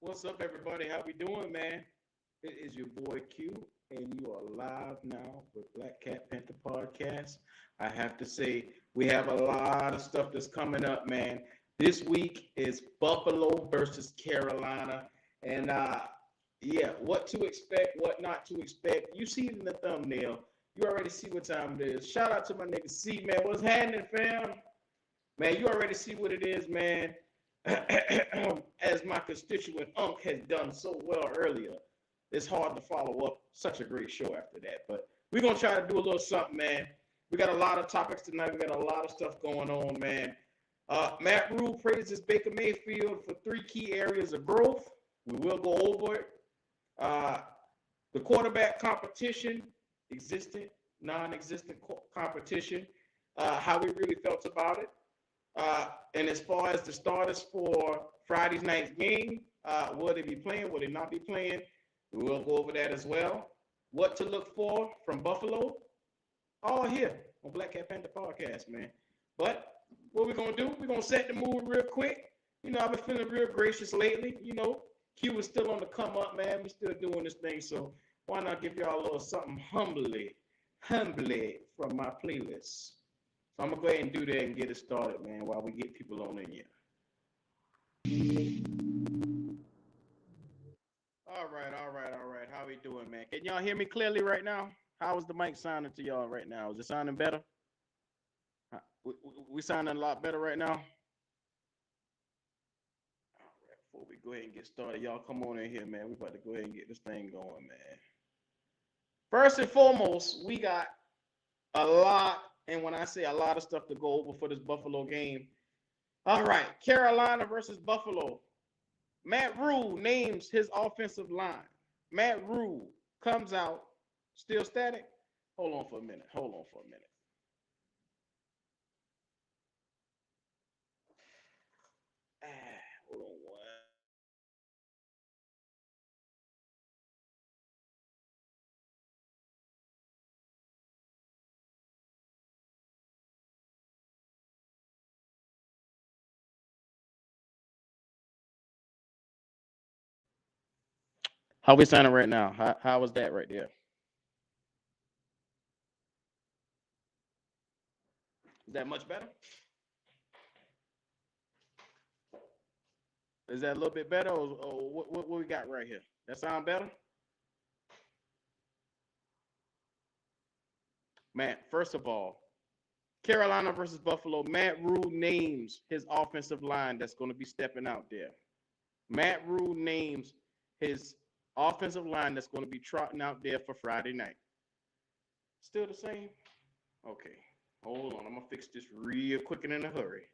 What's up, everybody? How we doing, man? It is your boy Q, and you are live now with Black Cat Panther Podcast. I have to say, we have a lot of stuff that's coming up, man. This week is Buffalo versus Carolina, and yeah, what to expect, what not to expect. You see it in the thumbnail. You already see what time it is. Shout out to my nigga C, man. What's happening, fam? Man, you already see what it is, man. As my constituent Unc has done so well earlier, it's hard to follow up such a great show after that. But we're going to try to do a little something, man. We got a lot of topics tonight. We got a lot of stuff going on, man. Matt Rhule praises Baker Mayfield for 3 key areas of growth. We will go over it. The quarterback competition, existent, non-existent competition, how we really felt about it. And as far as the starters for Friday's night's game, will they be playing? Will they not be playing? We will go over that as well. What to look for from Buffalo? All here on Black Cat Panther Podcast, man. But what we're going to do, we're going to set the mood real quick. You know, I've been feeling real gracious lately. You know, Q is still on the come up, man. We're still doing this thing. So why not give y'all a little something humbly from my playlist? So I'm going to go ahead and do that and get it started, man, while we get people on in here. All right. How we doing, man? Can y'all hear me clearly right now? How is the mic sounding to y'all right now? Is it sounding better? We sounding a lot better right now? All right, before we go ahead and get started, y'all come on in here, man. We about to go ahead and get this thing going, man. First and foremost, we got a lot, and when I say a lot of stuff to go over for this Buffalo game. All right, Carolina versus Buffalo. Matt Rhule names his offensive line. Matt Rhule comes out, still static? Hold on for a minute. Hold on. How we sounding right now? How was that right there? Is that much better? Is that a little bit better, or what we got right here? That sound better? Man, first of all, Carolina versus Buffalo, Matt Rhule names his offensive line that's going to be stepping out there. Matt Rhule names his offensive line that's going to be trotting out there for Friday night. Still the same? Okay. Hold on. I'm going to fix this real quick and in a hurry.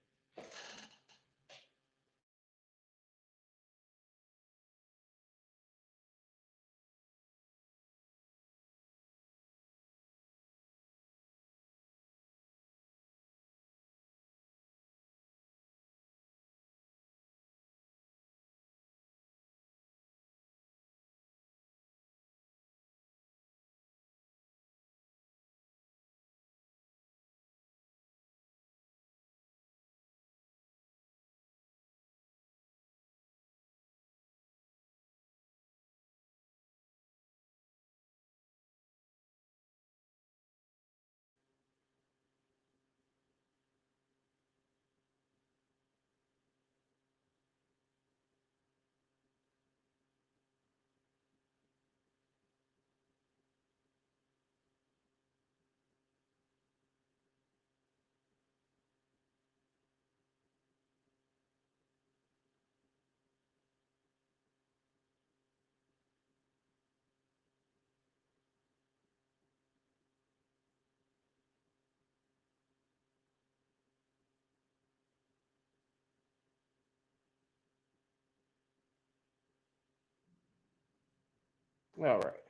All right.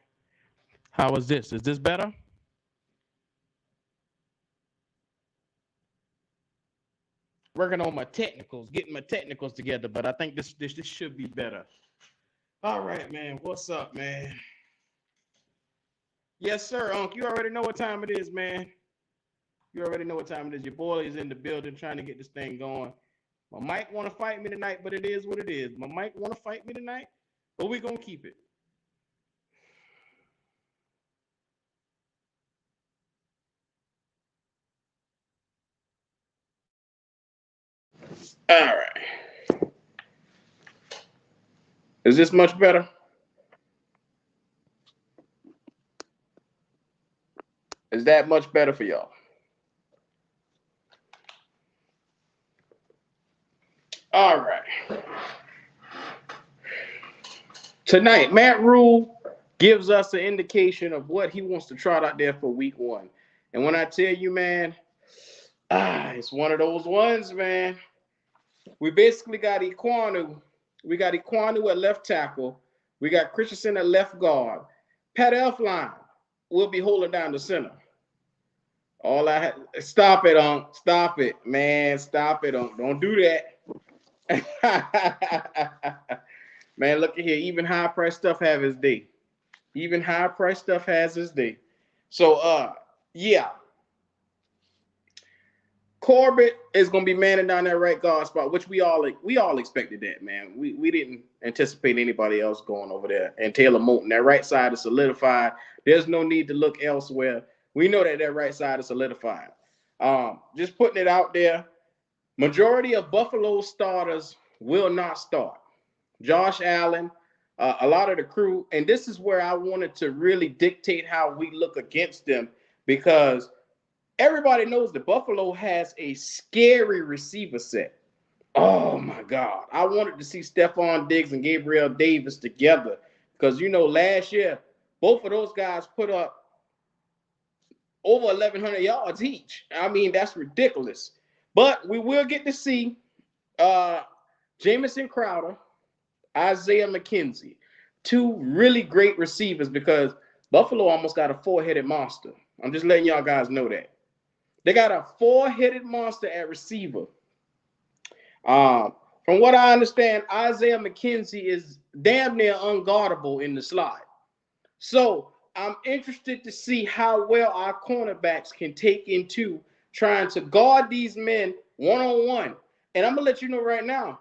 How is this? Is this better? Working on my technicals, getting my technicals together, but I think this should be better. All right, man. What's up, man? Yes, sir, Unc. You already know what time it is, man. You already know what time it is. Your boy is in the building trying to get this thing going. My mic want to fight me tonight, but it is what it is. My mic want to fight me tonight, but we're going to keep it. All right. Is this much better? Is that much better for y'all? All right. Tonight, Matt Rhule gives us an indication of what he wants to trot out there for week 1. And when I tell you, man, it's one of those ones, man. We basically got Ekwonu. We got Ekwonu at left tackle. We got Christensen at left guard. Pat Elflein will be holding down the center. Stop it, Unc. Stop it, man. Stop it, Unc. Don't do that. Man, look at here. Even high price stuff have its day. Even high price stuff has its day. So, yeah. Corbett is going to be manning down that right guard spot, which we all expected that, man. We didn't anticipate anybody else going over there. And Taylor Moton, that right side is solidified. There's no need to look elsewhere. We know that right side is solidified. Just putting it out there, majority of Buffalo starters will not start. Josh Allen, a lot of the crew, and this is where I wanted to really dictate how we look against them, because everybody knows that Buffalo has a scary receiver set. Oh, my God. I wanted to see Stephon Diggs and Gabriel Davis together because, last year, both of those guys put up over 1,100 yards each. I mean, that's ridiculous. But we will get to see Jamison Crowder, Isaiah McKenzie, 2 really great receivers, because Buffalo almost got a 4-headed monster. I'm just letting y'all guys know that. They got a 4-headed monster at receiver. From what I understand, Isaiah McKenzie is damn near unguardable in the slot. So I'm interested to see how well our cornerbacks can take into trying to guard these men one-on-one. And I'm going to let you know right now,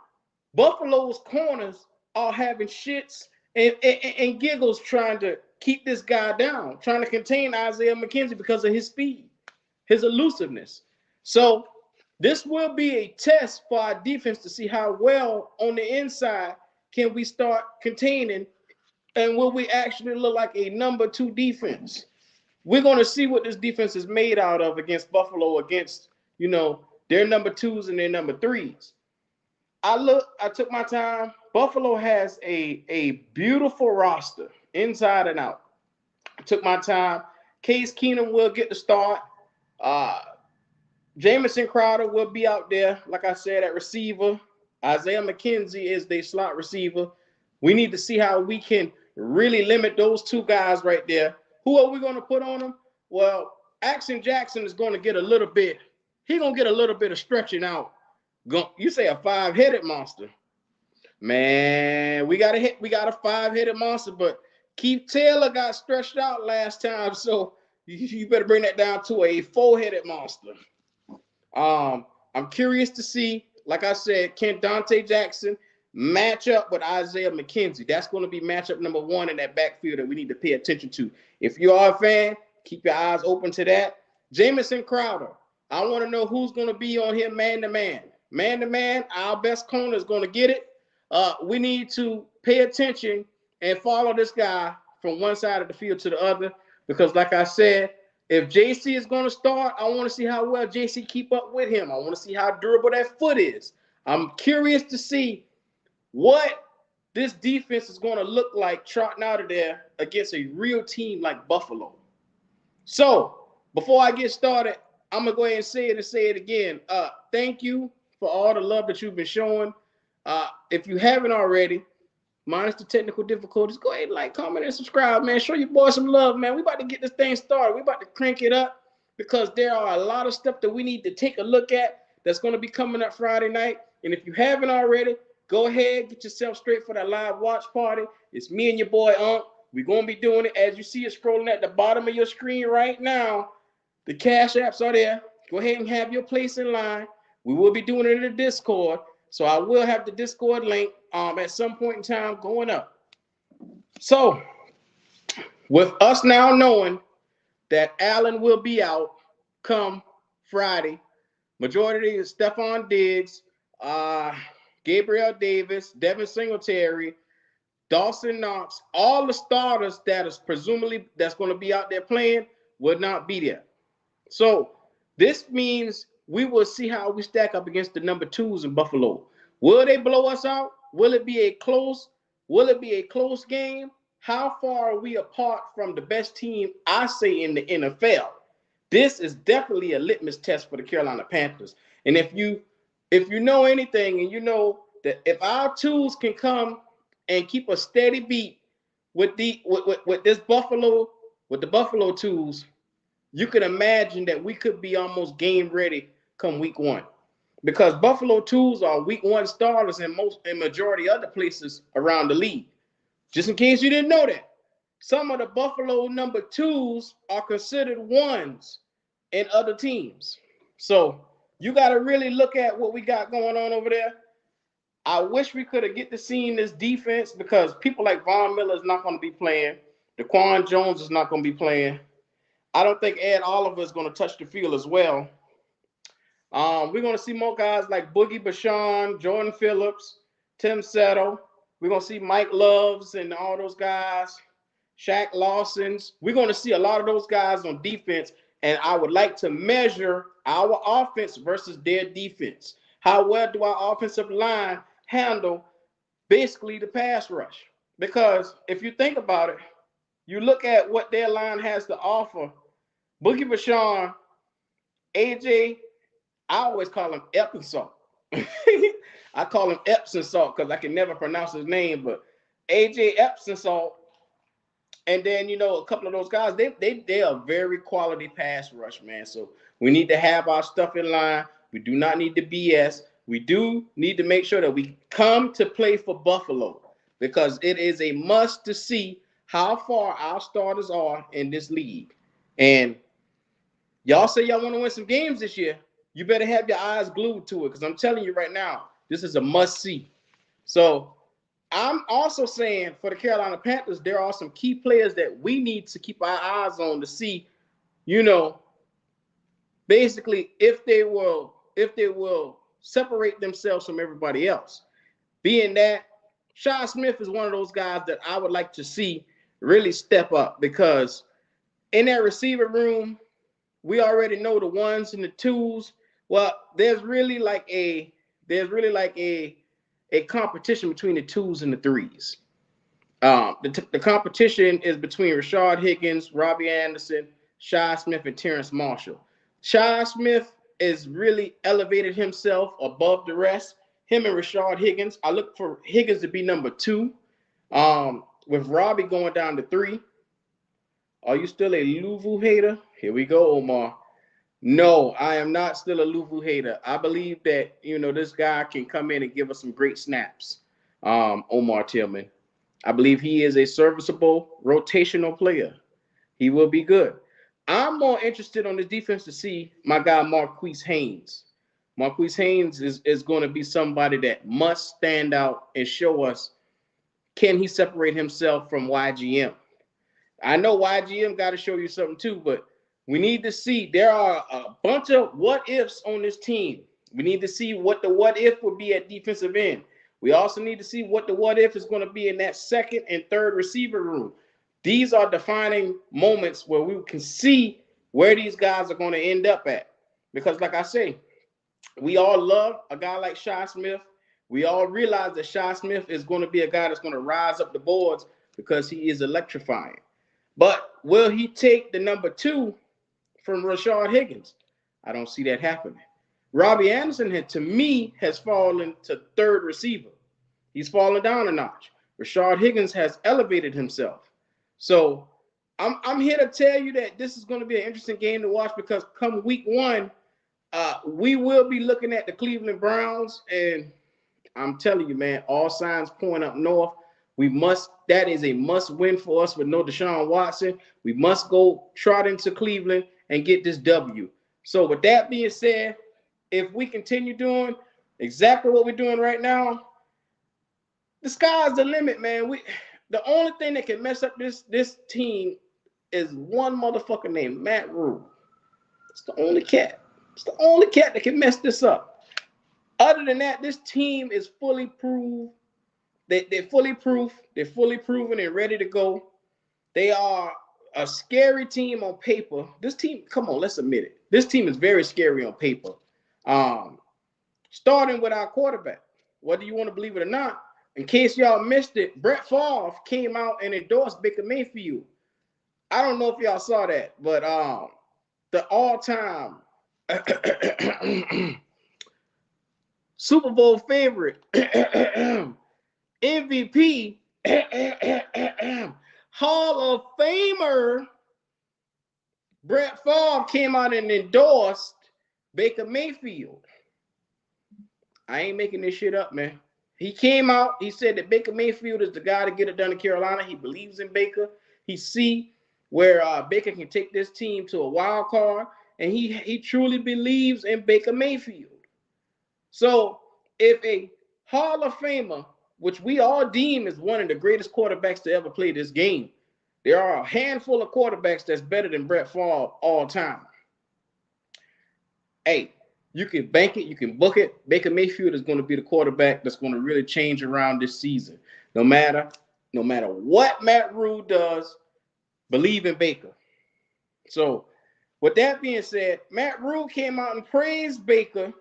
Buffalo's corners are having shits and giggles trying to keep this guy down, trying to contain Isaiah McKenzie because of his speed, his elusiveness. So this will be a test for our defense to see how well on the inside can we start containing, and will we actually look like a number 2 defense. We're going to see what this defense is made out of against Buffalo, against, their number 2s and their number 3s. I took my time. Buffalo has a beautiful roster inside and out. I took my time. Case Keenum will get the start. Jamison Crowder will be out there, like I said, at receiver. Isaiah McKenzie is their slot receiver. We need to see how we can really limit those 2 guys right there. Who are we going to put on them? Well, Action Jackson is going to get a little bit. He's going to get a little bit of stretching out. You say a 5-headed monster. Man, we got a 5-headed monster, but Keith Taylor got stretched out last time, so you better bring that down to a 4-headed monster. I'm curious to see, like I said, can Dante Jackson match up with Isaiah McKenzie? That's going to be matchup number 1 in that backfield that we need to pay attention to. If you are a fan, keep your eyes open to that. Jamison Crowder, I want to know who's going to be on him man-to-man. Man-to-man, our best corner is going to get it. We need to pay attention and follow this guy from one side of the field to the other, because like I said, if JC is going to start, I want to see how well JC keep up with him. I want to see how durable that foot is. I'm curious to see what this defense is going to look like trotting out of there against a real team like Buffalo. So before I get started, I'm going to go ahead and say it again. Thank you for all the love that you've been showing. If you haven't already, minus the technical difficulties, go ahead and like, comment, and subscribe, man. Show your boy some love, man. We about to get this thing started. We about to crank it up, because there are a lot of stuff that we need to take a look at that's going to be coming up Friday night. And if you haven't already, go ahead, get yourself straight for that live watch party. It's me and your boy, Unc. We're going to be doing it. As you see it scrolling at the bottom of your screen right now, the Cash Apps are there. Go ahead and have your place in line. We will be doing it in the Discord. So I will have the Discord link at some point in time going up. So with us now knowing that Allen will be out come Friday, majority is Stephon Diggs, Gabriel Davis, Devin Singletary, Dawson Knox, all the starters that is presumably that's going to be out there playing will not be there. So this means we will see how we stack up against the number 2s in Buffalo. Will they blow us out? Will it be a close game? How far are we apart from the best team, I say, in the NFL? This is definitely a litmus test for the Carolina Panthers. And if you know anything, and you know that if our 2s can come and keep a steady beat with the Buffalo 2s, you can imagine that we could be almost game ready come week 1. Because Buffalo 2s are week 1 starters in majority other places around the league. Just in case you didn't know that. Some of the Buffalo number 2s are considered 1s in other teams. So you got to really look at what we got going on over there. I wish we could have get to seeing this defense because people like Von Miller is not going to be playing. Daquan Jones is not going to be playing. I don't think Ed Oliver is going to touch the field as well. We're going to see more guys like Boogie Bashan, Jordan Phillips, Tim Settle. We're going to see Mike Loves and all those guys, Shaq Lawson's. We're going to see a lot of those guys on defense, and I would like to measure our offense versus their defense. How well do our offensive line handle basically the pass rush? Because if you think about it, you look at what their line has to offer. Boogie Bashan, AJ, I always call him Epsom salt. I call him Epsom salt because I can never pronounce his name, but AJ Epsom salt. And then, a couple of those guys, they are very quality pass rush, man. So we need to have our stuff in line. We do not need to BS. We do need to make sure that we come to play for Buffalo because it is a must to see how far our starters are in this league. And y'all say y'all want to win some games this year. You better have your eyes glued to it because I'm telling you right now, this is a must-see. So I'm also saying for the Carolina Panthers, there are some key players that we need to keep our eyes on to see, basically if they will separate themselves from everybody else. Being that Shi Smith is one of those guys that I would like to see really step up because in that receiver room, we already know the 1s and the 2s. Well, there's really like a competition between the 2s and the 3s. The competition is between Rashard Higgins, Robbie Anderson, Shi Smith, and Terrence Marshall. Shi Smith is really elevated himself above the rest. Him and Rashard Higgins. I look for Higgins to be number 2. With Robbie going down to 3. Are you still a Louvu hater? Here we go, Omar. No, I am not still a Louvu hater. I believe that, this guy can come in and give us some great snaps. Omar Tillman. I believe he is a serviceable rotational player. He will be good. I'm more interested on the defense to see my guy Marquise Haynes. Marquise Haynes is going to be somebody that must stand out and show us, can he separate himself from YGM? I know YGM got to show you something too, but we need to see. There are a bunch of what ifs on this team. We need to see what the what if would be at defensive end. We also need to see what the what if is going to be in that second and third receiver room. These are defining moments where we can see where these guys are going to end up at. Because like I say, we all love a guy like Shi Smith. We all realize that Shi Smith is going to be a guy that's going to rise up the boards because he is electrifying. But will he take the number 2 from Rashard Higgins? I don't see that happening. Robbie Anderson, to me, has fallen to 3rd receiver. He's fallen down a notch. Rashard Higgins has elevated himself. So I'm here to tell you that this is going to be an interesting game to watch because come week 1, we will be looking at the Cleveland Browns. And I'm telling you, man, all signs point up north. That is a must win for us with no Deshaun Watson. We must go trot into Cleveland and get this W. So with that being said, if we continue doing exactly what we're doing right now, the sky's the limit, man. The only thing that can mess up this team is one motherfucker named Matt Rhule. It's the only cat. It's the only cat that can mess this up. Other than that, this team is fully proved. They're fully proof. They're fully proven and ready to go. They are a scary team on paper. This team, come on, let's admit it. This team is very scary on paper. Starting with our quarterback. Whether you want to believe it or not, in case y'all missed it, Brett Favre came out and endorsed Baker Mayfield. I don't know if y'all saw that, but the all-time Super Bowl favorite, MVP, Hall of Famer, Brett Favre came out and endorsed Baker Mayfield. I ain't making this shit up, man. He came out, he said that Baker Mayfield is the guy to get it done in Carolina. He believes in Baker. He see where Baker can take this team to a wild card, and he truly believes in Baker Mayfield. So if a Hall of Famer, which we all deem as one of the greatest quarterbacks to ever play this game, there are a handful of quarterbacks that's better than Brett Favre all time. Hey, you can bank it, you can book it. Baker Mayfield is going to be the quarterback that's going to really change around this season. No matter what Matt Rhule does, believe in Baker. So, with that being said, Matt Rhule came out and praised Baker.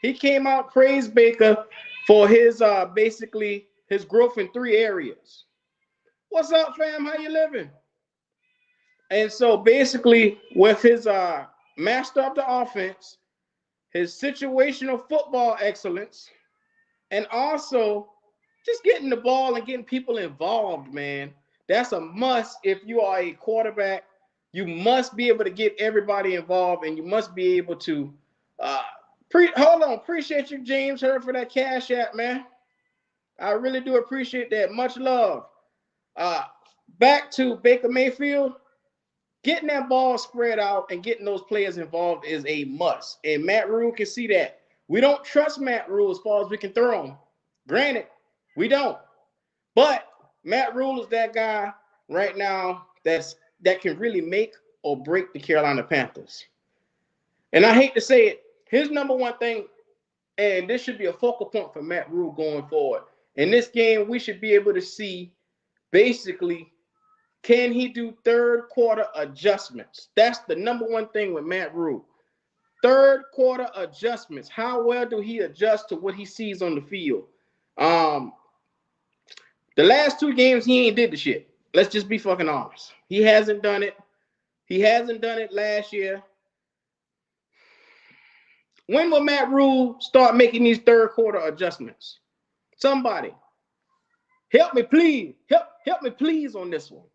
He came out praised Baker for his basically his growth in 3 areas. What's up, fam? How you living? And so basically, with his master of the offense, his situational football excellence, and also just getting the ball and getting people involved, man. That's a must if you are a quarterback. You must be able to get everybody involved, and you must be able to hold on. Appreciate you, James Hurd, for that cash app, man. I really do appreciate that. Much love. Back to Baker Mayfield. Getting that ball spread out and getting those players involved is a must. And Matt Rhule can see that. We don't trust Matt Rhule as far as we can throw him. Granted, we don't. But Matt Rhule is that guy right now that can really make or break the Carolina Panthers. And I hate to say it, his number one thing, and this should be a focal point for Matt Rhule going forward. In this game, we should be able to see basically, can he do third quarter adjustments? That's the number one thing with Matt Rhule. Third quarter adjustments. How well do he adjust to what he sees on the field? The last 2 games, he ain't did the shit. Let's just be fucking honest. He hasn't done it. He hasn't done it last year. When will Matt Rhule start making these third quarter adjustments? Somebody. Help me, please. Help me, please, on this one.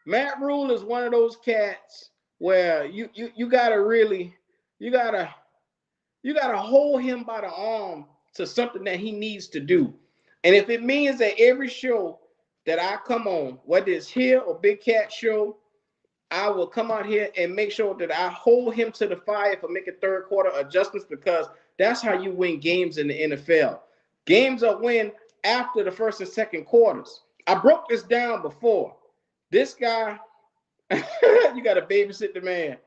Matt Rhule is one of those cats where you gotta really hold him by the arm to something that he needs to do. And if it means that every show that I come on, whether it's here or Big Cat Show, I will come out here and make sure that I hold him to the fire for making third quarter adjustments, because that's how you win games in the NFL. Games are won after the first and second quarters. I broke this down before. This guy, you got to babysit the man.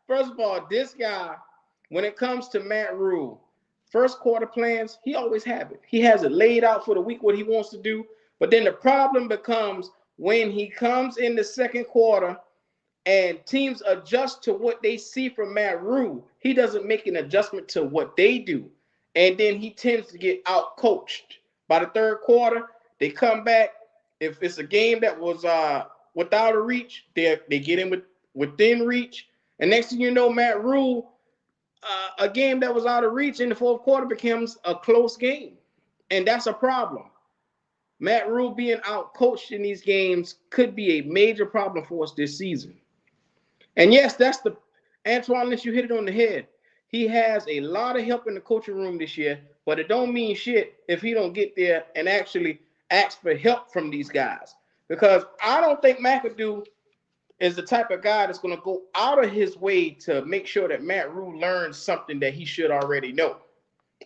First of all, this guy, when it comes to Matt Rhule, first quarter plans, he always have it. He has it laid out for the week what he wants to do. But then the problem becomes when he comes in the second quarter and teams adjust to what they see from Matt Rhule, he doesn't make an adjustment to what they do. And then he tends to get out-coached. By the third quarter, they come back. If it's a game that was without a reach, they get in within reach. And next thing you know, Matt Rhule, a game that was out of reach in the fourth quarter becomes a close game. And that's a problem. Matt Rhule being out-coached in these games could be a major problem for us this season. And yes, Antoine, unless you hit it on the head, he has a lot of help in the coaching room this year, but it don't mean shit if he don't get there and actually ask for help from these guys. Because I don't think McAdoo is the type of guy that's going to go out of his way to make sure that Matt Rhule learns something that he should already know.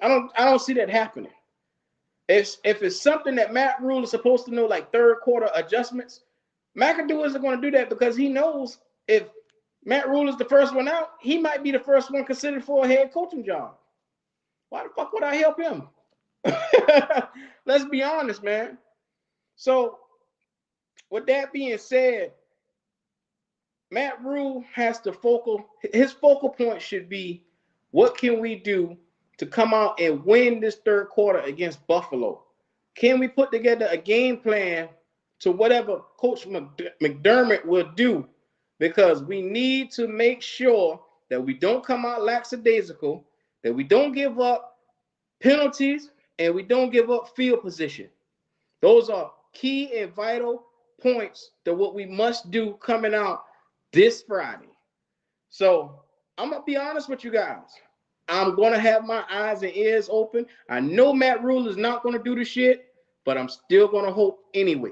I don't see that happening. If it's something that Matt Rhule is supposed to know, like third quarter adjustments, McAdoo isn't going to do that because he knows if Matt Rhule is the first one out, he might be the first one considered for a head coaching job. Why the fuck would I help him? Let's be honest, man. So, with that being said, Matt Rhule has to his focal point should be, what can we do to come out and win this third quarter against Buffalo? Can we put together a game plan to whatever Coach McDermott will do? Because we need to make sure that we don't come out lackadaisical, that we don't give up penalties, and we don't give up field position. Those are key and vital points to what we must do coming out this Friday. So I'm going to be honest with you guys. I'm going to have my eyes and ears open. I know Matt Rhule is not going to do the shit, but I'm still going to hope anyway.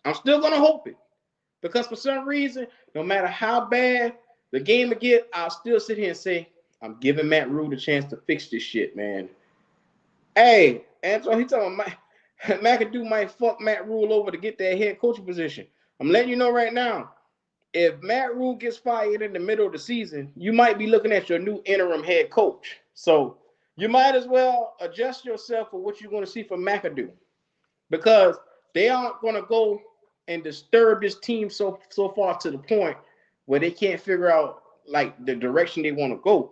I'm still going to hope it. Because for some reason, no matter how bad the game will get, I'll still sit here and say, I'm giving Matt Rhule the chance to fix this shit, man. Hey, Antoine, he talking about McAdoo might fuck Matt Rhule over to get that head coaching position. I'm letting you know right now, if Matt Rhule gets fired in the middle of the season, you might be looking at your new interim head coach. So you might as well adjust yourself for what you're going to see from McAdoo, because they aren't going to go and disturb this team so far to the point where they can't figure out like the direction they want to go.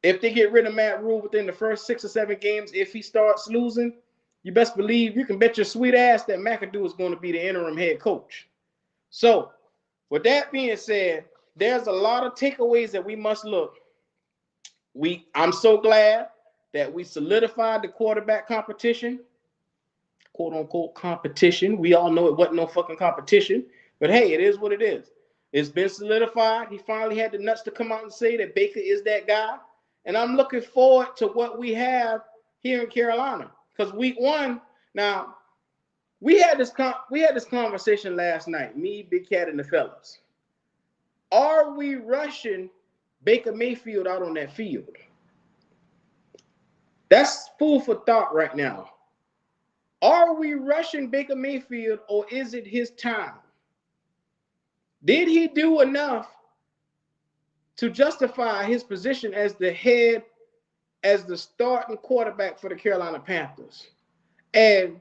If they get rid of Matt Rhule within the first 6 or 7 games, if he starts losing, you best believe, you can bet your sweet ass that McAdoo is going to be the interim head coach. So, with that being said, there's a lot of takeaways that we must look. I'm so glad that we solidified the quarterback competition, quote unquote competition. We all know it wasn't no fucking competition, but hey, it is what it is. It's been solidified. He finally had the nuts to come out and say that Baker is that guy. And I'm looking forward to what we have here in Carolina. Because week 1, now, we had this conversation last night, me, Big Cat, and the fellas. Are we rushing Baker Mayfield out on that field? That's food for thought right now. Are we rushing Baker Mayfield, or is it his time? Did he do enough to justify his position as the starting quarterback for the Carolina Panthers? And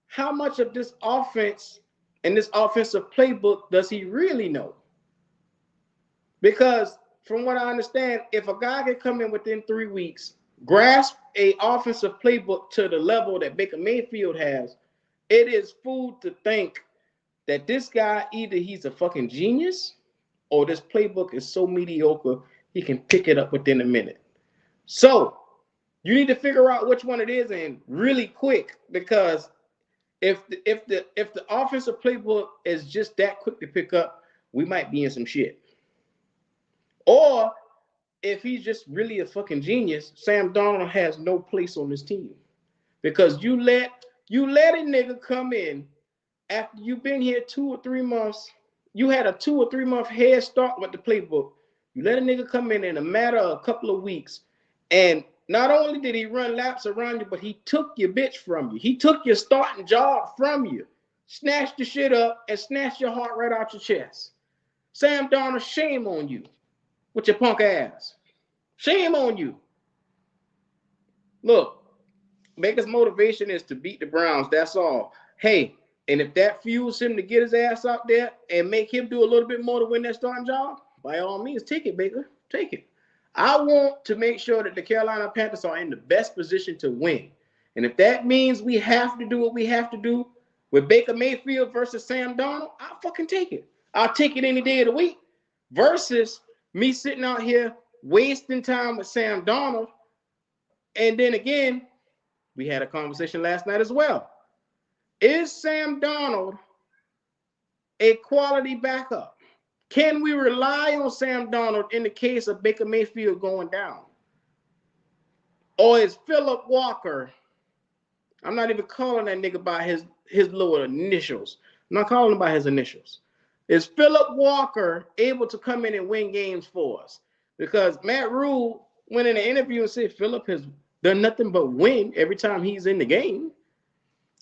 how much of this offense and this offensive playbook does he really know? Because from what I understand, if a guy can come in within 3 weeks, grasp a offensive playbook to the level that Baker Mayfield has, it is food to think that this guy, either he's a fucking genius or this playbook is so mediocre he can pick it up within a minute. So you need to figure out which one it is, and really quick, because if the offensive playbook is just that quick to pick up, we might be in some shit. Or if he's just really a fucking genius, Sam Darnold has no place on this team, because you let a nigga come in after you've been here 2 or 3 months. You had a 2 or 3 month head start with the playbook. You let a nigga come in a matter of a couple of weeks, and not only did he run laps around you, but he took your bitch from you. He took your starting job from you, snatched your shit up, and snatched your heart right out your chest. Sam Darnold, shame on you with your punk ass. Shame on you. Look, Baker's motivation is to beat the Browns. That's all. Hey, and if that fuels him to get his ass out there and make him do a little bit more to win that starting job, by all means, take it, Baker. Take it. I want to make sure that the Carolina Panthers are in the best position to win. And if that means we have to do what we have to do with Baker Mayfield versus Sam Darnold, I'll fucking take it. I'll take it any day of the week versus me sitting out here wasting time with Sam Darnold. And then again, we had a conversation last night as well. Is Sam Darnold a quality backup? Can we rely on Sam Darnold in the case of Baker Mayfield going down? Or is Philip Walker, I'm not even calling that nigga by his little initials. I'm not calling him by his initials. Is Philip Walker able to come in and win games for us? Because Matt Rhule went in an interview and said Philip has done nothing but win every time he's in the game.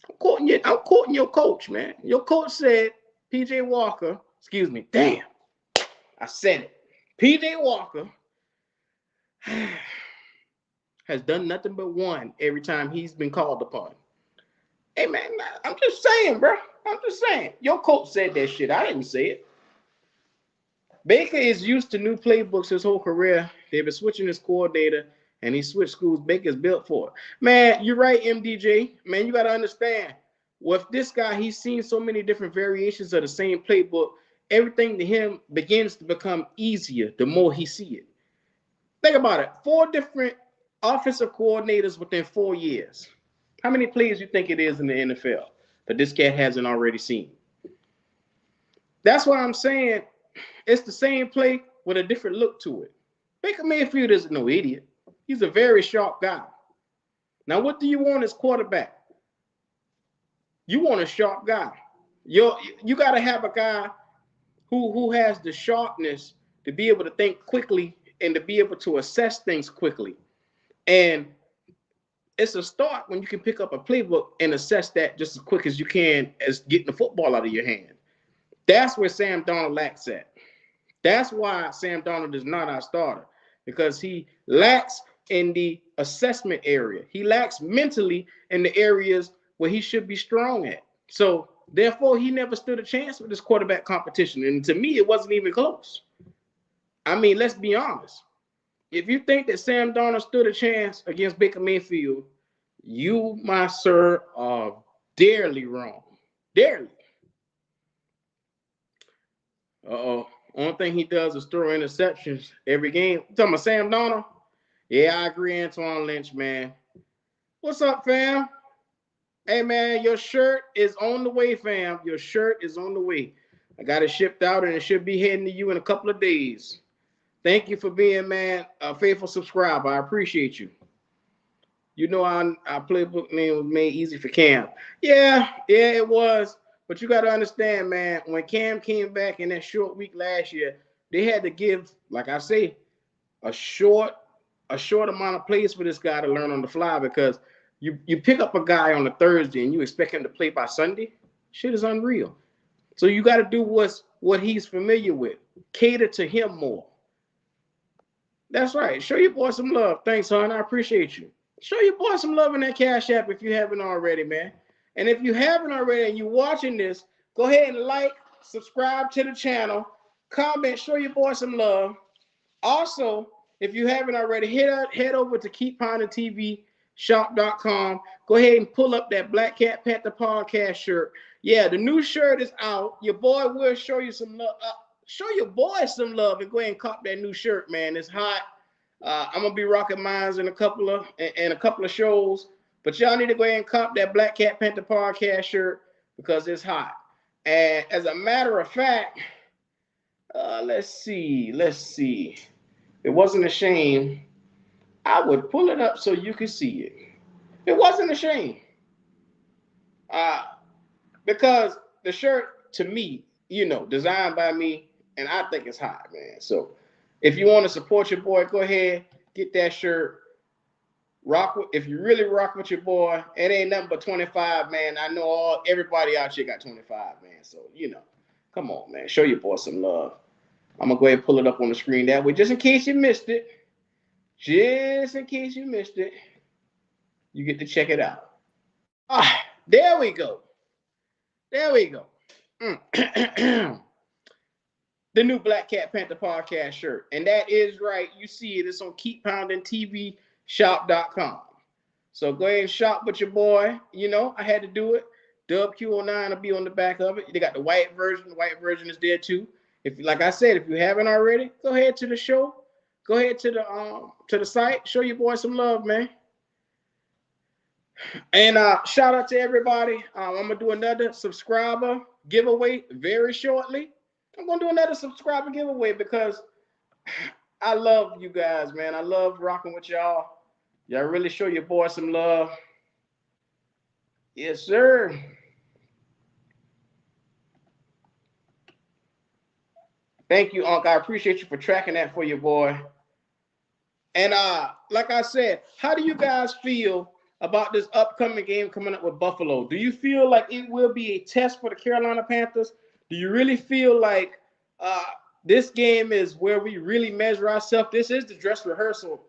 I'm quoting your coach, man. Your coach said PJ Walker, excuse me, damn, I said it. PJ Walker has done nothing but won every time he's been called upon. Hey, man, I'm just saying, bro. I'm just saying. Your coach said that shit. I didn't say it. Baker is used to new playbooks his whole career. They've been switching his coordinator, and he switched schools. Baker's built for it. Man, you're right, MDJ. Man, you got to understand. With this guy, he's seen so many different variations of the same playbook. Everything to him begins to become easier the more he see it. Think about it. 4 different offensive coordinators within 4 years. How many plays you think it is in the NFL that this cat hasn't already seen? That's why I'm saying it's the same play with a different look to it. Baker Mayfield isn't no idiot. He's a very sharp guy. Now, what do you want as quarterback? You want a sharp guy. You got to have a guy who has the sharpness to be able to think quickly and to be able to assess things quickly. And it's a start when you can pick up a playbook and assess that just as quick as you can as getting the football out of your hand. That's where Sam Darnold lacks at. That's why Sam Darnold is not our starter, because he lacks in the assessment area. He lacks mentally in the areas where he should be strong at. So, therefore, he never stood a chance with this quarterback competition. And to me, it wasn't even close. I mean, let's be honest. If you think that Sam Darnold stood a chance against Baker Mayfield, you, my sir, are dearly wrong. Dearly. Uh-oh. Only thing he does is throw interceptions every game. You talking about Sam Darnold? Yeah, I agree, Antoine Lynch, man. What's up, fam? Hey, man, your shirt is on the way, fam. Your shirt is on the way. I got it shipped out, and it should be heading to you in a couple of days. Thank you for being, man, a faithful subscriber. I appreciate you. You know our playbook name was made easy for Cam. Yeah, it was. But you got to understand, man, when Cam came back in that short week last year, they had to give, like I say, a short amount of plays for this guy to learn on the fly, because you pick up a guy on a Thursday and you expect him to play by Sunday. Shit is unreal. So you got to do what he's familiar with. Cater to him more. That's right. Show your boy some love. Thanks, hon. I appreciate you. Show your boy some love in that Cash App if you haven't already, man. And if you haven't already and you're watching this, go ahead and like, subscribe to the channel, comment, show your boy some love. Also, if you haven't already, head over to keeppoundingtvshop.com. Go ahead and pull up that Black Cat Panther podcast shirt. Yeah, the new shirt is out. Your boy will show you some love. Show your boy some love and go ahead and cop that new shirt, man. It's hot. I'm gonna be rocking mines in a couple of shows, but y'all need to go ahead and cop that Black Cat Panther podcast shirt because it's hot. And as a matter of fact, let's see. It wasn't a shame. I would pull it up so you could see it. It wasn't a shame. Because the shirt, to me, designed by me, and I think it's hot, man. So if you want to support your boy, go ahead, get that shirt. If you really rock with your boy, it ain't nothing but 25, man. I know everybody out here got 25, man. So, come on, man. Show your boy some love. I'm going to go ahead and pull it up on the screen that way, just in case you missed it. Just in case you missed it, you get to check it out. There we go. The new Black Cat Panther podcast shirt. And that is right. You see it. It's on keeppoundingtvshop.com. So go ahead and shop with your boy. I had to do it. WQ09 will be on the back of it. They got the white version. The white version is there too. Like I said, if you haven't already, go ahead to the show. Go ahead to the site. Show your boy some love, man. And shout out to everybody. I'm going to do another subscriber giveaway very shortly. I'm going to do another subscriber giveaway because I love you guys, man. I love rocking with y'all. Y'all really show your boy some love. Yes, sir. Thank you, Unc. I appreciate you for tracking that for your boy. And like I said, how do you guys feel about this upcoming game coming up with Buffalo? Do you feel like it will be a test for the Carolina Panthers? Do you really feel like this game is where we really measure ourselves? This is the dress rehearsal.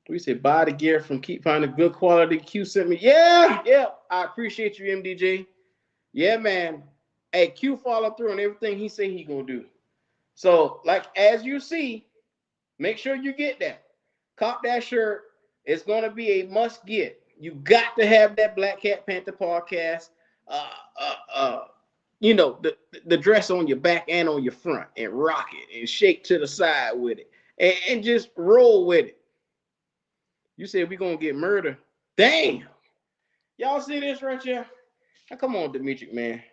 We say buy the gear from Keep Finding Good Quality. Q sent me. Yeah. I appreciate you, MDJ. Yeah, man. Hey, Q follow through on everything he say he gonna do. So, like as you see, make sure you get that. Cop that shirt. It's going to be a must get. You got to have that Black Cat Panther podcast. Uh, uh, uh, the dress on your back and on your front and rock it and shake to the side with it and just roll with it. You said we're going to get murdered. Damn. Y'all see this right here? Now, come on, Dimitri, man.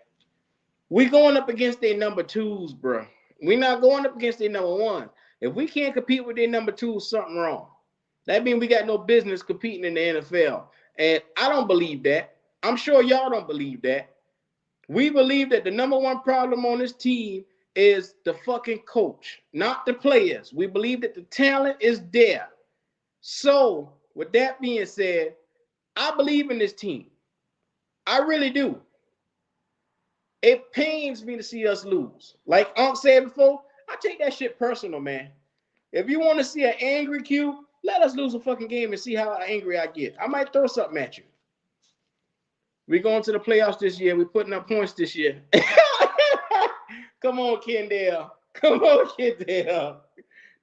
We going up against their number twos, bro. We not going up against their number one. If we can't compete with their number two, something wrong. That means we got no business competing in the NFL. And I don't believe that. I'm sure y'all don't believe that. We believe that the number one problem on this team is the fucking coach, not the players. We believe that the talent is there. So, with that being said, I believe in this team. I really do. It pains me to see us lose. Like Unc said before, I take that shit personal, man. If you want to see an angry Q, let us lose a fucking game and see how angry I get. I might throw something at you. We're going to the playoffs this year. We're putting up points this year. Come on, Kendall. Come on, Kendall.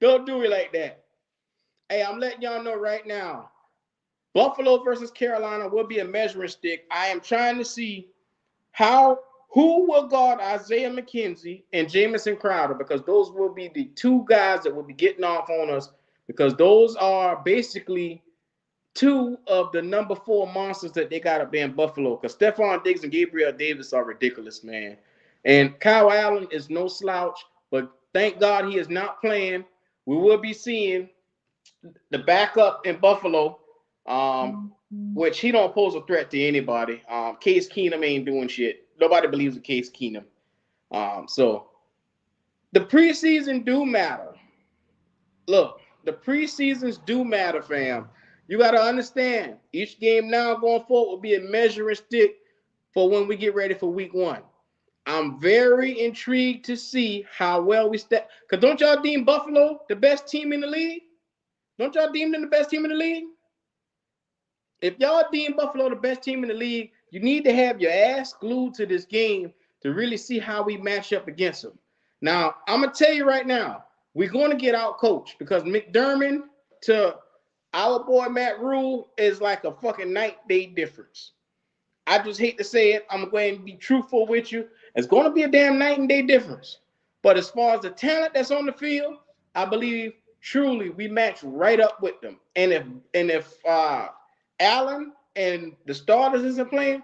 Don't do it like that. Hey, I'm letting y'all know right now. Buffalo versus Carolina will be a measuring stick. I am trying to see who will guard Isaiah McKenzie and Jamison Crowder, because those will be the two guys that will be getting off on us, because those are basically two of the number 4 monsters that they got up there in Buffalo, because Stephon Diggs and Gabriel Davis are ridiculous, man. And Kyle Allen is no slouch, but thank God he is not playing. We will be seeing the backup in Buffalo, which he don't pose a threat to anybody. Case Keenum ain't doing shit. Nobody believes in Case Keenum. So the preseason do matter. Look, the preseasons do matter, fam. You got to understand, each game now going forward will be a measuring stick for when we get ready for week 1. I'm very intrigued to see how well we step. Because don't y'all deem Buffalo the best team in the league? Don't y'all deem them the best team in the league? If y'all deem Buffalo the best team in the league, you need to have your ass glued to this game to really see how we match up against them. Now, I'm going to tell you right now, we're going to get out coached, because McDermott to our boy Matt Rhule is like a fucking night-day difference. I just hate to say it. I'm going to be truthful with you. It's going to be a damn night and day difference. But as far as the talent that's on the field, I believe truly we match right up with them. And if Allen and the starters isn't playing,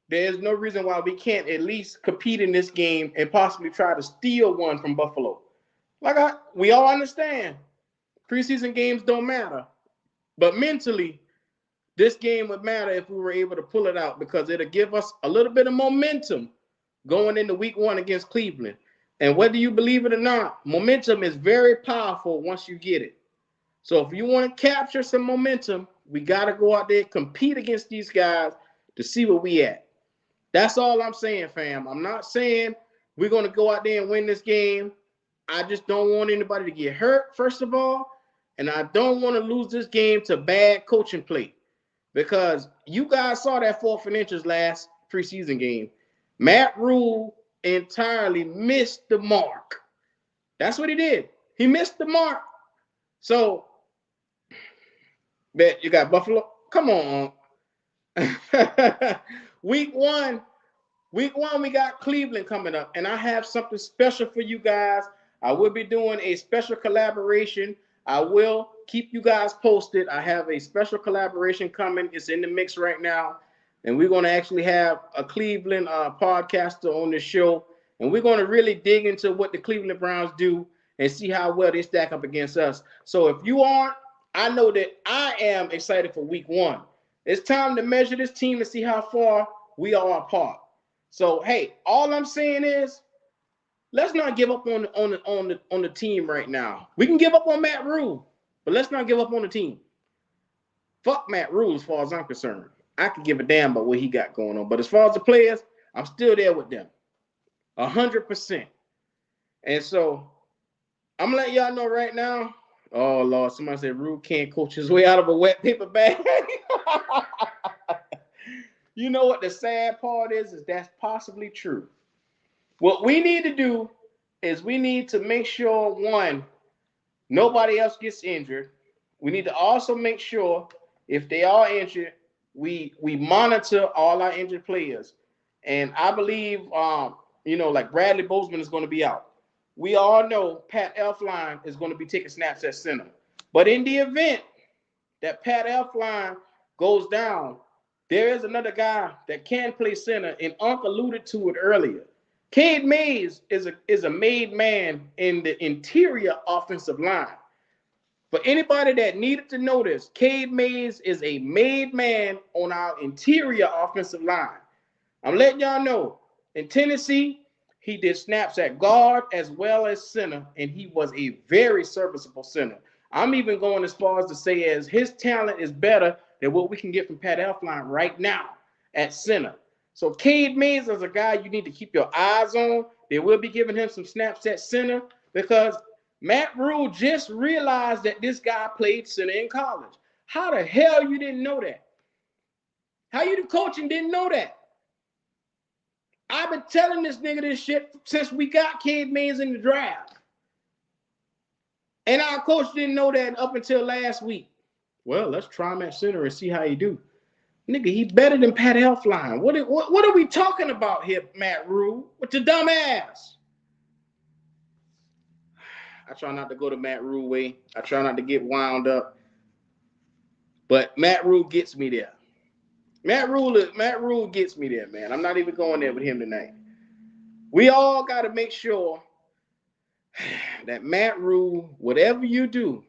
there's no reason why we can't at least compete in this game and possibly try to steal one from Buffalo. We all understand, preseason games don't matter. But mentally, this game would matter if we were able to pull it out, because it'll give us a little bit of momentum going into week 1 against Cleveland. And whether you believe it or not, momentum is very powerful once you get it. So if you want to capture some momentum, we got to go out there, compete against these guys to see where we at. That's all I'm saying, fam. I'm not saying we're going to go out there and win this game. I just don't want anybody to get hurt, first of all. And I don't want to lose this game to bad coaching play. Because you guys saw that 4th and inches last preseason game. Matt Rhule entirely missed the mark. That's what he did. He missed the mark. So, bet you got Buffalo. Come on. Week 1, we got Cleveland coming up. And I have something special for you guys. I will be doing a special collaboration. I will keep you guys posted. I have a special collaboration coming. It's in the mix right now. And we're going to actually have a Cleveland podcaster on the show. And we're going to really dig into what the Cleveland Browns do and see how well they stack up against us. So if you aren't, I know that I am excited for week 1. It's time to measure this team and see how far we are apart. So, hey, all I'm saying is let's not give up on the team right now. We can give up on Matt Rhule, but let's not give up on the team. Fuck Matt Rhule as far as I'm concerned. I could give a damn about what he got going on. But as far as the players, I'm still there with them. 100%. And so I'm letting y'all know right now. Oh, Lord, somebody said Rhule can't coach his way out of a wet paper bag. You know what the sad part is that's possibly true. What we need to do is we need to make sure, one, nobody else gets injured. We need to also make sure if they are injured, we monitor all our injured players. And I believe, like Bradley Bozeman is going to be out. We all know Pat Elflein is going to be taking snaps at center. But in the event that Pat Elflein goes down, there is another guy that can play center, and Unc alluded to it earlier. Cade Mays is a made man in the interior offensive line. For anybody that needed to know this, Cade Mays is a made man on our interior offensive line. I'm letting y'all know, in Tennessee, he did snaps at guard as well as center, and he was a very serviceable center. I'm even going as far as to say as his talent is better than what we can get from Pat Elflein right now at center. So Cade Mays is a guy you need to keep your eyes on. They will be giving him some snaps at center because Matt Rhule just realized that this guy played center in college. How the hell you didn't know that? How you the coach and didn't know that? I've been telling this nigga this shit since we got Cade Mays in the draft. And our coach didn't know that up until last week. Well, let's try him at center and see how he do. Nigga, he better than Pat Elflein. What are we talking about here, Matt Rhule? With the dumb ass? I try not to go to Matt Rhule way. I try not to get wound up. But Matt Rhule gets me there. Matt Rhule gets me there, man. I'm not even going there with him tonight. We all got to make sure that Matt Rhule, whatever you do,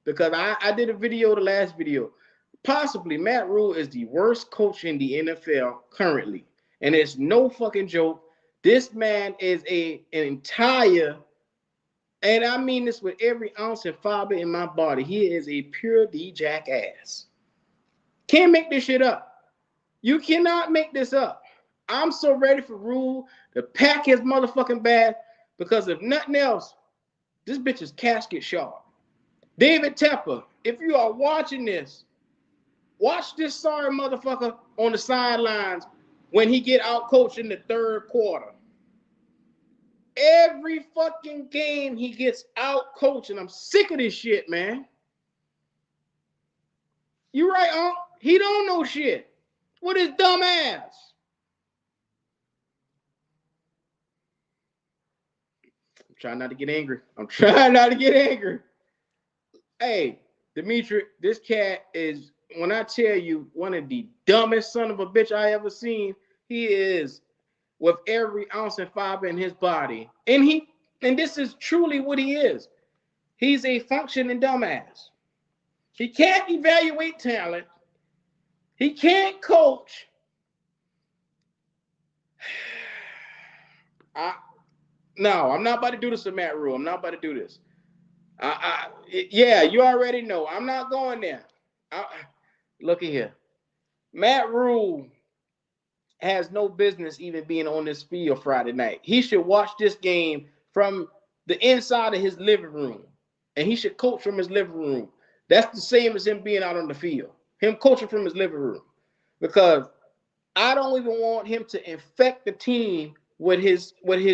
because I did a video, the last video, possibly Matt Rhule is the worst coach in the NFL currently. And it's no fucking joke. This man is an entire, and I mean this with every ounce and fiber in my body, he is a pure D-jackass. Can't make this shit up. You cannot make this up. I'm so ready for Rhule to pack his motherfucking bag because if nothing else, this bitch is casket sharp. David Tepper, if you are watching this, watch this sorry motherfucker on the sidelines when he get out coached in the third quarter. Every fucking game he gets out coached, and I'm sick of this shit, man. You right, Unc? He don't know shit. What his dumb ass? I'm trying not to get angry. Hey, Dimitri, this cat is, when I tell you, one of the dumbest son of a bitch I ever seen. He is with every ounce and fiber in his body. And this is truly what he is. He's a functioning dumbass. He can't evaluate talent. He can't coach. No, I'm not about to do this to Matt Rhule. I'm not about to do this. Yeah, you already know. I'm not going there. Look at here. Matt Rhule has no business even being on this field Friday night. He should watch this game from the inside of his living room. And he should coach from his living room. That's the same as him being out on the field. Him coaching from his living room. Because I don't even want him to infect the team with his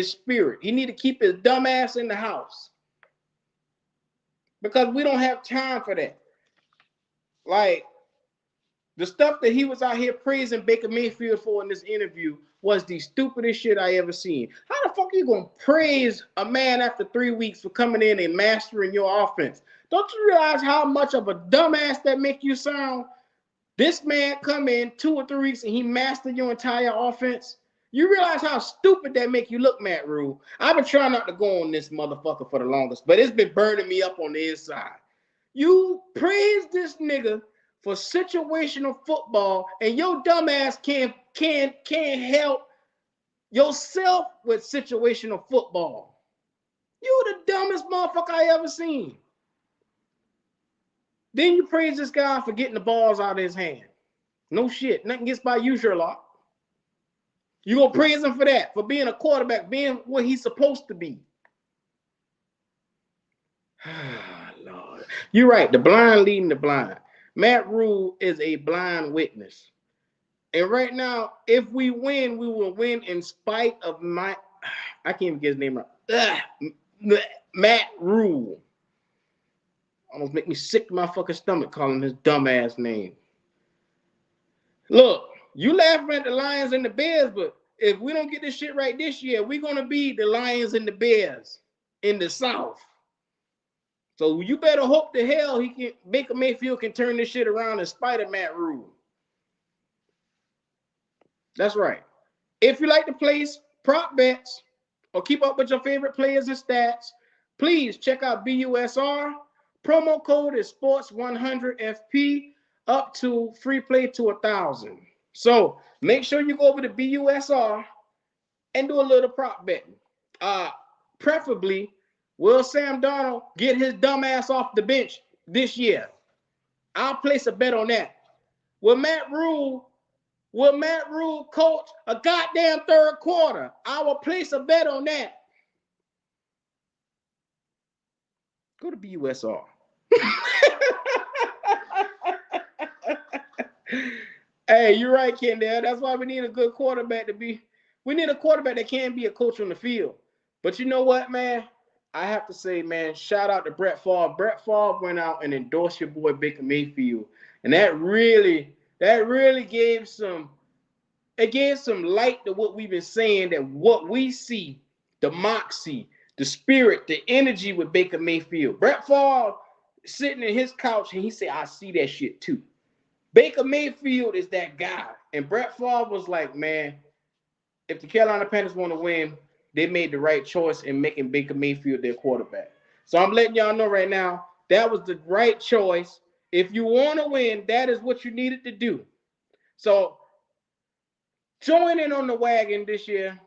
spirit. He need to keep his dumb ass in the house. Because we don't have time for that. Like, the stuff that he was out here praising Baker Mayfield for in this interview was the stupidest shit I ever seen. How the fuck are you going to praise a man after 3 weeks for coming in and mastering your offense? Don't you realize how much of a dumbass that make you sound? This man come in 2 or 3 weeks and he mastered your entire offense. You realize how stupid that make you look, Matt Rhule? I've been trying not to go on this motherfucker for the longest, but it's been burning me up on the inside. You praise this nigga for situational football, and your dumbass can't help yourself with situational football. You the dumbest motherfucker I ever seen. Then you praise this guy for getting the balls out of his hand. No shit. Nothing gets by you, Sherlock. You gonna praise him for that, for being a quarterback, being what he's supposed to be. Lord. You're right. The blind leading the blind. Matt Rhule is a blind witness. And right now, if we win, we will win in spite of I can't even get his name right. Matt Rhule. Almost make me sick to my fucking stomach calling his dumbass name. Look, you laughing at the Lions and the Bears, but if we don't get this shit right this year, we're going to be the Lions and the Bears in the South. So you better hope to hell Baker Mayfield can turn this shit around in spite of Matt Rhule. That's right. If you like to place prop bets or keep up with your favorite players and stats, please check out BUSR. Promo code is Sports100FP, up to free play to 1,000. So make sure you go over to BUSR and do a little prop betting. Preferably, will Sam Darnold get his dumb ass off the bench this year? I'll place a bet on that. Will Matt Rhule coach a goddamn third quarter? I will place a bet on that. Go to BUSR. Hey, you're right, Kendall. That's why we need a good quarterback we need a quarterback that can be a coach on the field. But you know what, man? I have to say, man, shout out to Brett Favre. Brett Favre went out and endorsed your boy Baker Mayfield. And that really gave some light to what we've been saying, that what we see, the moxie, the spirit, the energy with Baker Mayfield. Brett Favre sitting in his couch and he said, I see that shit too. Baker Mayfield is that guy. And Brett Favre was like, man, if the Carolina Panthers want to win, they made the right choice in making Baker Mayfield their quarterback. So I'm letting y'all know right now, that was the right choice. If you want to win, that is what you needed to do. So join in on the wagon this year.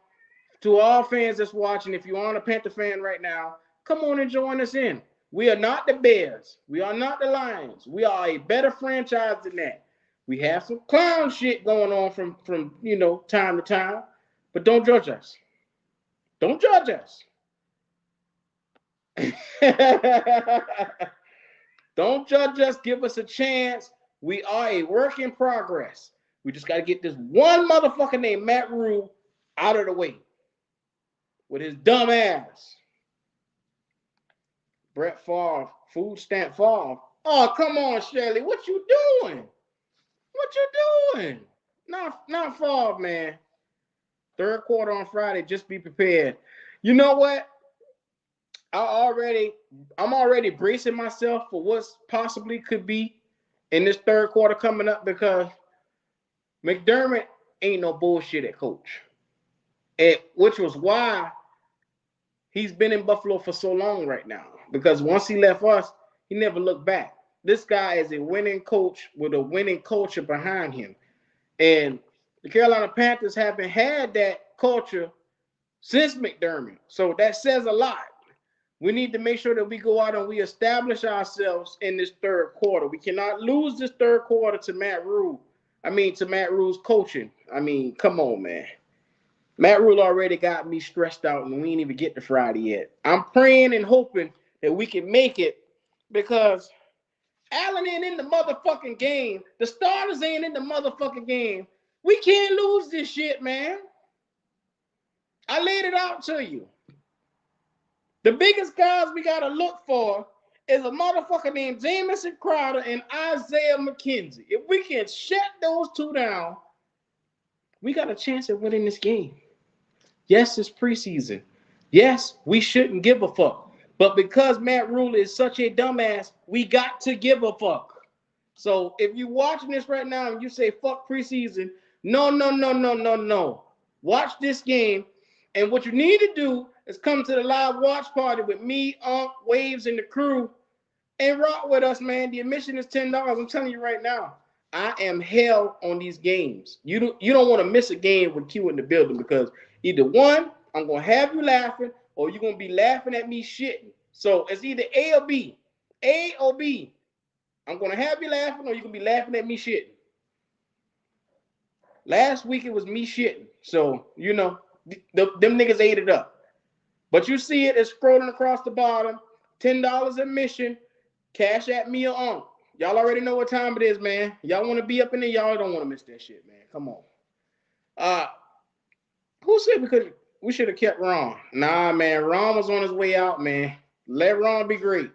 To all fans that's watching, if you aren't a Panther fan right now, come on and join us in. We are not the Bears. We are not the Lions. We are a better franchise than that. We have some clown shit going on from time to time, but don't judge us. Don't judge us. Don't judge us. Give us a chance. We are a work in progress. We just got to get this one motherfucker named Matt Rhule out of the way with his dumb ass. Brett Favre, food stamp Favre. Oh, come on, Shirley. What you doing? What you doing? Not Favre, man. Third quarter on Friday. Just be prepared. You know what? I'm already bracing myself for what's possibly could be in this third quarter coming up, because McDermott ain't no bullshit at coach. Which was why he's been in Buffalo for so long right now. Because once he left us, he never looked back. This guy is a winning coach with a winning culture behind him. And the Carolina Panthers haven't had that culture since McDermott. So that says a lot. We need to make sure that we go out and we establish ourselves in this third quarter. We cannot lose this third quarter to Matt Rhule. To Matt Rhule's coaching. Come on, man. Matt Rhule already got me stressed out, and we ain't even get to Friday yet. I'm praying and hoping that we can make it, because Allen ain't in the motherfucking game. The starters ain't in the motherfucking game. We can't lose this shit, man. I laid it out to you. The biggest guys we got to look for is a motherfucker named Jamison Crowder and Isaiah McKenzie. If we can shut those two down, we got a chance at winning this game. Yes, it's preseason. Yes, we shouldn't give a fuck. But because Matt Rhule is such a dumbass, we got to give a fuck. So if you're watching this right now and you say fuck preseason, no. Watch this game. And what you need to do is come to the live watch party with me, Waves, and the crew, and rock with us, man. The admission is $10. I'm telling you right now. I am hell on these games. You don't want to miss a game with Q in the building because either one, I'm gonna have you laughing, or you're gonna be laughing at me shitting. So it's either A or B. A or B. I'm gonna have you laughing, or you're gonna be laughing at me shitting. Last week it was me shitting. So them niggas ate it up. But you see it, it's scrolling across the bottom. $10 admission. Cash at me or on. Y'all already know what time it is, man. Y'all want to be up in there. Y'all don't want to miss that shit, man. Come on. Who said we should have kept Ron? Nah, man. Ron was on his way out, man. Let Ron be great.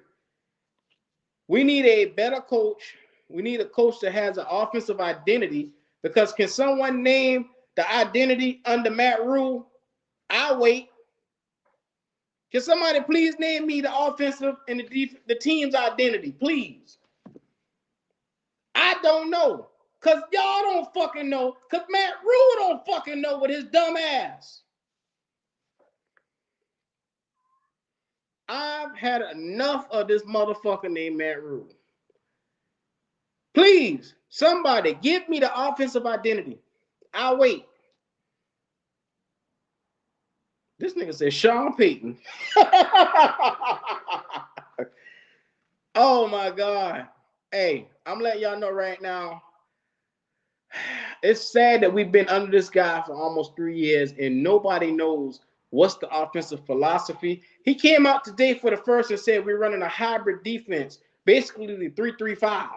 We need a better coach. We need a coach that has an offensive identity. Because can someone name the identity under Matt Rhule? I'll wait. Can somebody please name me the offensive and the team's identity, please? I don't know. Because y'all don't fucking know. Because Matt Rhule don't fucking know with his dumb ass. I've had enough of this motherfucker named Matt Rhule. Please, somebody give me the offensive identity. I'll wait. This nigga said Sean Payton. Oh my God. Hey, I'm letting y'all know right now. It's sad that we've been under this guy for almost 3 years and nobody knows what's the offensive philosophy. He came out today for the first and said we're running a hybrid defense, basically the 3-3-5.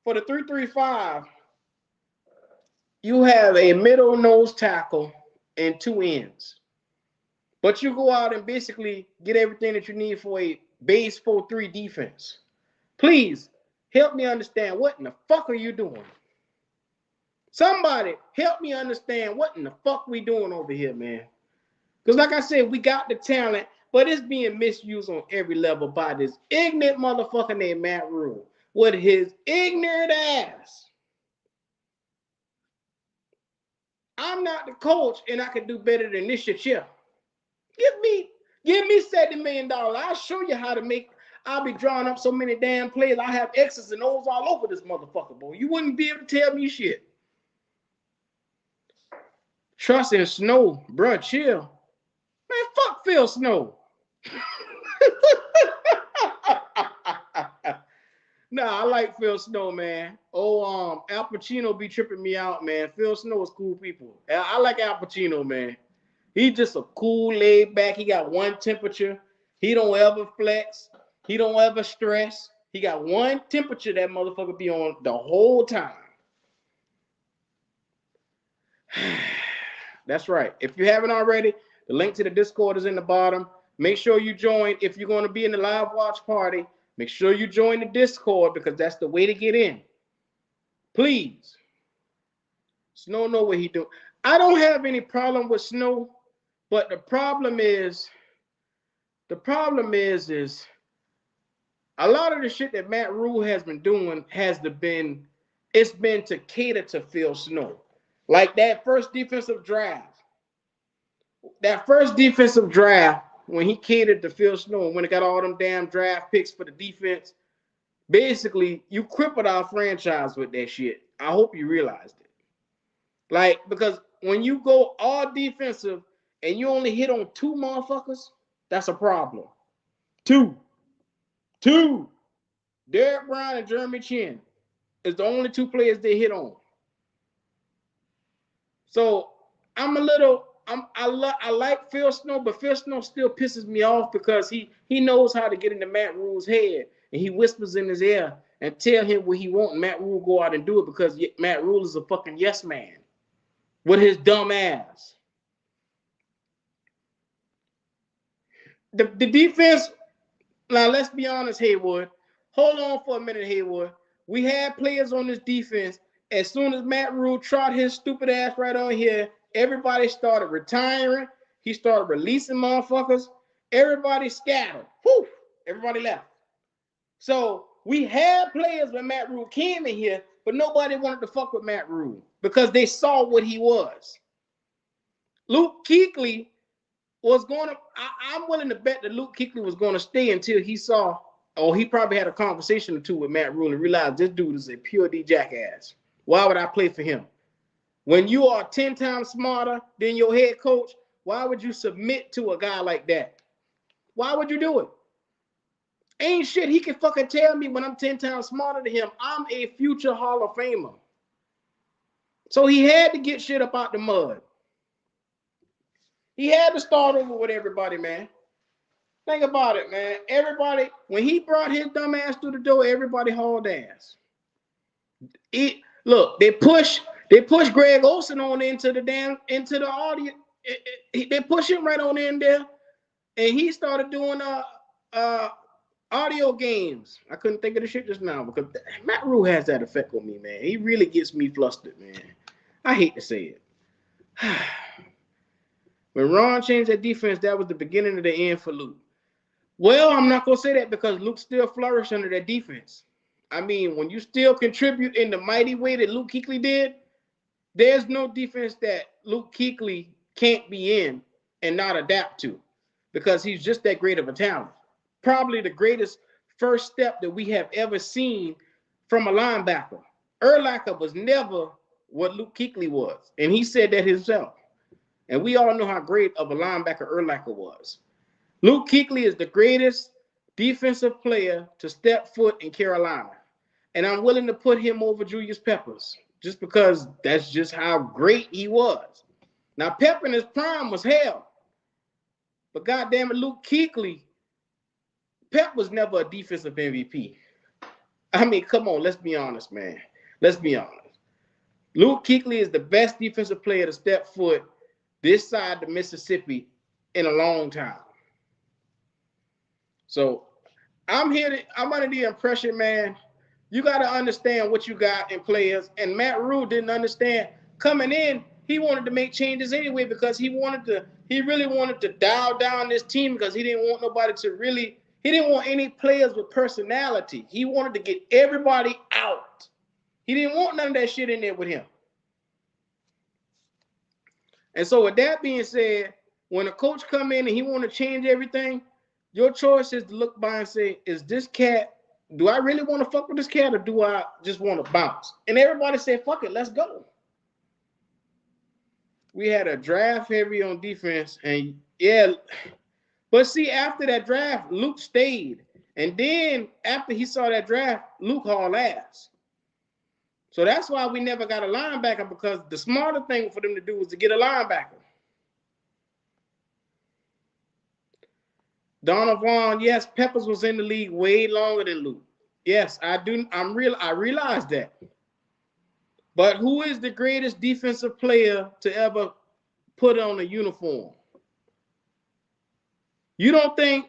For the 3-3-5, you have a middle nose tackle and 2 ends. But you go out and basically get everything that you need for a base 4-3 defense. Please help me understand what in the fuck are you doing? Somebody help me understand what in the fuck we doing over here, man. Because like I said, we got the talent, but it's being misused on every level by this ignorant motherfucker named Matt Rhule with his ignorant ass. I'm not the coach and I can do better than this shit here. Give me $70 million. I'll show you how to make. I'll be drawing up so many damn plays. I have X's and O's all over this motherfucker, boy. You wouldn't be able to tell me shit. Trust in Snow, bro, chill. Man, fuck Phil Snow. Nah, I like Phil Snow, man. Oh, Al Pacino be tripping me out, man. Phil Snow is cool people. I like Al Pacino, man. He's just a cool, laid back. He got one temperature. He don't ever flex. He don't ever stress. He got one temperature that motherfucker be on the whole time. That's right. If you haven't already, the link to the Discord is in the bottom. Make sure you join. If you're going to be in the live watch party, make sure you join the Discord because that's the way to get in. Please. Snow know what he do. I don't have any problem with Snow, but the problem is a lot of the shit that Matt Rhule has been doing it's been to cater to Phil Snow. Like that first defensive draft. That first defensive draft, when he catered to Phil Snow and when it got all them damn draft picks for the defense, basically, you crippled our franchise with that shit. I hope you realized it. Like, because when you go all defensive and you only hit on 2 motherfuckers, that's a problem. 2. Derek Brown and Jeremy Chin is the only 2 players they hit on. So I like Phil Snow, but Phil Snow still pisses me off because he knows how to get into Matt Rhule's head and he whispers in his ear and tell him what he wants. And Matt Rhule go out and do it because Matt Rhule is a fucking yes man with his dumb ass. The defense. Now let's be honest, Haywood. Hold on for a minute, Haywood. We had players on this defense. As soon as Matt Rhule trot his stupid ass right on here, everybody started retiring. He started releasing motherfuckers. Everybody scattered. Whew, everybody left. So we had players when Matt Rhule came in here, but nobody wanted to fuck with Matt Rhule because they saw what he was. Luke Kuechly was going to, I'm willing to bet that Luke Kuechly was going to stay until he saw or he probably had a conversation or two with Matt Rhule and realized this dude is a pure D jackass. Why would I play for him? When you are 10 times smarter than your head coach, why would you submit to a guy like that? Why would you do it? Ain't shit he can fucking tell me when I'm 10 times smarter than him. I'm a future Hall of Famer. So he had to get shit up out the mud. He had to start over with everybody, man. Think about it, man. Everybody, when he brought his dumb ass through the door, everybody hauled ass. Look, they push Greg Olsen on into the audience. They push him right on in there, and he started doing audio games. I couldn't think of the shit just now because Matt Rhule has that effect on me, man. He really gets me flustered, man. I hate to say it. When Ron changed that defense, that was the beginning of the end for Luke. Well, I'm not going to say that because Luke still flourished under that defense. I mean, when you still contribute in the mighty way that Luke Kuechly did, there's no defense that Luke Kuechly can't be in and not adapt to because he's just that great of a talent. Probably the greatest first step that we have ever seen from a linebacker. Urlacher was never what Luke Kuechly was, and he said that himself. And we all know how great of a linebacker Urlacher was. Luke Kuechly is the greatest defensive player to step foot in Carolina. And I'm willing to put him over Julius Peppers just because that's just how great he was. Now, Pepper in his prime was hell. But goddamn it, Luke Kuechly, Pep was never a defensive MVP. I mean, come on, let's be honest, man. Let's be honest. Luke Kuechly is the best defensive player to step foot this side of Mississippi in a long time. So I'm under the impression, man, you got to understand what you got in players. And Matt Rhule didn't understand. Coming in, he wanted to make changes anyway because he really wanted to dial down this team because he didn't want any players with personality. He wanted to get everybody out. He didn't want none of that shit in there with him. And so with that being said, when a coach come in and he want to change everything, your choice is to look by and say, do I really want to fuck with this cat or do I just want to bounce? And everybody said, fuck it, let's go. We had a draft heavy on defense and yeah, but see, after that draft, Luke stayed. And then after he saw that draft, Luke hauled ass. So that's why we never got a linebacker because the smarter thing for them to do was to get a linebacker. Donovan, yes, Peppers was in the league way longer than Luke. Yes, I realize that. But who is the greatest defensive player to ever put on a uniform? You don't think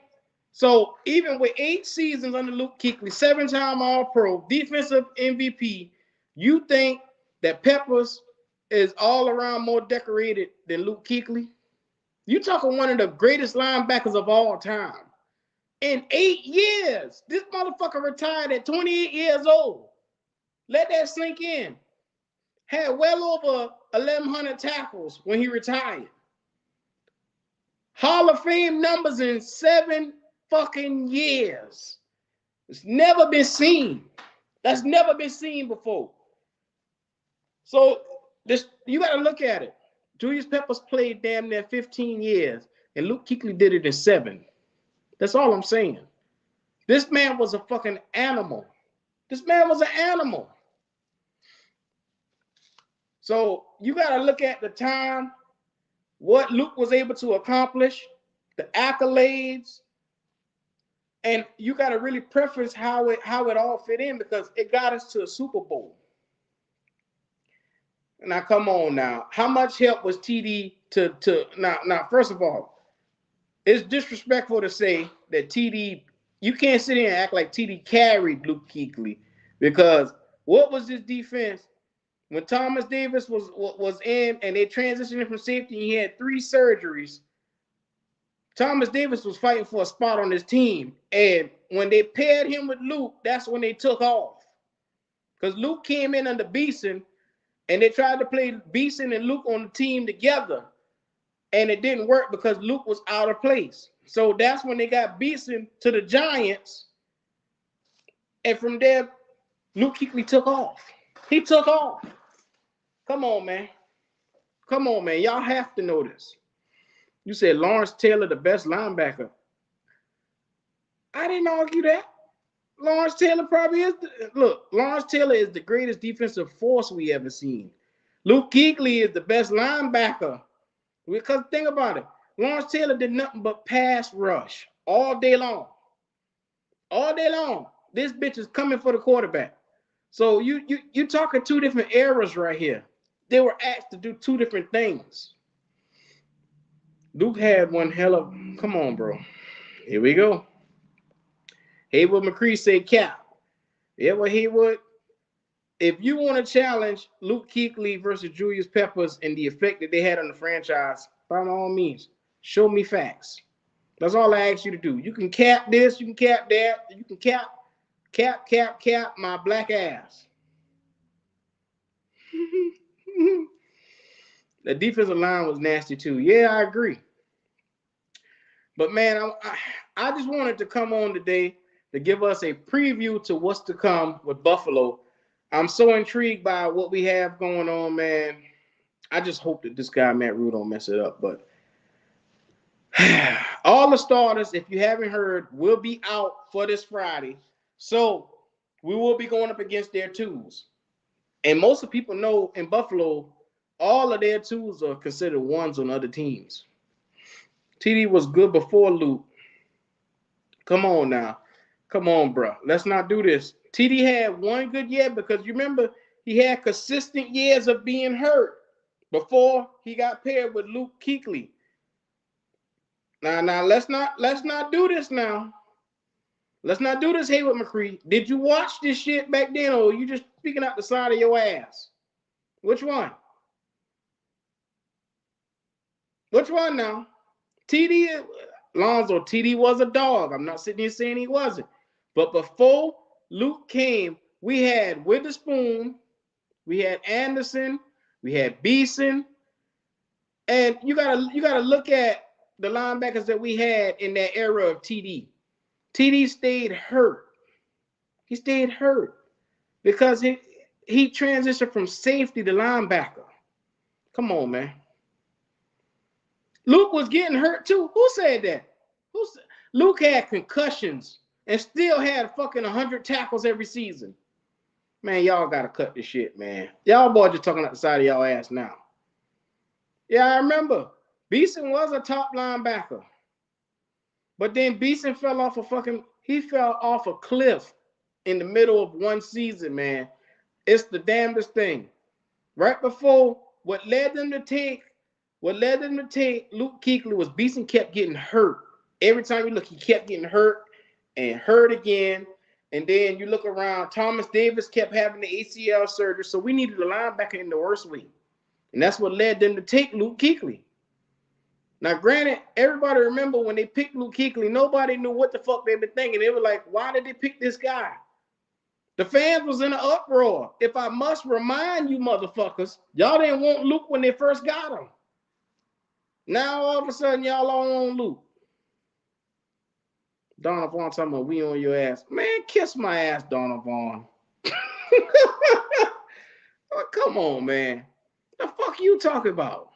so? Even with 8 seasons under Luke Kuechly, 7-time All-Pro, defensive MVP, you think that Peppers is all around more decorated than Luke Kuechly? You talking one of the greatest linebackers of all time. In 8 years, this motherfucker retired at 28 years old. Let that sink in. Had well over 1,100 tackles when he retired. Hall of Fame numbers in 7 fucking years. It's never been seen. That's never been seen before. So you got to look at it. Julius Peppers played damn near 15 years, and Luke Kuechly did it in 7. That's all I'm saying. This man was a fucking animal. This man was an animal. So you got to look at the time, what Luke was able to accomplish, the accolades, and you got to really preference how it all fit in because it got us to a Super Bowl. Now, come on now. How much help was TD to now, first of all, it's disrespectful to say that TD, you can't sit here and act like TD carried Luke Kuechly because what was this defense when Thomas Davis was in and they transitioned him from safety and he had 3 surgeries? Thomas Davis was fighting for a spot on his team. And when they paired him with Luke, that's when they took off. Because Luke came in under Beeson and they tried to play Beeson and Luke on the team together. And it didn't work because Luke was out of place. So that's when they got Beeson to the Giants. And from there, Luke Kuechly took off. He took off. Come on, man. Come on, man. Y'all have to know this. You said Lawrence Taylor, the best linebacker. I didn't argue that. Lawrence Taylor probably is. Lawrence Taylor is the greatest defensive force we ever seen. Luke Kuechly is the best linebacker. Because think about it. Lawrence Taylor did nothing but pass rush all day long. All day long. This bitch is coming for the quarterback. So you talking two different eras right here. They were asked to do two different things. Luke had one hell of. Come on, bro. Here we go. Haywood McCree said cap. Yeah, well, Haywood, if you want to challenge Luke Kuechly versus Julius Peppers and the effect that they had on the franchise, by all means, show me facts. That's all I ask you to do. You can cap this, you can cap that, you can cap my black ass. The defensive line was nasty too. Yeah, I agree. But man, I just wanted to come on today to give us a preview to what's to come with Buffalo. I'm so intrigued by what we have going on, man. I just hope that this guy, Matt Rhule, don't mess it up. But all the starters, if you haven't heard, will be out for this Friday. So we will be going up against their twos. And most of the people know in Buffalo, all of their twos are considered ones on other teams. TD was good before Luke. Come on now. Come on, bro. Let's not do this. TD had one good year because you remember he had consistent years of being hurt before he got paired with Luke Kuechly. Now let's not do this now. Let's not do this, Haywood McCree. Did you watch this shit back then, or are you just speaking out the side of your ass? Which one? Which one now? TD, Lonzo, TD was a dog. I'm not sitting here saying he wasn't. But before Luke came, we had Witherspoon, we had Anderson, we had Beeson, and you gotta look at the linebackers that we had in that era of TD. TD stayed hurt. He stayed hurt because he transitioned from safety to linebacker. Come on, man. Luke was getting hurt too. Who said that? Luke had concussions and still had fucking 100 tackles every season. Man, y'all got to cut this shit, man. Y'all boys just talking out the side of y'all ass now. Yeah, I remember. Beeson was a top linebacker. But then Beeson fell off a cliff in the middle of one season, man. It's the damnedest thing. Right before what led them to take Luke Kuechly was Beeson kept getting hurt. Every time you look, he kept getting hurt and hurt again. And then you look around, Thomas Davis kept having the ACL surgery. So we needed a linebacker in the worst way. And that's what led them to take Luke Kuechly. Now, granted, everybody remember when they picked Luke Kuechly, nobody knew what the fuck they been thinking. They were like, why did they pick this guy? The fans was in an uproar. If I must remind you motherfuckers, y'all didn't want Luke when they first got him. Now, all of a sudden, y'all all on Luke. Donald Vaughn talking about we on your ass. Man, kiss my ass, Donald Vaughn. Oh, come on, man. The fuck you talking about?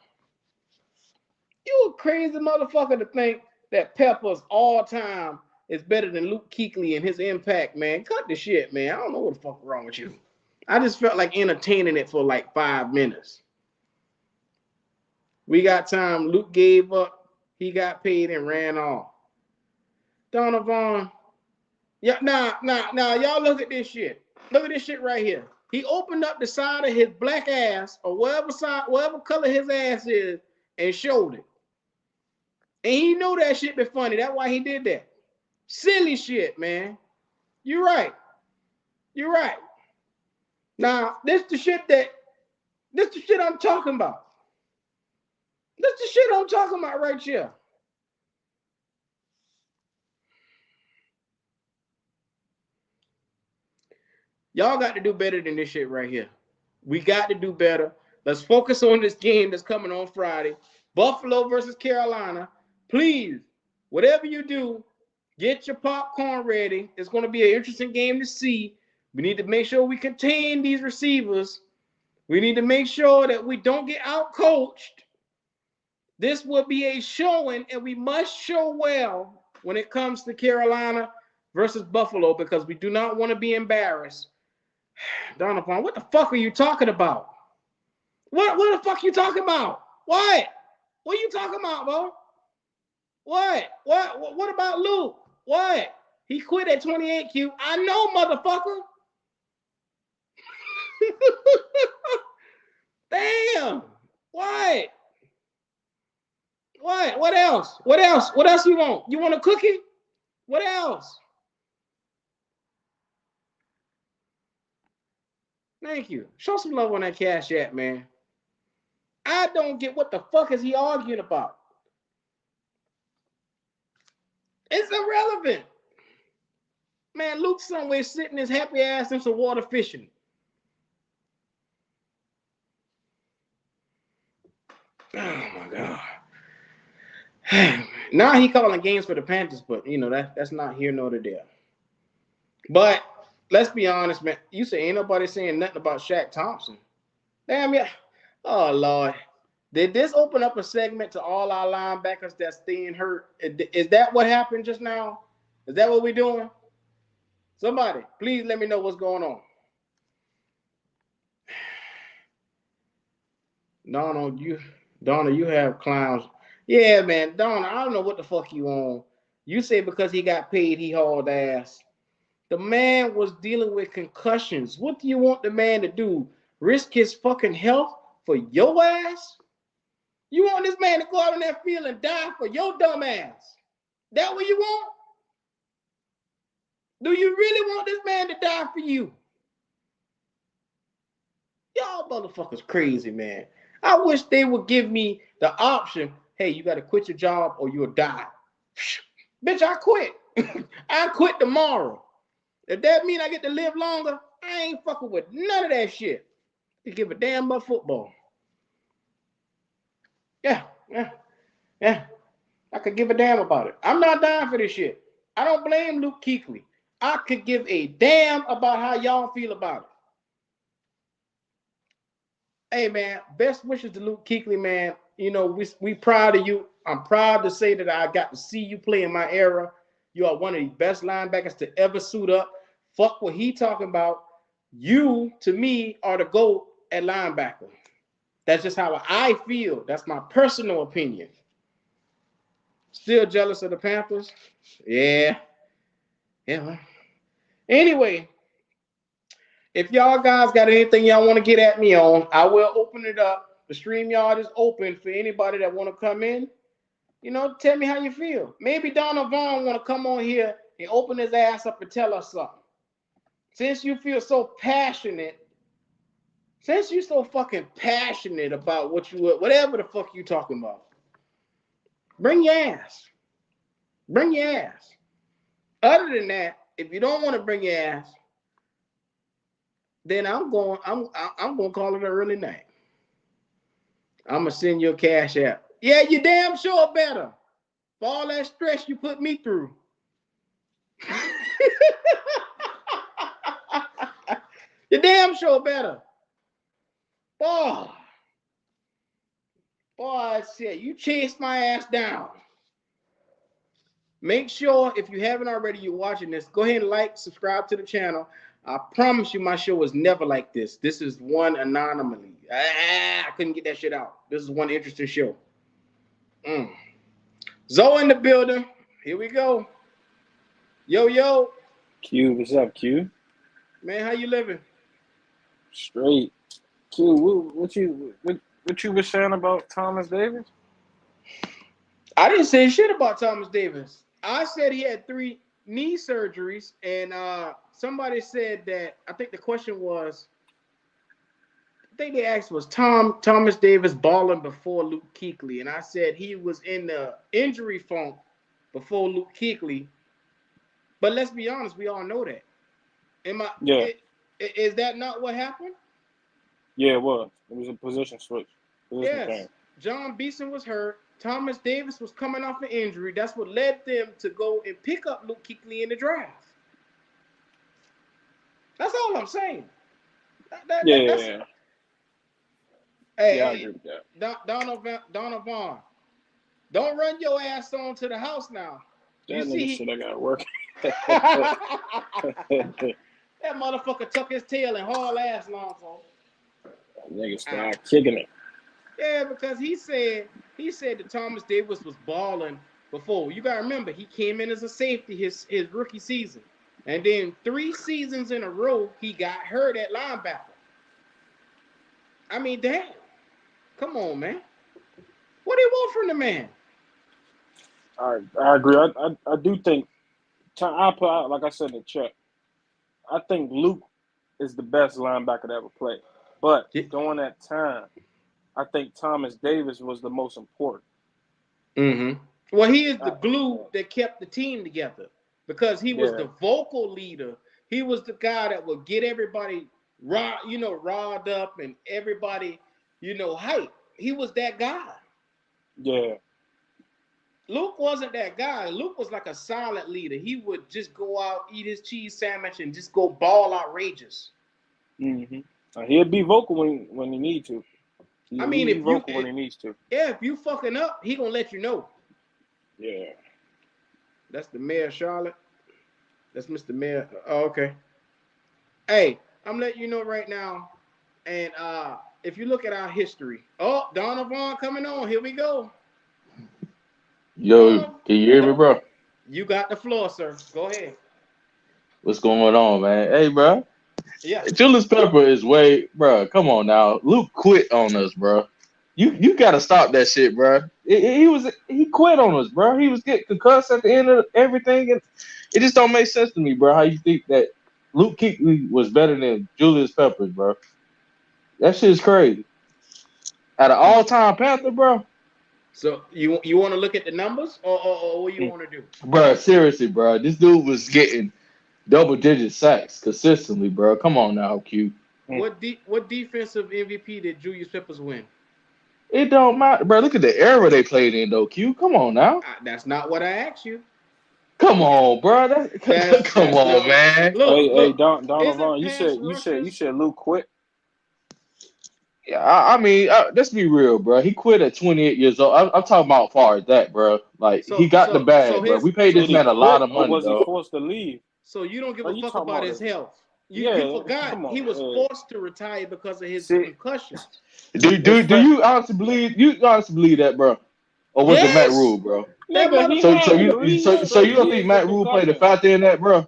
You a crazy motherfucker to think that Peppers all time is better than Luke Kuechly and his impact, man. Cut the shit, man. I don't know what the fuck wrong with you. I just felt like entertaining it for like 5 minutes. We got time. Luke gave up. He got paid and ran off. Donovan. Yeah, nah. Y'all look at this shit. Look at this shit right here. He opened up the side of his black ass or whatever color his ass is and showed it. And he knew that shit be funny. That's why he did that. Silly shit, man. You're right. You're right. Now, this the shit I'm talking about. This the shit I'm talking about right here. Y'all got to do better than this shit right here. We got to do better. Let's focus on this game that's coming on Friday. Buffalo versus Carolina. Please, whatever you do, Get your popcorn ready. It's going to be an interesting game to see. We need to make sure we contain these receivers. We need to make sure that we don't get out-coached. This will be a showing, and we must show well when it comes to Carolina versus Buffalo because we do not want to be embarrassed. Donovan, what the fuck are you talking about? What the fuck are you talking about? What? What are you talking about, bro? What? What about Luke? What? He quit at 28, Q. I know, motherfucker. Damn. What? What? What else? What else? What else you want? You want a cookie? What else? Thank you. Show some love on that Cash App, man. I don't get what the fuck is he arguing about. It's irrelevant. Man, Luke's somewhere sitting his happy ass in some water fishing. Oh my God. Now he calling games for the Panthers, but you know that's not here nor there. But let's be honest, man. You say ain't nobody saying nothing about Shaq Thompson. Damn yeah. Oh Lord. Did this open up a segment to all our linebackers that's staying hurt? Is that what happened just now? Is that what we're doing? Somebody, please let me know what's going on. Donna, you have clowns. Yeah, man, Donna, I don't know what the fuck you on. You say because he got paid, he hauled ass. The man was dealing with concussions. What do you want the man to do? Risk his fucking health for your ass? You want this man to go out on that field and die for your dumb ass? That what you want? Do you really want this man to die for you? Y'all motherfuckers crazy, man. I wish they would give me the option, hey, you got to quit your job or you'll die. Bitch, I quit. I quit tomorrow. If that mean I get to live longer, I ain't fucking with none of that shit. You give a damn about football. Yeah. I could give a damn about it. I'm not dying for this shit. I don't blame Luke Kuechly. I could give a damn about how y'all feel about it. Hey, man, best wishes to Luke Kuechly, man. You know, we proud of you. I'm proud to say that I got to see you play in my era. You are one of the best linebackers to ever suit up. Fuck what he talking about. You, to me, are the GOAT at linebacker. That's just how I feel. That's my personal opinion. Still jealous of the Panthers? Yeah. Anyway, if y'all guys got anything y'all want to get at me on, I will open it up. The StreamYard is open for anybody that want to come in. You know, tell me how you feel. Maybe Donald Vaughn want to come on here and open his ass up and tell us something. Since you feel so passionate, since you're so fucking passionate about whatever the fuck you talking about, bring your ass. Bring your ass. Other than that, if you don't want to bring your ass, then I'm going to call it an early night. I'm going to send you a Cash App. Yeah, you damn sure better. For all that stress you put me through. You damn sure better. Boy, I said, you chased my ass down. Make sure, if you haven't already, you're watching this, go ahead and like, subscribe to the channel. I promise you my show was never like this. This is one anomaly. I couldn't get that shit out. This is one interesting show. Zoe in the building. Here we go. Yo. Q, what's up, Q? Man, how you living? Straight. Q, what you were saying about Thomas Davis? I didn't say shit about Thomas Davis. I said he had 3 knee surgeries, and somebody said that, I think the question was, I think they asked was Thomas Davis balling before Luke Kuechly, and I said he was in the injury funk before Luke Kuechly. But let's be honest, we all know that. Is that not what happened? Yeah, it was. It was a position switch. Yes. John Beeson was hurt. Thomas Davis was coming off an injury. That's what led them to go and pick up Luke Kuechly in the draft. That's all I'm saying. That's, I agree with that. Donovan, don't run your ass on to the house now. That nigga said I got to work. That motherfucker tuck his tail and haul ass Lonzo. That nigga started kicking it. Yeah, because he said that Thomas Davis was balling before. You gotta remember, he came in as a safety his rookie season. And then 3 seasons in a row, he got hurt at linebacker. I mean, damn. Come on, man. What do you want from the man? I agree. I do think, I put out, like I said in the chat, I think Luke is the best linebacker to ever play. But during that time, I think Thomas Davis was the most important. Mm-hmm. Well, he is the glue that kept the team together because he was the vocal leader. He was the guy that would get everybody riled up and everybody, hype. He was that guy. Yeah. Luke wasn't that guy. Luke was like a silent leader. He would just go out, eat his cheese sandwich, and just go ball outrageous. Mm-hmm. He'll be vocal when he needs to. When he needs to. Yeah, if you fucking up, he gonna let you know. Yeah. That's the mayor of Charlotte. That's Mr. Mayor. Oh, okay. Hey, I'm letting you know right now. And if you look at our history, Donovan coming on. Here we go. Yo, can you hear me, bro? You got the floor, sir. Go ahead. What's going on, man? Hey, bro. Yeah. Julius Pepper is bro. Come on now. Luke quit on us, bro. You got to stop that shit, bro. He quit on us, bro. He was getting concussed at the end of everything, and it just don't make sense to me, bro. How you think that Luke Kuechly was better than Julius Peppers, bro? That shit is crazy. At an all-time Panther, bro. So you want to look at the numbers, or what you want to do, bro? Seriously, bro. This dude was getting double-digit sacks consistently, bro. Come on now, Q. What defensive MVP did Julius Peppers win? It don't matter, bro. Look at the era they played in, though. Q, come on now. That's not what I asked you. Come on, bro. Come on, man. Look, Donovan, you said Luke quit. Yeah, I mean, let's be real, bro. He quit at 28 years old. I'm talking about as far as that, bro. Like, he got the bag, bro. We paid this man a lot of money, was he forced to leave? So you don't give a fuck about his health. You forgot he was forced to retire because of his concussion. Do you honestly believe that, bro? Or was it Matt Rhule, bro? So you don't think Matt Rhule played a factor in that, bro?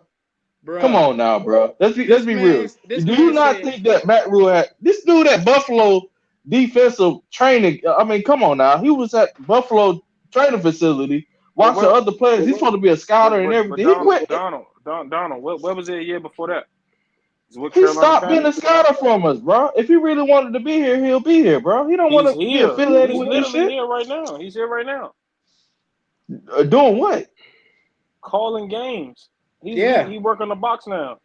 Come on now, bro. Let's be real. Do you not think that Matt Rhule had this dude at Buffalo defensive training? I mean, come on now. He was at Buffalo training facility watching other players. He's supposed to be a scouter and everything. He quit. Donald, what was it a year before that? He stopped being a scouter from us, bro. If he really wanted to be here, he'll be here, bro. He don't want to be affiliated with this shit. He's here right now. He's here right now. Doing what? Calling games. He work on the box now.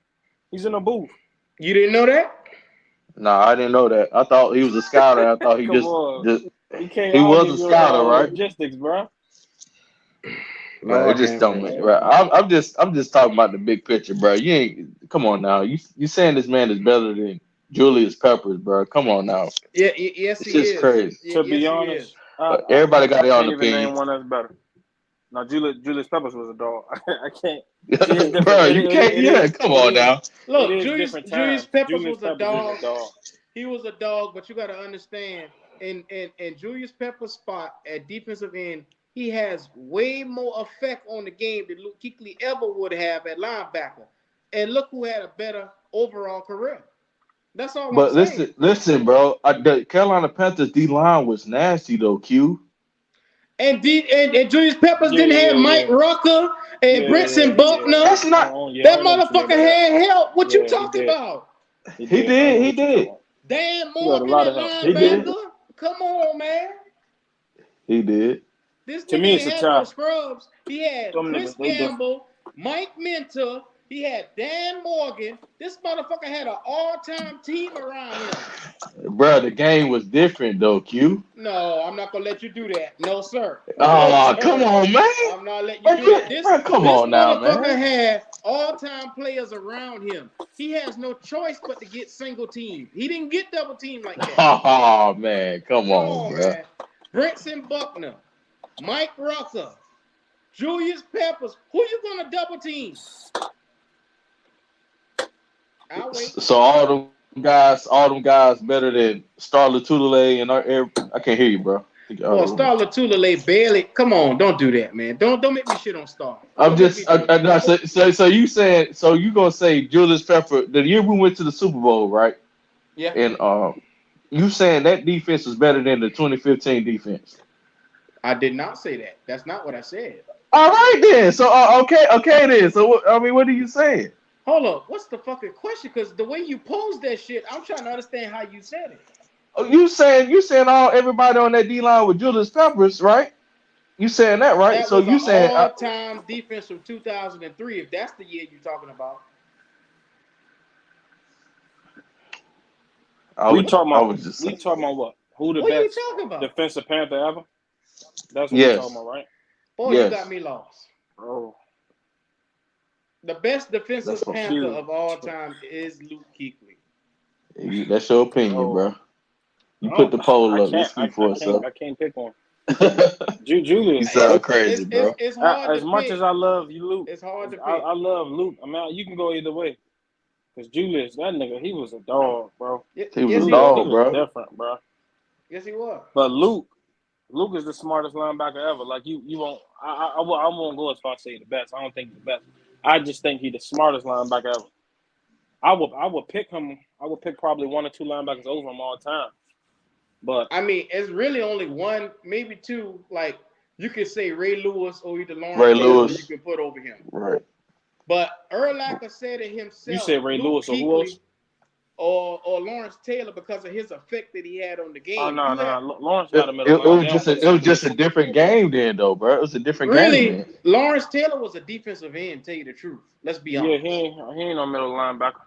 He's in a booth. You didn't know that? No, I didn't know that. I thought he was a scouter. I thought he he was a scouter, right? Logistics, bro. Bro, it just don't make right. I'm just talking about the big picture, bro. You ain't come on now. You saying this man is better than Julius Peppers, bro? Come on now. Yeah, yes, he is. It's just crazy. To be honest, everybody got their own opinion. Name one that's better. Now, Julius Peppers was a dog. I can't. Bro, you can't. Yeah, come on now. Look, Julius Peppers was a dog. He was a dog, but you got to understand, in Julius Peppers' spot at defensive end, he has way more effect on the game than Luke Kuechly ever would have at linebacker. And look who had a better overall career. That's all I'm saying. But listen, bro. The Carolina Panthers D-line was nasty, though, Q. And Julius Peppers didn't have Mike Rucker and Brinson Buckner. That's not that motherfucker had help. What you talking about? He did. Dan Morgan at linebacker. Come on, man. He did. This nigga had no scrubs. He had Chris Gamble, Mike Minter. He had Dan Morgan. This motherfucker had an all-time team around him. Bro, the game was different, though, Q. No, I'm not gonna let you do that. No, sir. Oh, No, come sir. on, man. I'm not letting you do that. This Come on now, motherfucker man. had all-time players around him. He has no choice but to get single team. He didn't get double team like that. Oh man, come on, bro. Man. Brinson Buckner, Mike Rucker, Julius Peppers. Who you gonna double team? I'll wait. So all them guys better than Star Lotulelei and I can't hear you, bro. Well, Star Lotulelei barely. Come on, don't do that, man. Don't make me shit on Star. I'm just no, so you saying so you gonna say Julius Pepper the year we went to the Super Bowl, right? Yeah. And you saying that defense was better than the 2015 defense? I did not say that. That's not what I said. All right then. So okay then. So I mean, what are you saying? Hold up. What's the fucking question? Because the way you posed that shit, I'm trying to understand how you said it. Oh, you saying everybody on that D line with Julius Peppers, right? You saying that, right? That So was you saying all-time defense from 2003, if that's the year you're talking about. We talking about what? Who the what best you talking about? defensive Panther ever? That's what we're talking about, right? Boy, you got me lost. Oh. The best defensive Panther of all time is Luke Kuechly. That's your opinion, bro. You put the poll up. You speak for itself. I can't pick one. Julius, you sound crazy, bro. It's hard as much as I love you, Luke. It's hard to pick. I love Luke. I mean, you can go either way. Because Julius, that nigga, he was a dog, bro. He was a dog, bro. He was different, bro. Yes, he was. But Luke is the smartest linebacker ever. Like you won't. I won't go as far as say the best. I don't think he's the best. I just think he's the smartest linebacker ever. I would pick him. I would pick probably one or two linebackers over him all the time. But I mean, it's really only one, maybe two. Like you could say Ray Lewis or either Lawrence Ray Taylor Lewis. you can put over him. Right. But Urlacher said it himself. You said Ray Lewis or who else? Or Lawrence Taylor because of his effect that he had on the game. Oh no, Lawrence got him. It was just a different game then, though, bro. It was a different game. Then. Lawrence Taylor was a defensive end. Tell you the truth. Let's be honest. Yeah, he ain't no middle linebacker.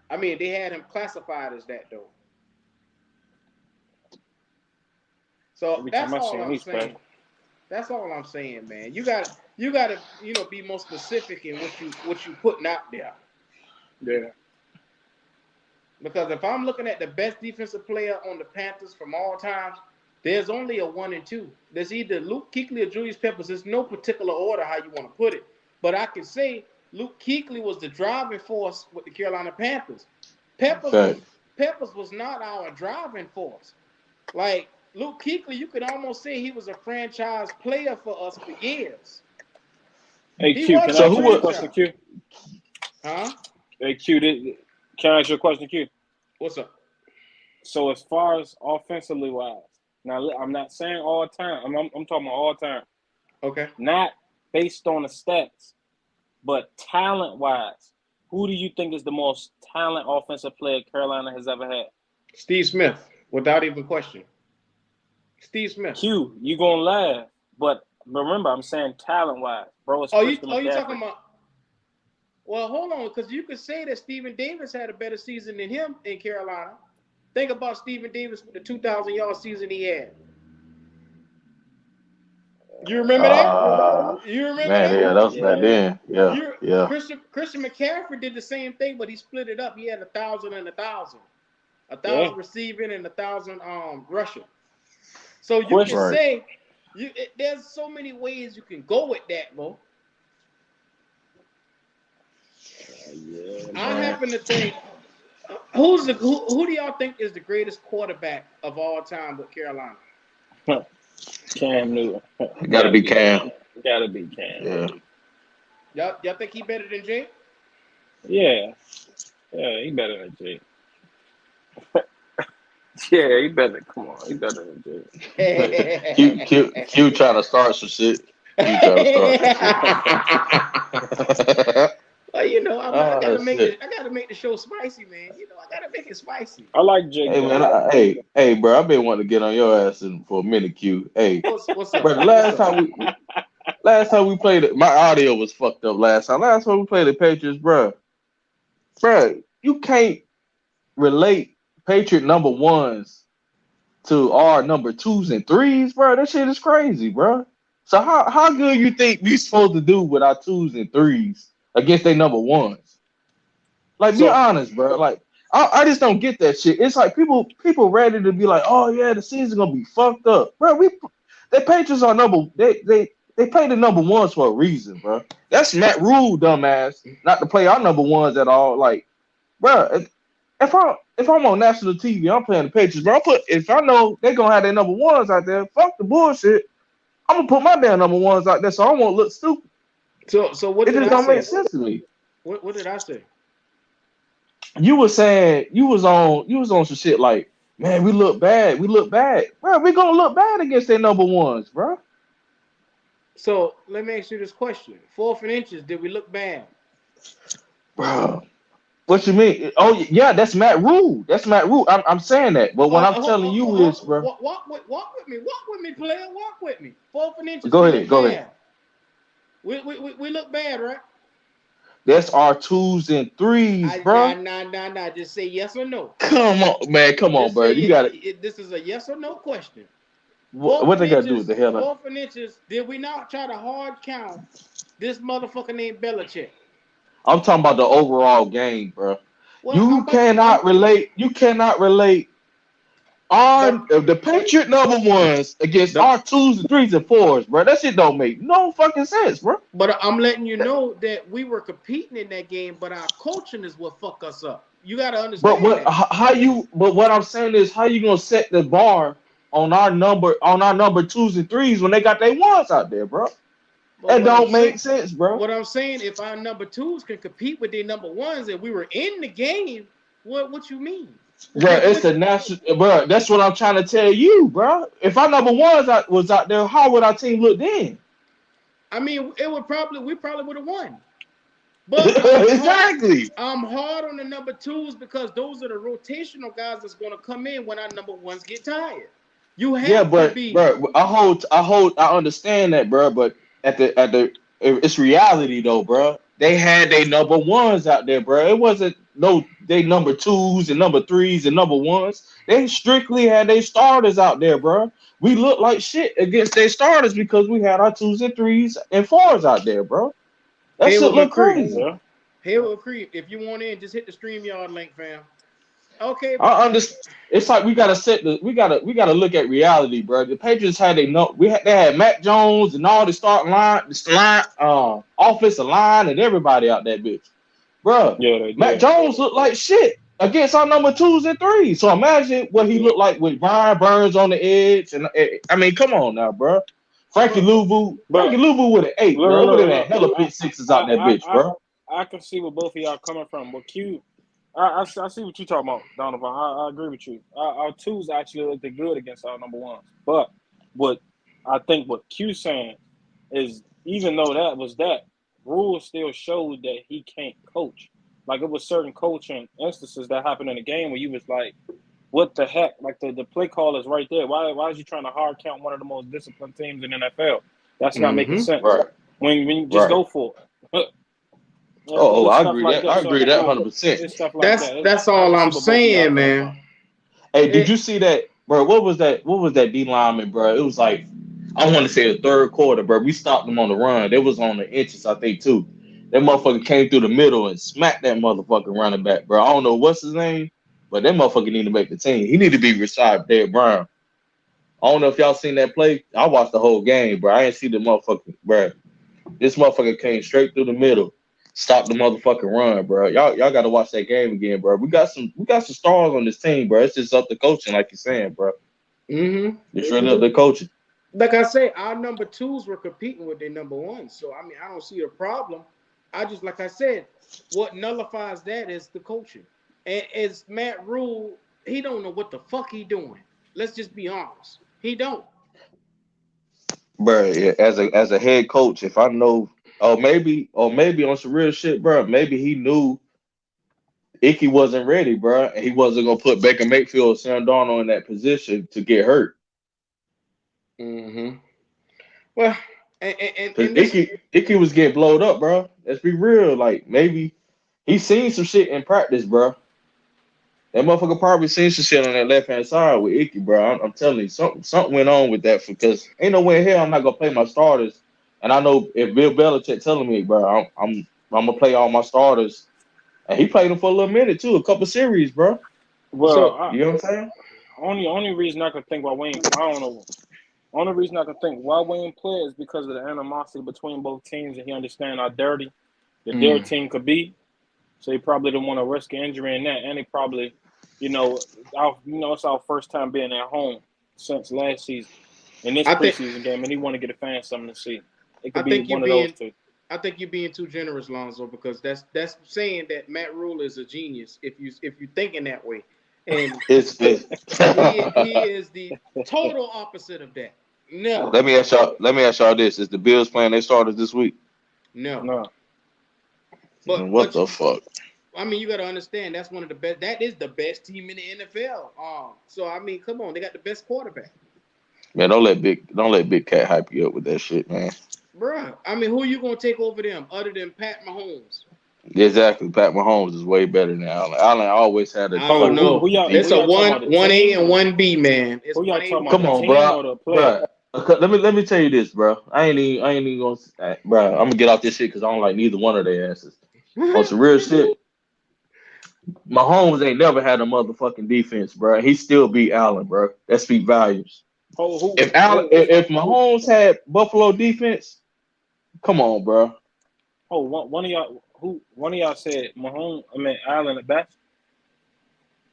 I mean, they had him classified as that though. So that's all I'm saying. That's all I'm saying, man. You gotta be more specific in what you putting out there. Yeah. Because if I'm looking at the best defensive player on the Panthers from all time, there's only a 1 and 2. There's either Luke Kuechly or Julius Peppers. There's no particular order how you want to put it. But I can say Luke Kuechly was the driving force with the Carolina Panthers. Peppers was not our driving force. Like Luke Kuechly, you could almost say he was a franchise player for us for years. Hey Q, can I ask you a question, Q? Huh? Hey Q, can I ask you a question, Q? What's up? So as far as offensively wise, now I'm not saying all time. I'm talking about all time. Okay. Not based on the stats, but talent wise, who do you think is the most talent offensive player Carolina has ever had? Steve Smith, without even question. Steve Smith. Q, you gonna laugh, but remember I'm saying talent wise, bro. It's you talking about? Well, hold on, because you could say that Stephen Davis had a better season than him in Carolina. Think about Stephen Davis with the 2,000-yard season he had. You remember that? You remember that? Yeah, that was back then. Yeah. Christian McCaffrey did the same thing, but he split it up. He had 1,000 and 1,000. 1,000 receiving and 1,000 rushing. So you can say there's so many ways you can go with that, bro. I happen to think who do y'all think is the greatest quarterback of all time with Carolina? Cam Newton. Gotta be Cam. Gotta be Cam. Yeah. Y'all think he better than Jake? Yeah, he better than Jake. Yeah, he better. Come on, he better than Jake. Q trying to start some shit. Well, I gotta make the show spicy, man. I gotta make it spicy. I like Jake. Hey, man, hey, bro, I've been wanting to get on your ass for a minute, Q. Hey, what's up? Bro, last time we played it, my audio was fucked up last time. Last time we played the Patriots, bro, you can't relate Patriot number ones to our number 2s and 3s, bro. That shit is crazy, bro. So how good you think we supposed to do with our 2s and 3s against their number 1s? Like, be So honest, bro. Like, I just don't get that shit. It's like people ready to be like, oh yeah, the season's gonna be fucked up, bro. The Patriots are they play the number 1s for a reason, bro. That's Matt Rhule, dumbass, not to play our number 1s at all. Like, bro, if I'm on national TV, I'm playing the Patriots, bro. If I know they're gonna have their number 1s out there, fuck the bullshit. I'm gonna put my damn number 1s out there so I won't look stupid. So what It did just I don't make say? sense to me. What did I say? You were saying you was on some shit like, man, we look bad, bro. We gonna look bad against their number 1s, bro. So let me ask you this question: 4th and inches, did we look bad? Bro, what you mean? Oh yeah, that's Matt Rhule. That's Matt Rhule. I'm saying that, but what I'm telling you is, bro. Walk with me, player. Walk with me. 4th and inches, Go we ahead, look go bad. ahead. We look bad, right? That's our 2s and 3s, bro. Nah. Just say yes or no. Come on, man. Come on, bro. You got it. This is a yes or no question. What they got to do with the hell? 4th and inches, did we not try to hard count this motherfucker named Belichick? I'm talking about the overall game, bro. Well, You cannot relate the Patriot number 1s against our 2s and 3s and 4s, bro. That shit don't make no fucking sense, bro. But I'm letting you know that we were competing in that game, but our coaching is what fucked us up. You got to understand. But what I'm saying is, how you gonna set the bar on our number 2s and 3s when they got their 1s out there, bro? That don't make sense, bro. What I'm saying, if our number 2s can compete with their number 1s and we were in the game, what you mean? Bro, it's the national, bro. That's what I'm trying to tell you, bro. If our number 1s was out there, how would our team look then? I mean, we probably would have won. But exactly. I'm hard on the number 2s because those are the rotational guys that's going to come in when our number 1s get tired. You have to be. Bro, I understand that, bro. But it's reality though, bro. They had their number 1s out there, bro. It wasn't they number 2s and number 3s and number 1s. They strictly had their starters out there, bro. We looked like shit against their starters because we had our 2s and 3s and 4s out there, bro. That shit look crazy. Hayward Creek, if you want in, just hit the StreamYard link, fam. Okay, I understand. It's like we gotta look at reality, bro. The Patriots had they had Mac Jones and all the starting line, offensive line, and everybody out that bitch, bro. Yeah, Mac Jones looked like shit against our number 2s and 3s. So imagine what he looked like with Brian Burns on the edge, and I mean, come on now, bro. Frankie Louvu with an 8, bro. Look at that hella pick sixes out that bitch, bro. I can see where both of y'all coming from, but I see what you're talking about, Donovan. I agree with you. Our 2s actually looked good against our number 1s. But what Q's saying is, even though that, Rhule still showed that he can't coach. Like, it was certain coaching instances that happened in the game where you was like, what the heck? Like, the play call is right there. Why is you trying to hard count one of the most disciplined teams in the NFL? That's not making sense. Right. When you just go for it. I agree that. I agree that 100%. That's all I'm saying, man. Hey, did you see that, bro? What was that D lineman, bro? It was like, I want to say the third quarter, bro. We stopped them on the run. They was on the inches, I think, too. That motherfucker came through the middle and smacked that motherfucking running back, bro. I don't know what's his name, but that motherfucker need to make the team. He need to be retired, Dave Brown. I don't know if y'all seen that play. I watched the whole game, bro. I ain't see the motherfucker, bro. This motherfucker came straight through the middle. Stop the motherfucking run, bro. Y'all got to watch that game again, bro. We got some stars on this team, bro. It's just up to coaching, like you're saying, bro. It's really up to coaching. Like I say, our number 2s were competing with their number 1s. So I mean, I don't see a problem. Like I said, what nullifies that is the coaching. And as Matt Rhule, he don't know what the fuck he doing. Let's just be honest. He don't. Bro, yeah, as a head coach, if I know. Or maybe on some real shit, bro. Maybe he knew Icky wasn't ready, bro, and he wasn't gonna put Baker Mayfield or Sam Darnold in that position to get hurt. Well, and Icky was getting blowed up, bro. Let's be real. Like, maybe he seen some shit in practice, bro. That motherfucker probably seen some shit on that left hand side with Icky, bro. I'm telling you, something went on with that because ain't no way in hell I'm not gonna play my starters. And I know if Bill Belichick telling me, bro, I'm gonna play all my starters, and he played them for a little minute too, a couple series, bro. Well, So you know what I'm saying? only reason I can think why Wayne, I don't know. Only reason I can think why Wayne play is because of the animosity between both teams, and he understands how dirty their team could be. So he probably didn't want to risk an injury in that, and he probably, it's our first time being at home since last season in this preseason game, and he want to get a fan something to see. It could be one of those two. I think you're being too generous, Lonzo, because that's saying that Matt Rhule is a genius if you're thinking that way, and he is the total opposite of that. No. Let me ask y'all this: is the Bills playing their starters this week? No. But what the fuck? I mean, you got to understand that's one of the best. That is the best team in the NFL. So I mean, come on, they got the best quarterback. Man, don't let Big Cat hype you up with that shit, man. Bruh, I mean, who are you gonna take over them other than Pat Mahomes? Exactly, Pat Mahomes is way better than Allen. Allen always had a. I don't know. It's a 1A and 1B, man. It's who y'all talking about? Come on, bro. Let me tell you this, bro. I ain't even gonna, bro. I'm gonna get off this shit because I don't like neither one of their asses. On some real shit, Mahomes ain't never had a motherfucking defense, bro. He still beat Allen, bro. That speak values. If Mahomes had Buffalo defense, come on, bro. Oh, one of y'all said Allen the best.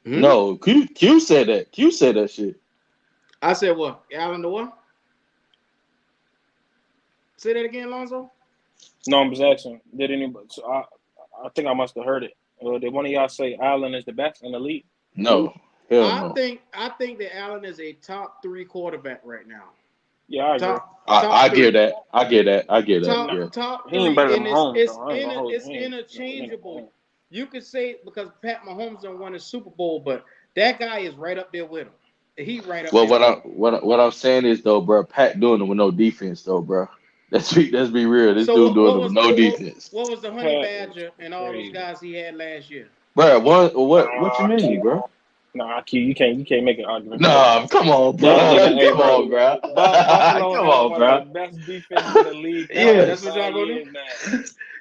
No, Q said that. Q said that shit. I said what? Allen the what? Say that again, Lonzo. No, I'm just asking. Did anybody? So I think I must have heard it. Did one of y'all say Allen is the best in the league? No. I think that Allen is a top 3 quarterback right now. Yeah, I agree. I get that. I get that. Top 3. He ain't better than Mahomes. It's interchangeable. You could say it because Pat Mahomes done won a Super Bowl, but that guy is right up there with him. He right up there. Well, what I'm saying is though, bro, Pat doing it with no defense though, bro. Let's be real. This dude doing it with no defense. What was the Honey Badger and all those guys he had last year? Bro, what you mean, bro? Nah, you can't make an argument. Nah, come on, bro. Come on, bro. Buffalo come on, bro. The best defense in the league. Yeah, that's what y'all gonna do.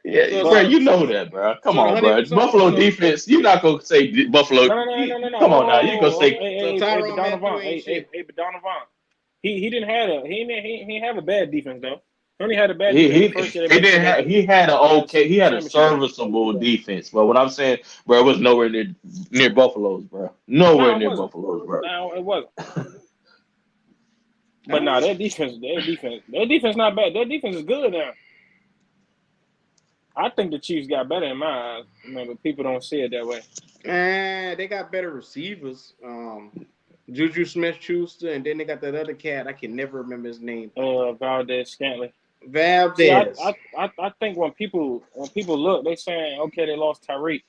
Yeah, bro, you know that, bro. Come on, bro. Buffalo defense. You're not gonna say Buffalo. No. Come on now. You gonna say? But Donovan. He didn't have a bad defense though. He only had a bad defense. He had a serviceable defense. But what I'm saying, bro, it was nowhere near Buffalo's, bro. Nowhere near Buffalo's, bro. No, it wasn't. But nah, their defense not bad. Their defense is good now. I think the Chiefs got better in my eyes, but people don't see it that way. They got better receivers. Juju Smith-Schuster, and then they got that other cat. I can never remember his name. Valdez-Scantling. Valdez. See, I think when people look, they saying, okay, they lost Tyreek.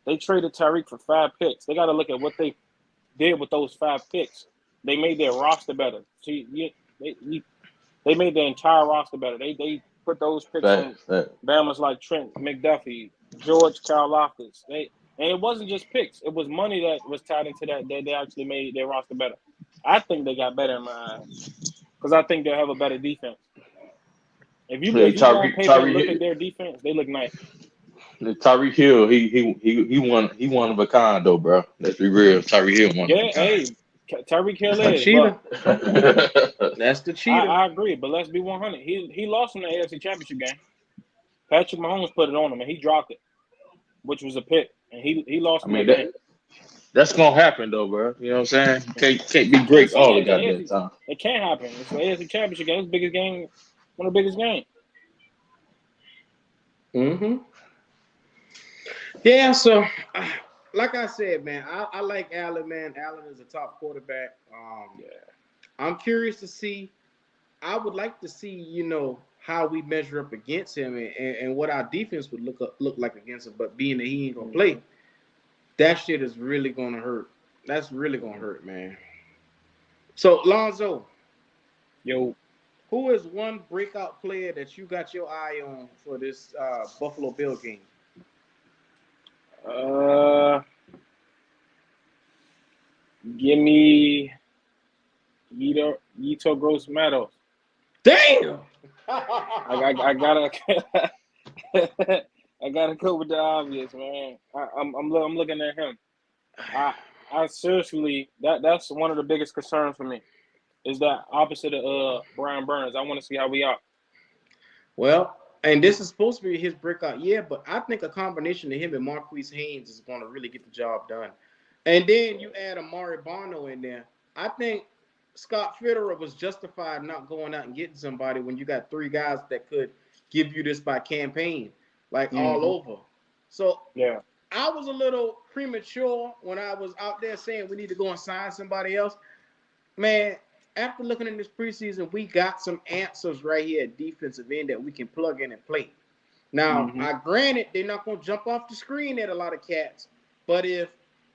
They traded Tyreek for 5 picks. They got to look at what they did with those 5 picks. They made their roster better. See, they made their entire roster better. They put those picks on Bama's like Trent McDuffie, George Karlaftis. And it wasn't just picks. It was money that was tied into that they actually made their roster better. I think they got better in my eyes because I think they'll have a better defense. If you go on paper and look at their defense, they look nice. Tyreek Hill, he one of a kind though, bro. Let's be real. Tyreek Hill one of a kind. Tyreek Hill is cheater. That's the cheater. I agree, but let's be 100. He lost in the AFC Championship game. Patrick Mahomes put it on him, and he dropped it, which was a pick, and he lost in that game. That's gonna happen though, bro. You know what I'm saying? Can't be great all the goddamn time. It can't happen. It's the AFC Championship game. It's the biggest game, one of the biggest games. Yeah, so like I said, man, I like Allen, man. Allen is a top quarterback. I'm curious to see. I would like to see, how we measure up against him and what our defense would look like against him. But being that he ain't gonna play, that shit is really gonna hurt. That's really gonna hurt, man. So Lonzo, who is one breakout player that you got your eye on for this Buffalo Bill game? Give me Yito Gross Matos. Damn. I gotta I gotta go with the obvious, man. I'm looking at him. I seriously that's one of the biggest concerns for me. Is that opposite of Brian Burns? I want to see how we are. Well, and this is supposed to be his breakout year, but I think a combination of him and Marquise Haynes is going to really get the job done. And then you add Amari Bono in there. I think Scott Fitterer was justified not going out and getting somebody when you got 3 guys that could give you this by campaign, like all over. So yeah, I was a little premature when I was out there saying we need to go and sign somebody else. Man, after looking at this preseason, we got some answers right here at defensive end that we can plug in and play. Now, I granted they're not going to jump off the screen at a lot of cats, but if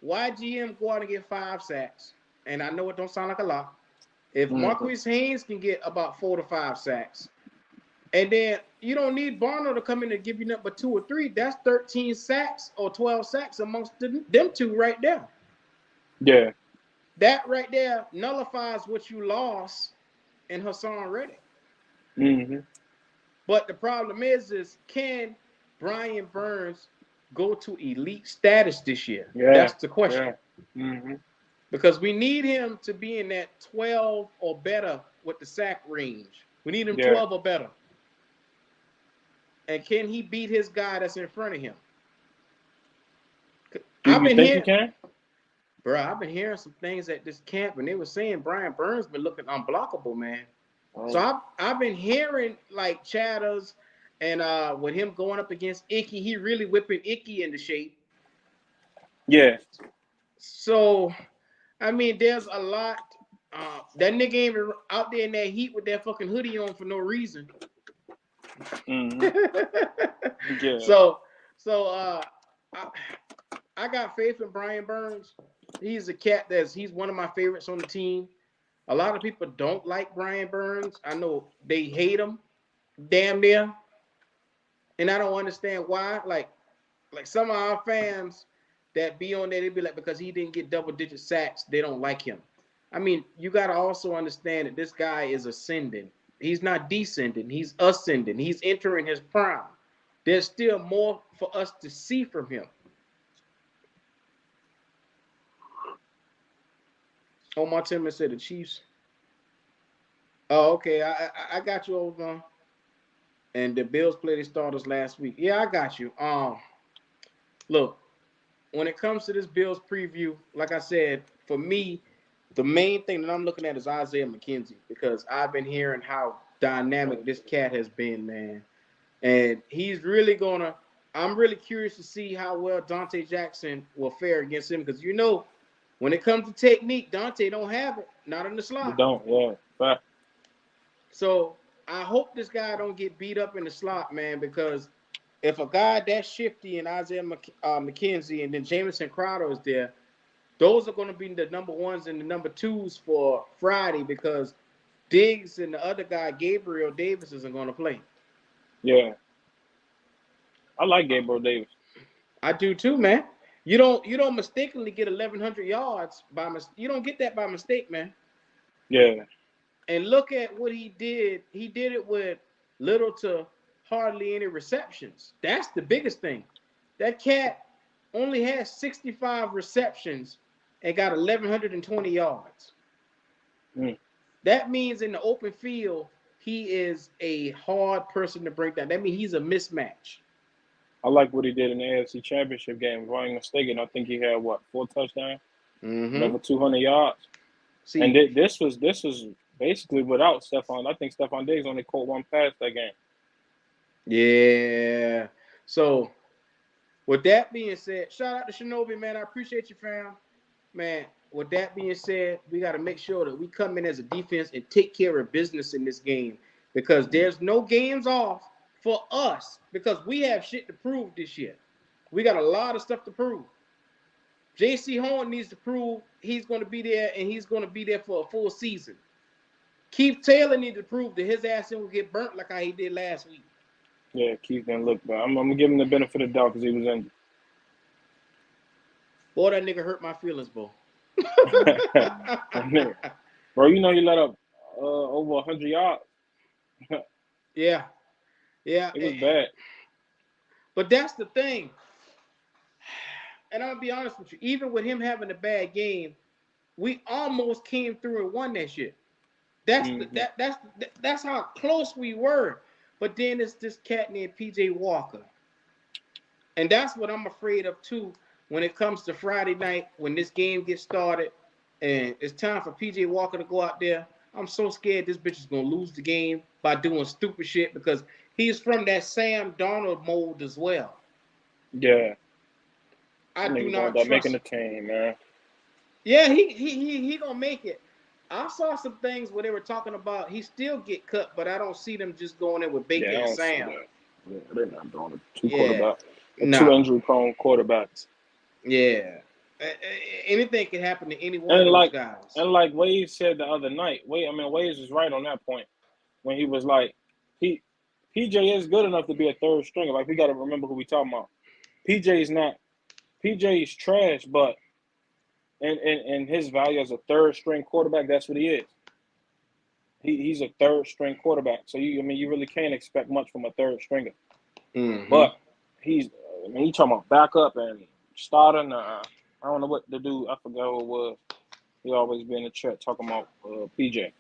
YGM go out and get 5 sacks, and I know it don't sound like a lot, if Marquise Haynes can get about 4 to 5 sacks, and then you don't need Barno to come in and give you number 2 or 3, that's 13 sacks or 12 sacks amongst them 2 right there. Yeah. That right there nullifies what you lost in Hassan Reddick. But the problem is can Brian Burns go to elite status this year? Yeah. That's the question. Yeah. Because we need him to be in that 12 or better with the sack range. We need him 12 or better. And can he beat his guy that's in front of him? I've been hearing, he can? Bro, I've been hearing some things at this camp, and they were saying Brian Burns been looking unblockable, man. Oh. So I've been hearing like chatters, and with him going up against Icky, he really whipping Icky into shape. Yeah. So, I mean, there's a lot. That nigga ain't out there in that heat with that fucking hoodie on for no reason. Yeah. So I got faith in Brian Burns. He's a cat he's one of my favorites on the team. A lot of people don't like Brian Burns. I know they hate him damn near. And I don't understand why. Like some of our fans that be on there, they be like, because he didn't get double-digit sacks, they don't like him. I mean, you got to also understand that this guy is ascending. He's not descending. He's ascending. He's entering his prime. There's still more for us to see from him. Omar Tillman said the Chiefs. Oh, okay. I got you over. And the Bills played their starters last week. Yeah, I got you. Look, when it comes to this Bills preview, like I said, for me, the main thing that I'm looking at is Isaiah McKenzie, because I've been hearing how dynamic this cat has been, man. And he's really I'm really curious to see how well Dante Jackson will fare against him, because when it comes to technique, Dante don't have it. Not in the slot. You don't, yeah. But so I hope this guy don't get beat up in the slot, man, because if a guy that shifty and Isaiah McKenzie and then Jamison Crowder is there, those are going to be the number 1s and the number 2s for Friday, because Diggs and the other guy, Gabriel Davis, isn't going to play. Yeah. I like Gabriel Davis. I do too, man. You don't mistakenly get 1,100 yards you don't get that by mistake, man. Yeah. And look at what he did. He did it with little to hardly any receptions. That's the biggest thing. That cat only has 65 receptions and got 1,120 yards. That means in the open field, he is a hard person to break down. That means he's a mismatch. I like what he did in the AFC Championship game. If I ain't mistaken, I think he had 4 touchdowns, over 200 yards. See, and this was basically without Stephon. I think Stephon Diggs only caught 1 pass that game. Yeah. So, with that being said, shout out to Shinobi, man. I appreciate you, fam. Man, with that being said, we got to make sure that we come in as a defense and take care of business in this game, because there's no games off for us, because we have shit to prove this year. We got a lot of stuff to prove. J.C. Horn needs to prove he's going to be there, and he's going to be there for a full season. Keith Taylor needs to prove that his ass will get burnt like how he did last week. Yeah, Keith didn't look bad. I'm going to give him the benefit of the doubt because he was injured. Boy, that nigga hurt my feelings, boy. Bro, you know he let up over 100 yards. Yeah. It was bad. But that's the thing. And I'll be honest with you, even with him having a bad game, we almost came through and won that shit. That's how close we were. But then it's this cat named PJ Walker. And that's what I'm afraid of too when it comes to Friday night when this game gets started and it's time for PJ Walker to go out there. I'm so scared this bitch is gonna lose the game by doing stupid shit because he's from that Sam Darnold mold as well. Yeah. I do not trust making the team, man. Yeah, he gonna make it. I saw some things where they were talking about he still get cut, but I don't see them just going in with Baker and Sam. Yeah, they're not doing it. Two quarterbacks. No. Two injury-prone quarterbacks. Yeah. Anything can happen to any one of those guys. And like Wade said the other night, Wade was right on that point when he was like, PJ is good enough to be a third stringer. Like, we got to remember who we talking about. PJ's trash, but in his value as a third string quarterback, that's what he is. He's a third string quarterback. So you really can't expect much from a third stringer. Mm-hmm. But you talking about backup and starting. I don't know what the dude. I forgot who it was. He always be in the chat talking about PJ.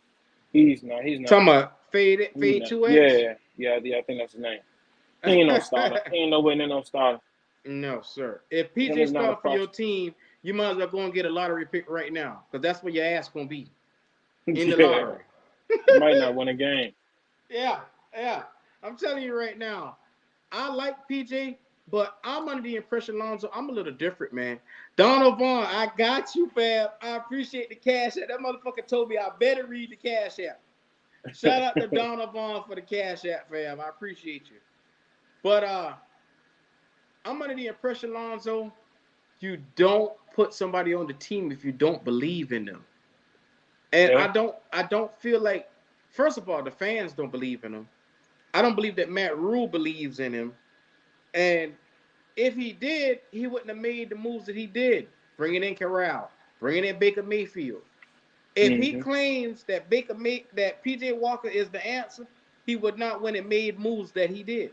He's not. Talking about fade 2X. Yeah. I think that's his name. He ain't no starter. He ain't nowhere near no starter. No, sir. If PJ started for your team, you might as well go and get a lottery pick right now because that's where your ass gonna be in the lottery. You might not win a game. Yeah. I'm telling you right now, I like PJ, but I'm under the impression, Lonzo, I'm a little different, man. Donald Vaughn, I got you, fam. I appreciate the cash app. That motherfucker told me I better read the cash app. Shout out to Donald Vaughn for the cash app, fam. I appreciate you. But I'm under the impression, Lonzo, you don't put somebody on the team if you don't believe in them. And I don't feel like, first of all, the fans don't believe in him. I don't believe that Matt Rhule believes in him. And if he did, he wouldn't have made the moves that he did, bringing in Corral, bringing in Baker Mayfield. If he claims that that PJ Walker is the answer, he would not win and made moves that he did.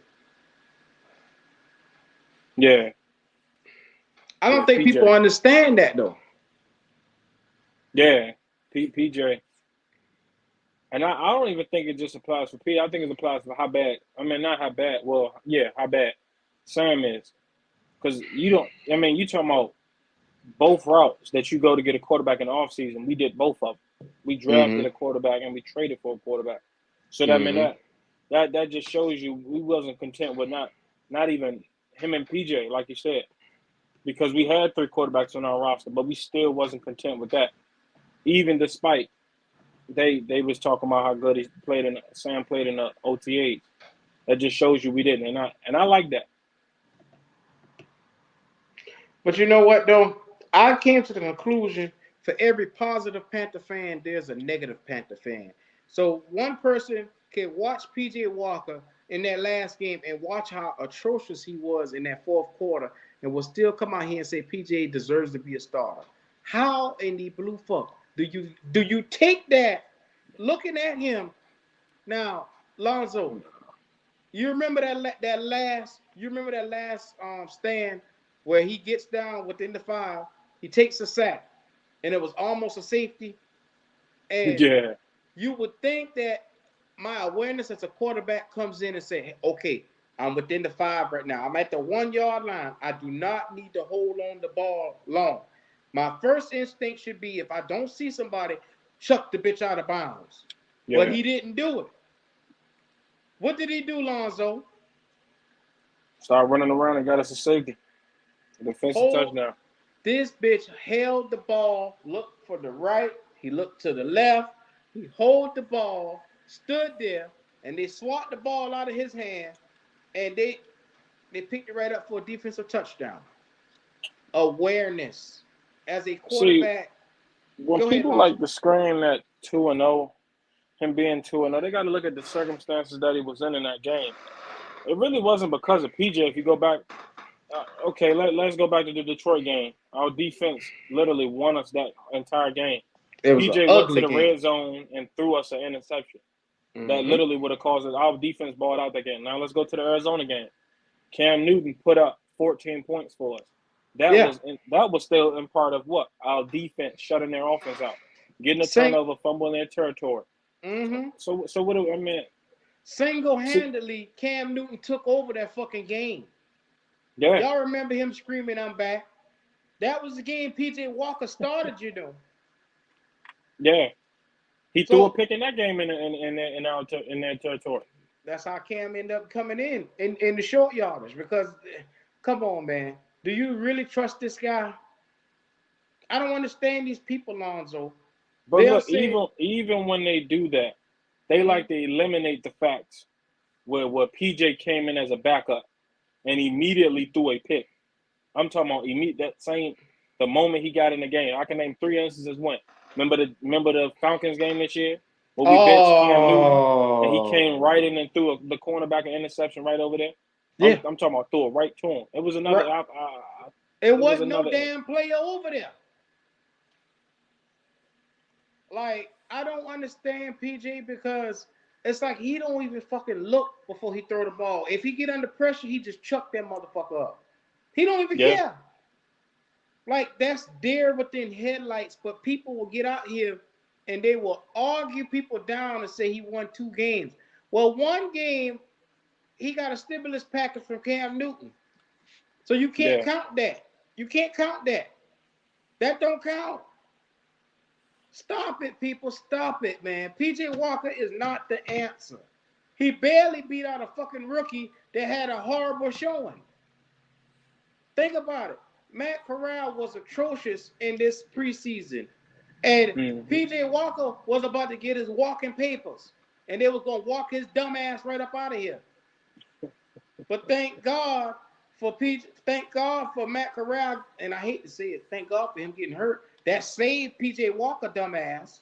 Yeah. I don't think people understand that though. Yeah, PJ. And I don't even think it just applies for P. I think it applies for how bad. I mean, not how bad. Well, yeah, how bad Sam is. Because you talking about both routes that you go to get a quarterback in the offseason. We did both of them. We drafted a quarterback and we traded for a quarterback. So that just shows you we wasn't content with not even him and PJ, like you said. Because we had 3 quarterbacks on our roster, but we still wasn't content with that. Even despite they was talking about how good Sam played in the OTAs. That just shows you we didn't. And I like that. But you know what though? I came to the conclusion for every positive Panther fan, there's a negative Panther fan. So one person can watch PJ Walker in that last game and watch how atrocious he was in that fourth quarter and will still come out here and say PJ deserves to be a starter. How in the blue fuck do you take that looking at him? Now, Lonzo, you remember that last stand where he gets down within the 5, he takes a sack, and it was almost a safety. And you would think that my awareness as a quarterback comes in and say, okay, I'm within the 5 right now. I'm at the 1-yard line. I do not need to hold on the ball long. My first instinct should be if I don't see somebody, chuck the bitch out of bounds. Yeah. But he didn't do it. What did he do, Lonzo? Start running around and got us a safety. Defensive touchdown. This bitch held the ball, looked for the right. He looked to the left. He held the ball, stood there, and they swat the ball out of his hand, and they picked it right up for a defensive touchdown. Awareness. As a quarterback. See, when people like to scream that 2-0, him being 2-0, they got to look at the circumstances that he was in that game. It really wasn't because of PJ. If you go back, let's go back to the Detroit game. Our defense literally won us that entire game. It was an PJ went to ugly the game. red zone and threw us an interception. That literally would have caused us. Our defense balled out that game. Now let's go to the Arizona game. Cam Newton put up 14 points for us. That was still in part of what? Our defense shutting their offense out, getting a turnover, fumbling their territory. So what do I mean? Single-handedly, Cam Newton took over that fucking game. Yeah. Y'all remember him screaming, "I'm back"? That was the game PJ Walker started, you know. Yeah. He threw a pick in that game in their territory. That's how Cam ended up coming in the short yardage. Because, come on, man, do you really trust this guy? I don't understand these people, Lonzo. But look, even when they do that, they like to eliminate the facts where PJ came in as a backup and immediately threw a pick. I'm talking about the moment he got in the game. I can name 3 instances when. Remember the Falcons game this year? Where we benched Cam Newton and he came right in and threw the cornerback an interception right over there? Yeah. I'm talking about threw it right to him. It was another it wasn't no damn player over there. Like, I don't understand PJ because it's like he don't even fucking look before he throw the ball. If he get under pressure, he just chuck that motherfucker up. He don't even care. Like, that's deer within headlights, but people will get out here and they will argue people down and say he won 2 games. Well, 1 game, he got a stimulus package from Cam Newton. So you can't count that. You can't count that. That don't count. Stop it, people. Stop it, man. PJ Walker is not the answer. He barely beat out a fucking rookie that had a horrible showing. Think about it. Matt Corral was atrocious in this preseason. And PJ Walker was about to get his walking papers. And they was going to walk his dumb ass right up out of here. But thank God for Matt Corral. And I hate to say it, thank God for him getting hurt. That saved PJ Walker, dumbass.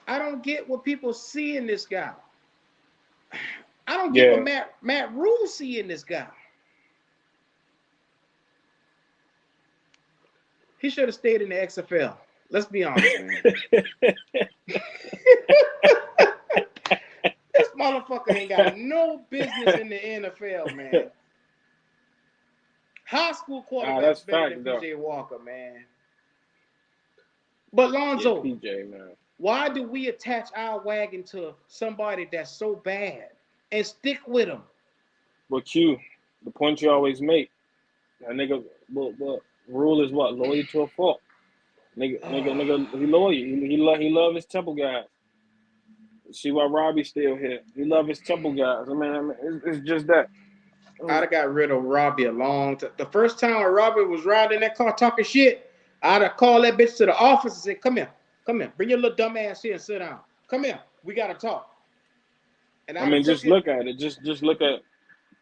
I don't get what people see in this guy. I don't get what Matt Rhule see in this guy. He should have stayed in the XFL. Let's be honest, man. This motherfucker ain't got no business in the NFL, man. High school quarterback's better than PJ Walker, man. But Lonzo, PJ, man. Why do we attach our wagon to somebody that's so bad and stick with him? But the point you always make, that nigga, what Rhule is what? Loyal to a fault. Nigga, he loyal. He love his Temple guys. See why Robbie's still here. He love his Temple guys. I mean, it's just that. I'd have got rid of Robbie a long time. The first time Robbie was riding that car talking shit, I'd have called that bitch to the office and said, come here, bring your little dumb ass here and sit down. Come here, we gotta talk. And just look at it. Just look at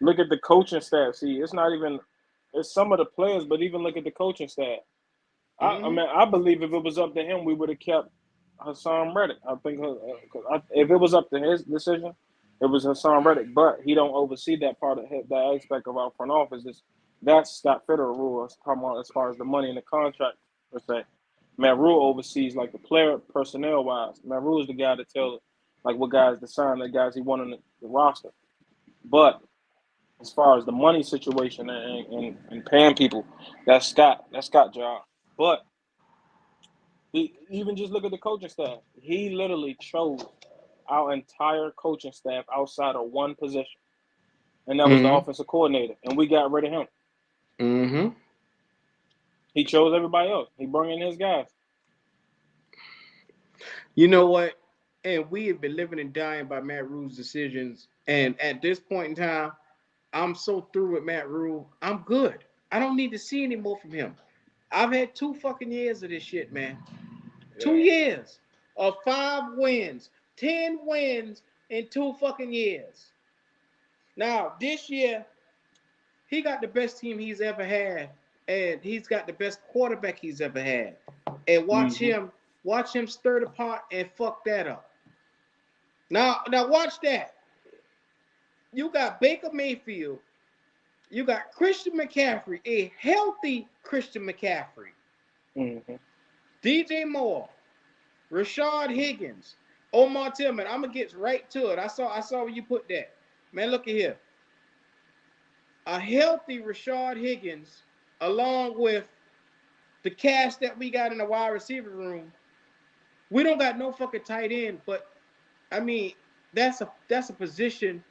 the coaching staff. See, it's not even. It's some of the players, but even look at the coaching staff. I believe if it was up to him, we would have kept Hassan Reddick. I think if it was up to his decision, it was Hassan Reddick. But he don't oversee that part of that aspect of our front office. That's Scott Fitter's rule. Talking about as far as the money in the contract per se. Matt Rhule oversees like the player personnel wise. Matt Rhule is the guy to tell like what guys to sign, the guys he want on the roster. But as far as the money situation and paying people, that's Scott job. But even just look at the coaching staff. He literally chose our entire coaching staff outside of one position, and that was the offensive coordinator, and we got rid of him. He chose everybody else. He brought in his guys. You know what? And we have been living and dying by Matt Rhule's decisions. And at this point in time, I'm so through with Matt Rhule. I'm good. I don't need to see any more from him. I've had 2 fucking years of this shit, man. 2 years of 5 wins, 10 wins in 2 fucking years. Now, this year, he got the best team he's ever had, and he's got the best quarterback he's ever had. And watch him stir the pot and fuck that up. Now watch that. You got Baker Mayfield. You got Christian McCaffrey, a healthy Christian McCaffrey. Mm-hmm. DJ Moore, Rashad Higgins, Omar Tillman. I'm gonna get right to it. I saw where you put that. Man, look at here. A healthy Rashad Higgins, along with the cash that we got in the wide receiver room. We don't got no fucking tight end, but I mean, that's a position,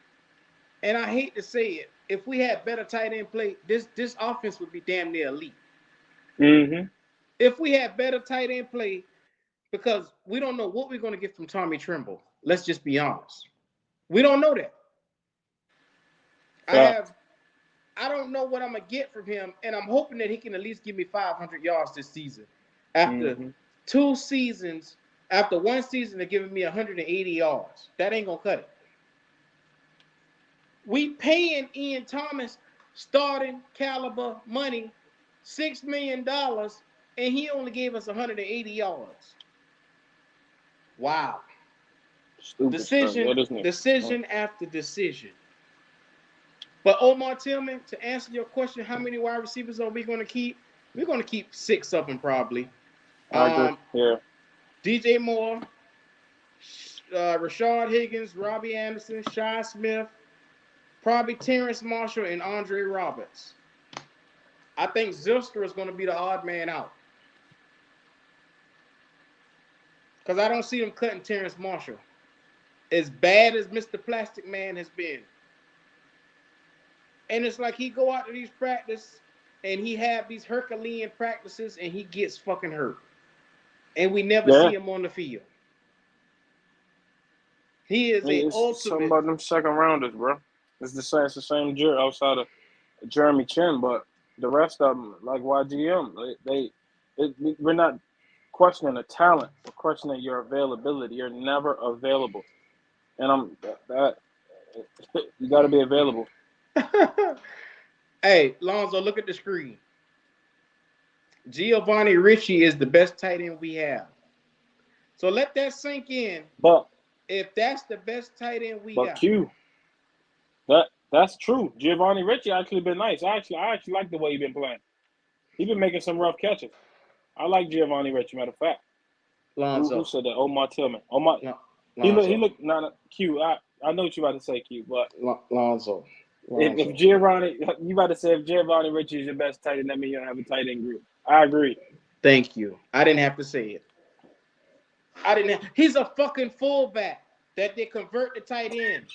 and I hate to say it. If we had better tight end play, this offense would be damn near elite. Mm-hmm. If we had better tight end play, because we don't know what we're going to get from Tommy Tremble. Let's just be honest. We don't know that. I don't know what I'm going to get from him, and I'm hoping that he can at least give me 500 yards this season. After 2 seasons, after 1 season, they're giving me 180 yards. That ain't going to cut it. We paying Ian Thomas starting caliber money, $6 million, and he only gave us 180 yards. Wow. Decision after decision. But Omar Tillman, to answer your question, how many wide receivers are we going to keep? We're going to keep 6 of them probably. I agree. Yeah. DJ Moore, Rashad Higgins, Robbie Anderson, Shi Smith, probably Terrence Marshall, and Andre Roberts. I think Zylstra is going to be the odd man out. Because I don't see him cutting Terrence Marshall. As bad as Mr. Plastic Man has been. And it's like he go out to these practices and he have these Herculean practices and he gets fucking hurt. And we never see him on the field. He is a ultimate. Something about them second rounders, bro. It's the same Jerry outside of Jeremy Chin, but the rest of them, like YGM, we're not questioning the talent, we're questioning your availability. You're never available, and you got to be available. Hey, Lonzo, look at the screen. Giovanni Ricci is the best tight end we have. So let that sink in. But if that's the best tight end we got. But Q, that's true. Giovanni Ricci actually been nice. I actually like the way he been playing. He been making some rough catches. I like Giovanni Ricci. Matter of fact, Lonzo. Who said that? Omar Tillman. Omar. He look. Q. I know what you about to say, Q. But Lonzo. If Giovanni, you about to say if Giovanni Ricci is your best tight end, that means you don't have a tight end group. I agree. Thank you. I didn't have to say it. He's a fucking fullback that they convert to tight end.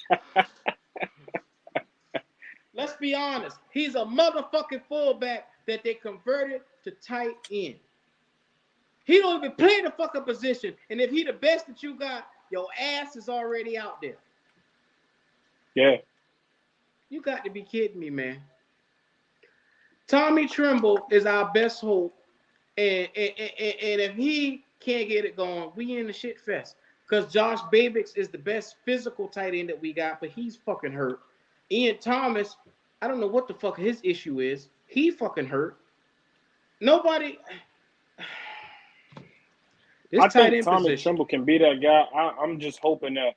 Let's be honest. He's a motherfucking fullback that they converted to tight end. He don't even play the fucking position. And if he the best that you got, your ass is already out there. Yeah. You got to be kidding me, man. Tommy Tremble is our best hope. And if he can't get it going, we in the shit fest. Because Josh Babix is the best physical tight end that we got, but he's fucking hurt. Ian Thomas, I don't know what the fuck his issue is. He fucking hurt. Nobody. I think Tommy Tremble can be that guy. I'm just hoping that.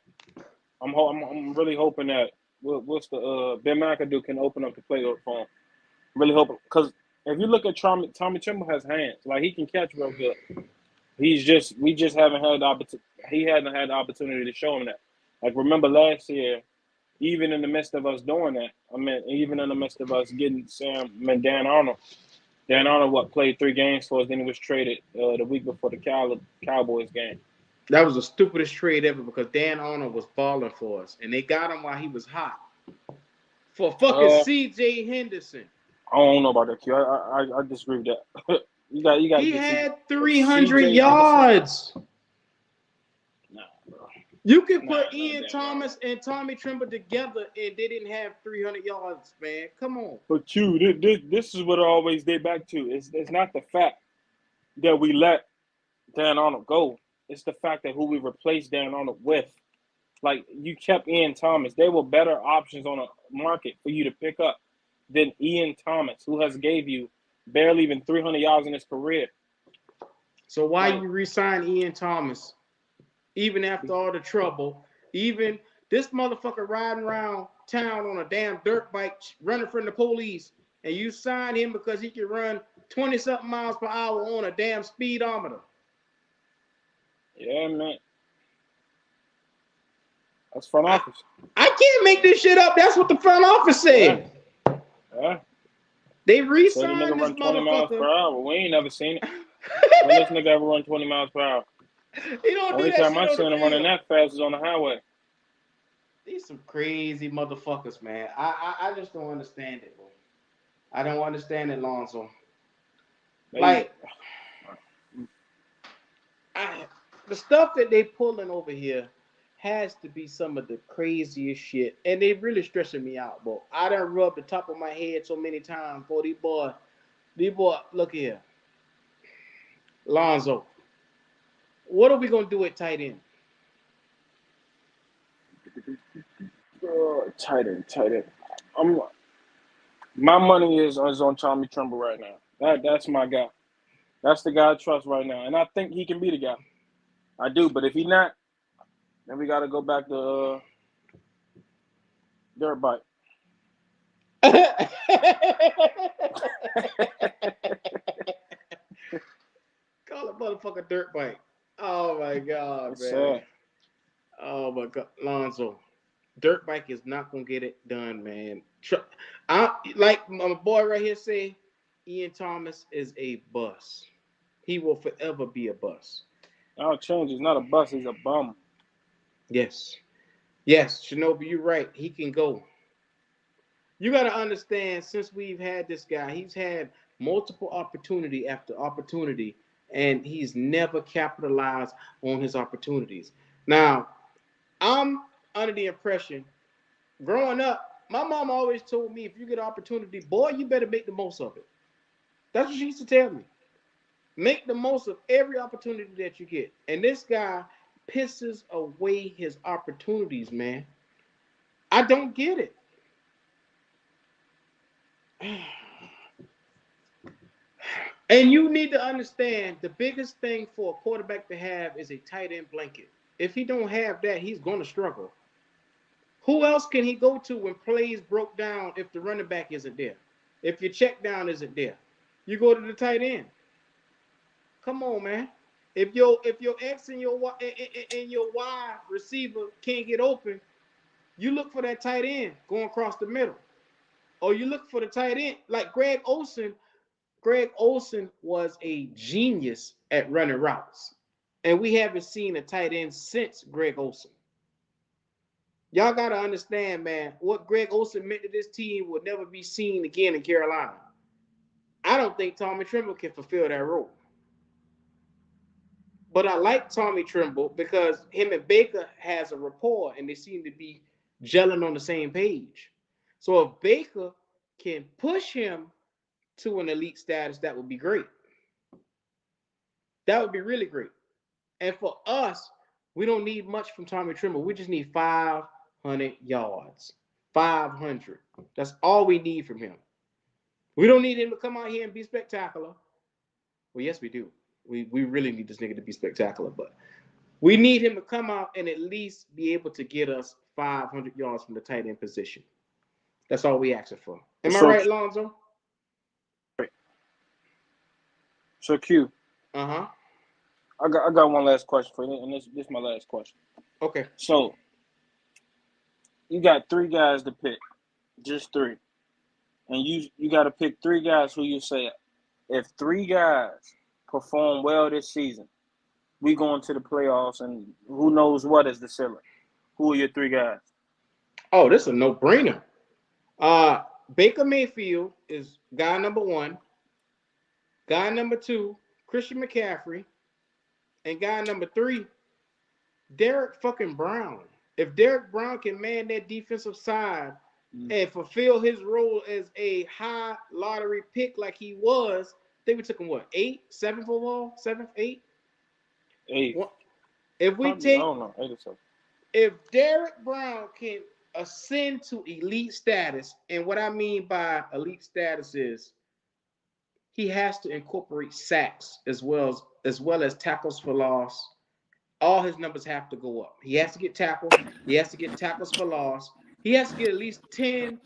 I'm really hoping that. What's the Ben McAdoo can open up the playbook for him. Really hoping, because if you look at Tommy Tremble has hands, like he can catch real good. We just haven't had the opportunity. He hasn't had the opportunity to show him that. Like remember last year, even in the midst of us doing that, even in the midst of us getting Dan Arnold. Dan Arnold played 3 games for us, then he was traded the week before the Cowboys game. That was the stupidest trade ever because Dan Arnold was balling for us, and they got him while he was hot. For fucking C.J. Henderson. I don't know about that, Q. I disagree with that. you got. He had 300 yards. Nah, bro. You could put Ian Thomas and Tommy Tremble together, and they didn't have 300 yards, man. Come on. But Q, this is what I always date back to. It's not the fact that we let Dan Arnold go. It's the fact that who we replaced Dan Arnold with. Like, you kept Ian Thomas. There were better options on the market for you to pick up than Ian Thomas, who has gave you barely even 300 yards in his career. So why you re-sign Ian Thomas, even after all the trouble? Even this motherfucker riding around town on a damn dirt bike running from the police, and you sign him because he can run 20-something miles per hour on a damn speedometer. Yeah, man. That's front office. I can't make this shit up. That's what the front office said. Yeah. They re-signed this nigga run 20 miles per hour. We ain't never seen it. When this nigga ever run 20 miles per hour? He don't Only do that time shit I seen him running that fast is on the highway. These some crazy motherfuckers, man. I just don't understand it, bro. I don't understand it, Lonzo. Like, the stuff that they pulling over here has to be some of the craziest shit, and they really stressing me out, bro. I done rubbed the top of my head so many times, bro. These boy, look here, Lonzo. What are we gonna do at tight end? Tight end. My money is on Tommy Tremble right now. That's my guy. That's the guy I trust right now, and I think he can be the guy. I do, but if he not, then we got to go back to dirt bike. Call it motherfucker dirt bike. Oh my God, That's man. sad. Oh my God, Lonzo. Dirt bike is not gonna get it done, man. Like my boy right here say, Ian Thomas is a bus. He will forever be a bus. I'll change. He's not a bus. He's a bum. Yes, Shinobi, you're right. He can go. You got to understand, since we've had this guy, he's had multiple opportunity after opportunity, and he's never capitalized on his opportunities. Now, I'm under the impression, growing up, my mom always told me, if you get an opportunity, boy, you better make the most of it. That's what she used to tell me. Make the most of every opportunity that you get. And this guy pisses away his opportunities, man. I don't get it. And you need to understand, the biggest thing for a quarterback to have is a tight end blanket. If he don't have that, he's going to struggle. Who else can he go to when plays broke down if the running back isn't there? If your check down isn't there? You go to the tight end. Come on, man. If your X and your Y receiver can't get open, you look for that tight end going across the middle. Or you look for the tight end. Like Greg Olsen was a genius at running routes. And we haven't seen a tight end since Greg Olsen. Y'all got to understand, man, what Greg Olsen meant to this team will never be seen again in Carolina. I don't think Tommy Tremble can fulfill that role. But I like Tommy Tremble because him and Baker has a rapport and they seem to be gelling on the same page. So if Baker can push him to an elite status, that would be great. That would be really great. And for us, we don't need much from Tommy Tremble. We just need 500 yards. 500. That's all we need from him. We don't need him to come out here and be spectacular. Well, yes, we do. We really need this nigga to be spectacular, but we need him to come out and at least be able to get us 500 yards from the tight end position. That's all we asking for. Am I right, Lonzo? So Q. Uh-huh. I got one last question for you, and this is my last question. Okay. So you got 3 guys to pick, just 3, and you got to pick 3 guys who you say, if 3 guys perform well this season, we going to the playoffs, and who knows what is the ceiling. Who are your 3 guys? Oh, this is a no-brainer. Baker Mayfield is guy number 1. Guy number 2, Christian McCaffrey. And guy number 3, Derek fucking Brown. If Derek Brown can man that defensive side and fulfill his role as a high lottery pick like he was, I think we took him, 7th overall? 7th, 8th? 8. If we Probably, I don't know, 8 or 7. If Derek Brown can ascend to elite status, and what I mean by elite status is he has to incorporate sacks as well as tackles for loss. All his numbers have to go up. He has to get tackled. He has to get tackles for loss. He has to get at least 10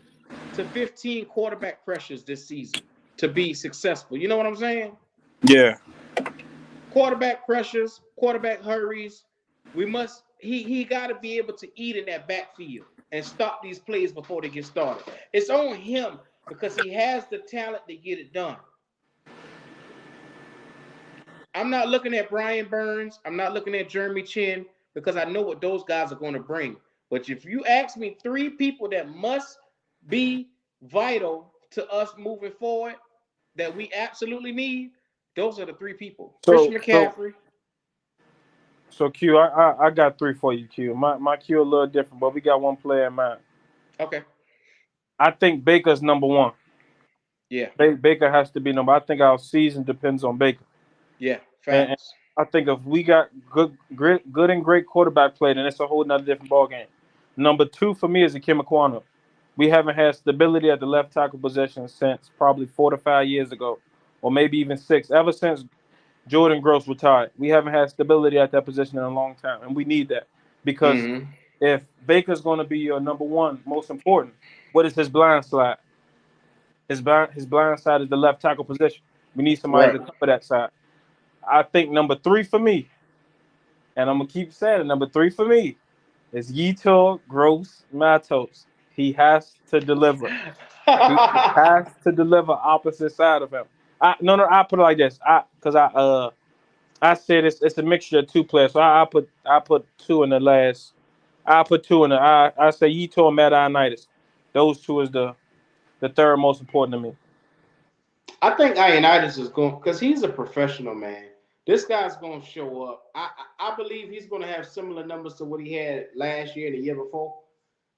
to 15 quarterback pressures this season to be successful. You know what I'm saying? Yeah. Quarterback pressures, quarterback hurries. He got to be able to eat in that backfield and stop these plays before they get started. It's on him because he has the talent to get it done. I'm not looking at Brian Burns. I'm not looking at Jeremy Chin because I know what those guys are going to bring. But if you ask me 3 people that must be vital to us moving forward that we absolutely need, those are the 3 people. Christian McCaffrey. So Q, I got 3 for you, Q. My Q a little different, but we got one player in mind. Okay. I think Baker's number 1. Yeah. Baker has to be number. I think our season depends on Baker. Yeah, facts. And I think if we got good and great quarterback play, then it's a whole nother different ballgame. Number 2 for me is Akim Aquano. We haven't had stability at the left tackle position since probably 4 to 5 years ago, or maybe even 6. Ever since Jordan Gross retired, we haven't had stability at that position in a long time, and we need that because if Baker's going to be your number 1, most important, what is his blind side? His blind side is the left tackle position. We need somebody to cover that side. I think number 3 for me, and I'm gonna keep saying it, number 3 for me is Yetur Gross-Matos. He has to deliver. He has to deliver opposite side of him. I put it like this. I said it's a mixture of 2 players. So I put 2 in the last. I put 2 in the. I say Yetur and Matt Ioannidis. Those 2 is the 3rd most important to me. I think Ioannidis is going because he's a professional, man. This guy's going to show up. I believe he's going to have similar numbers to what he had last year and the year before.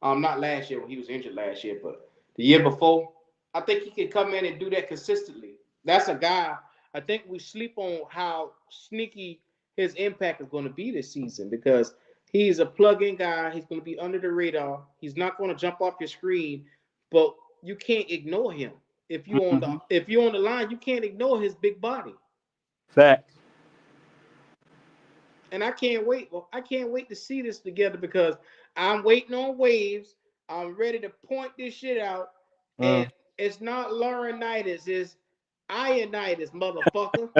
Not last year when he was injured last year, but the year before. I think he can come in and do that consistently. That's a guy. I think we sleep on how sneaky his impact is going to be this season because he's a plug-in guy. He's going to be under the radar. He's not going to jump off your screen, but you can't ignore him. If you're on the line, you can't ignore his big body. Fact. And I can't wait. Well, I can't wait to see this together because I'm waiting on waves. I'm ready to point this shit out. And it's not Laurinaitis, it's Ioannidis, motherfucker.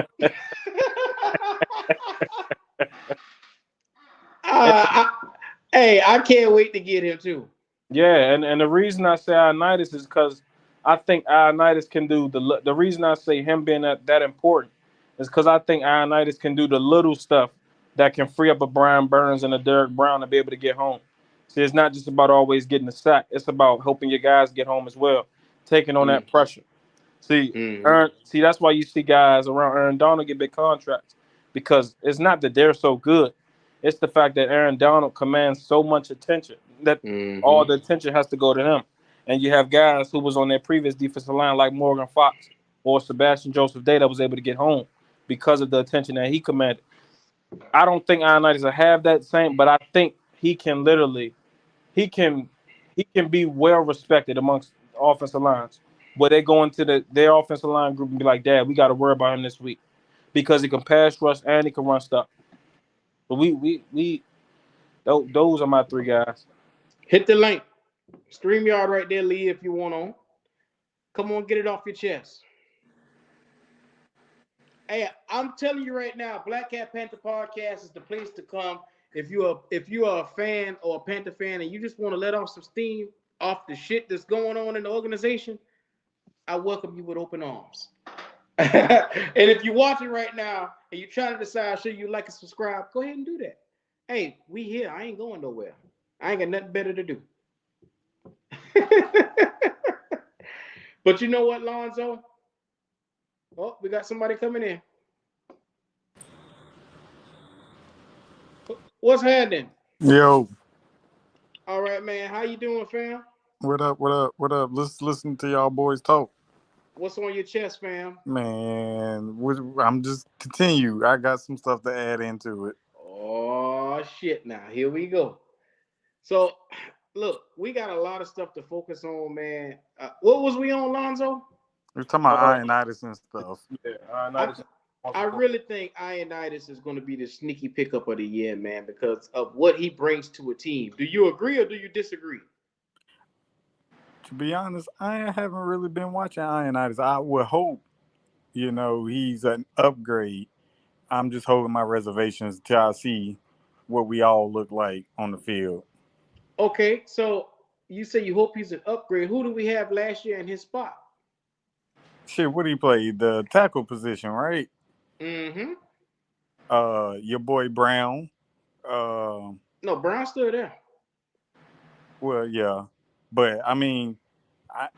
I can't wait to get him too. Yeah, and the reason I say Ioannidis is because I think Ioannidis can do the reason I say him being that important is because I think Ioannidis can do the little stuff that can free up a Brian Burns and a Derek Brown to be able to get home. See, it's not just about always getting a sack. It's about helping your guys get home as well, taking on that pressure. See, that's why you see guys around Aaron Donald get big contracts because it's not that they're so good. It's the fact that Aaron Donald commands so much attention that all the attention has to go to him. And you have guys who was on their previous defensive line like Morgan Fox or Sebastian Joseph Day that was able to get home because of the attention that he commanded. I don't think Ioannidis will have that same, but I think he can be well respected amongst offensive lines. Where they go into their offensive line group and be like, Dad, we got to worry about him this week because he can pass rush and he can run stuff. But those are my 3 guys. Hit the link. StreamYard right there, Lee, if you want on. Come on, get it off your chest. Hey, I'm telling you right now, Black Cat Panther Podcast is the place to come. If you are a fan or a Panther fan and you just want to let off some steam off the shit that's going on in the organization, I welcome you with open arms. And if you're watching right now and you're trying to decide should you like and subscribe, go ahead and do that. Hey, we here. I ain't going nowhere. I ain't got nothing better to do. But you know what, Lonzo? Oh, we got somebody coming in. What's happening? Yo. All right, man. How you doing, fam? What up? Let's listen to y'all boys talk. What's on your chest, fam? Man, I'm just continue. I got some stuff to add into it. Oh, shit. Now, here we go. So, look, we got a lot of stuff to focus on, man. What was we on, Lonzo? We're talking about Ioannidis and stuff. Yeah, Ioannidis. I really think Ioannidis is going to be the sneaky pickup of the year, man, because of what he brings to a team. Do you agree or do you disagree? To be honest, I haven't really been watching Ionitis. I would hope, he's an upgrade. I'm just holding my reservations till I see what we all look like on the field. Okay, so you say you hope he's an upgrade. Who do we have last year in his spot? Shit, what did he play? The tackle position, right? Mm-hmm. Your boy Brown. No, Brown's still there. Well, yeah, but I mean, I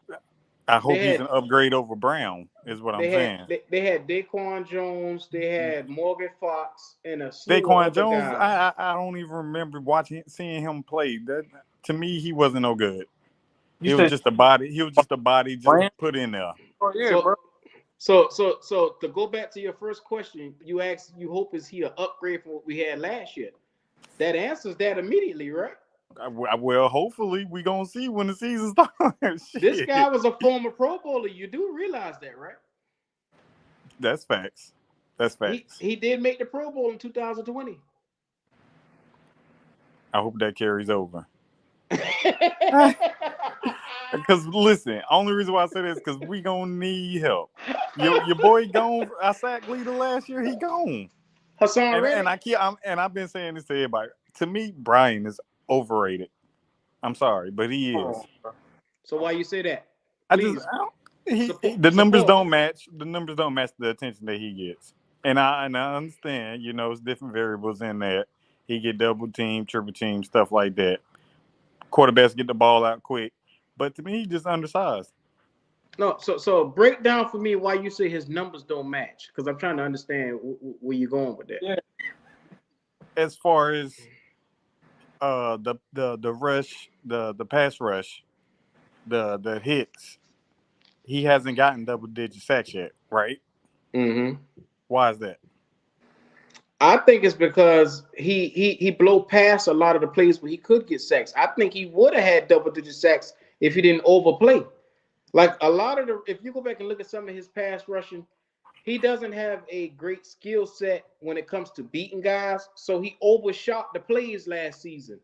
hope he's an upgrade over Brown. Is what I'm saying. They had Daquan Jones. They had Morgan Fox and a slew Daquan of other Jones. guys. I don't even remember seeing him play. That to me, he wasn't no good. He was just a body put in there. Oh yeah, bro. So to go back to your first question, you asked, you hope is he an upgrade from what we had last year? That answers that immediately, right? Well, hopefully we gonna see when the season starts. This guy was a former Pro Bowler. You do realize that, right? That's facts. He did make the Pro Bowl in 2020. I hope that carries over. Because listen, only reason why I say this is because we gonna need help. Your boy gone. I sacked leader last year. He gone. Hassan Reddick. I've been saying this to everybody. To me, Brian is overrated. I'm sorry, but he is. So why you say that? The numbers don't match. The numbers don't match the attention that he gets. And I understand. It's different variables in that. He get double team, triple team, stuff like that. Quarterbacks get the ball out quick, but to me, he's just undersized. No, so break down for me why you say his numbers don't match, because I'm trying to understand where you're going with that. Yeah. As far as the rush, the pass rush, the hits, he hasn't gotten double-digit sacks yet, right? Mm-hmm. Why is that? I think it's because he blow past a lot of the plays where he could get sacks. I think he would have had double-digit sacks if he didn't overplay. Like a lot of if you go back and look at some of his pass rushing, he doesn't have a great skill set when it comes to beating guys. So he overshot the plays last season.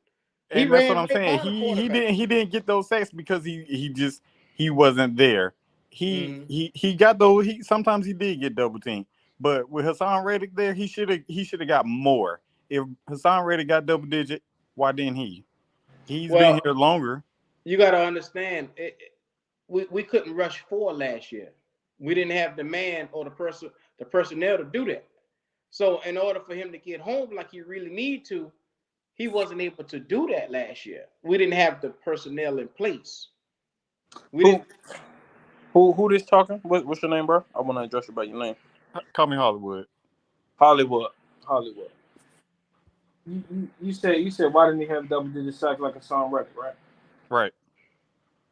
And that's what I'm saying. He didn't get those sacks because he wasn't there. He got those. Sometimes he did get double teamed, but with Hassan Reddick there, he should have got more. If Hassan Reddick got double digit, why didn't he? He's been here longer. You got to understand. We couldn't rush 4 last year. We didn't have the man or the personnel to do that. So in order for him to get home like he really need to, he wasn't able to do that last year. We didn't have the personnel in place. Who this talking? What's your name, bro? I want to address you by your name. Call me Hollywood. Hollywood. You said why didn't he have double-digit sacks like Hassan Reddick, right? Right.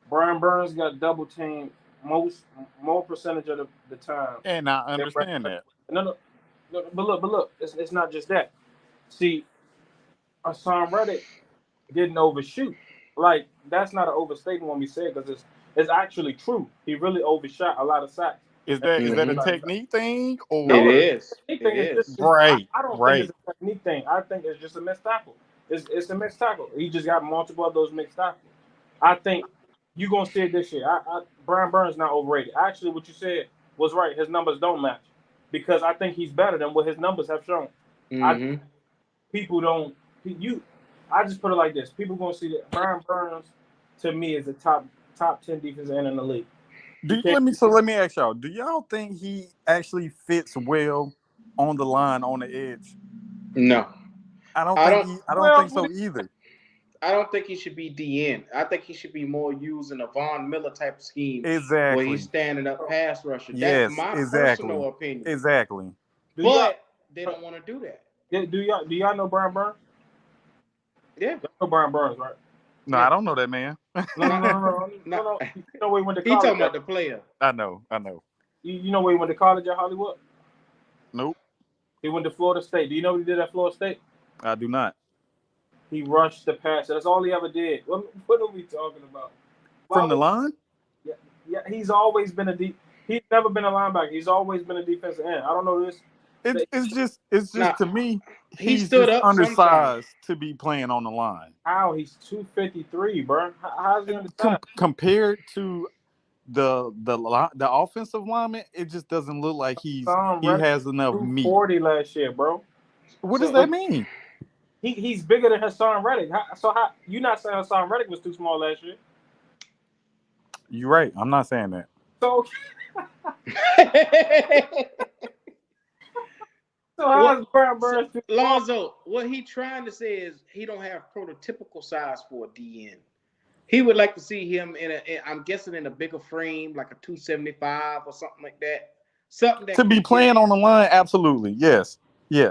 Brian Burns got double teamed more percentage of the time. And I understand that. No, but look, it's not just that. See, Hassan Reddick didn't overshoot. Like, that's not an overstatement when we say it, because it's actually true. He really overshot a lot of sacks. Is that a technique thing? Or no, it is. Right. I don't think it's a technique thing. I think it's just a missed tackle. It's a missed tackle. He just got multiple of those mixed tackles. I think you're going to see it this year. Brian Burns not overrated. Actually, what you said was right. His numbers don't match, because I think he's better than what his numbers have shown. Mm-hmm. I just put it like this. People going to see that Brian Burns, to me, is a top 10 defensive end in the league. Let me ask y'all. Do y'all think he actually fits well on the line, on the edge? No. I don't think so either. I don't think he should be DN. I think he should be more using a Von Miller type of scheme. Exactly. Where he's standing up pass rushing. Yes, that's my personal opinion. Exactly. But they don't want to do that. Do y'all know Brian Burns? Yeah. Y'all know Brian Burns, right? No, I don't know that man. No. You know where he went to college? He talking about the player. I know. You know where he went to college at Hollywood? Nope. He went to Florida State. Do you know what he did at Florida State? I do not. He rushed the pass. That's all he ever did. What are we talking about? From the line? Yeah. He's always been he's never been a linebacker. He's always been a defensive end. I don't know this. It's just to me, he he's stood just up undersized to be playing on the line. How? He's 253, bro. How's he undersized? Compared to the offensive lineman, it just doesn't look like he has enough meat. 240 last year, bro. What does that mean? He's bigger than Hassan Reddick. How you not saying Hassan Reddick was too small last year? You're right. I'm not saying that. So how's Brian Burns? Lonzo, what he trying to say is he don't have prototypical size for a DN. He would like to see him I'm guessing in a bigger frame, like a 275 or something like that. Something that to be playing on the line, absolutely, yes.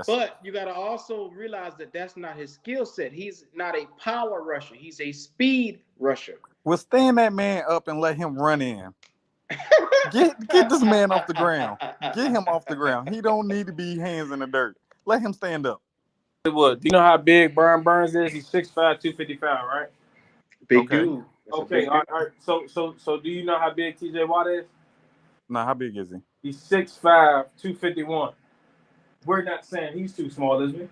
But you got to also realize that that's not his skill set. He's not a power rusher. He's a speed rusher. Well, stand that man up and let him run in. Get this man off the ground. Get him off the ground. He don't need to be hands in the dirt. Let him stand up. Do you know how big Brian Burns is? He's 6'5", 255, right? Big dude. Okay, all right. So do you know how big TJ Watt is? No, how big is he? He's 6'5", 251. We're not saying he's too small, is we?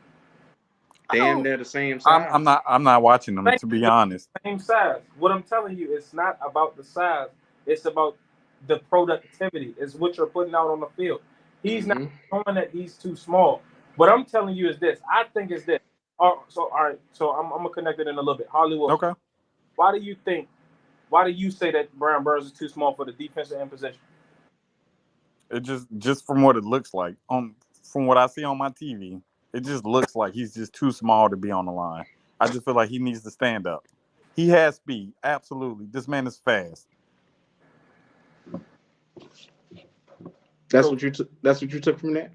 Damn, they're the same size. I'm not watching them, to be honest. Same size. What I'm telling you, it's not about the size. It's about the productivity. It's what you're putting out on the field. He's not showing that he's too small. What I'm telling you is this. I think it's this. All right. So I'm gonna connect it in a little bit. Hollywood. Okay. Why do you say that Brian Burns is too small for the defensive end position? It just from what it looks like, from what I see on my TV, it just looks like he's just too small to be on the line. I just feel like he needs to stand up. He has speed, absolutely. This man is fast. That's what you took from that?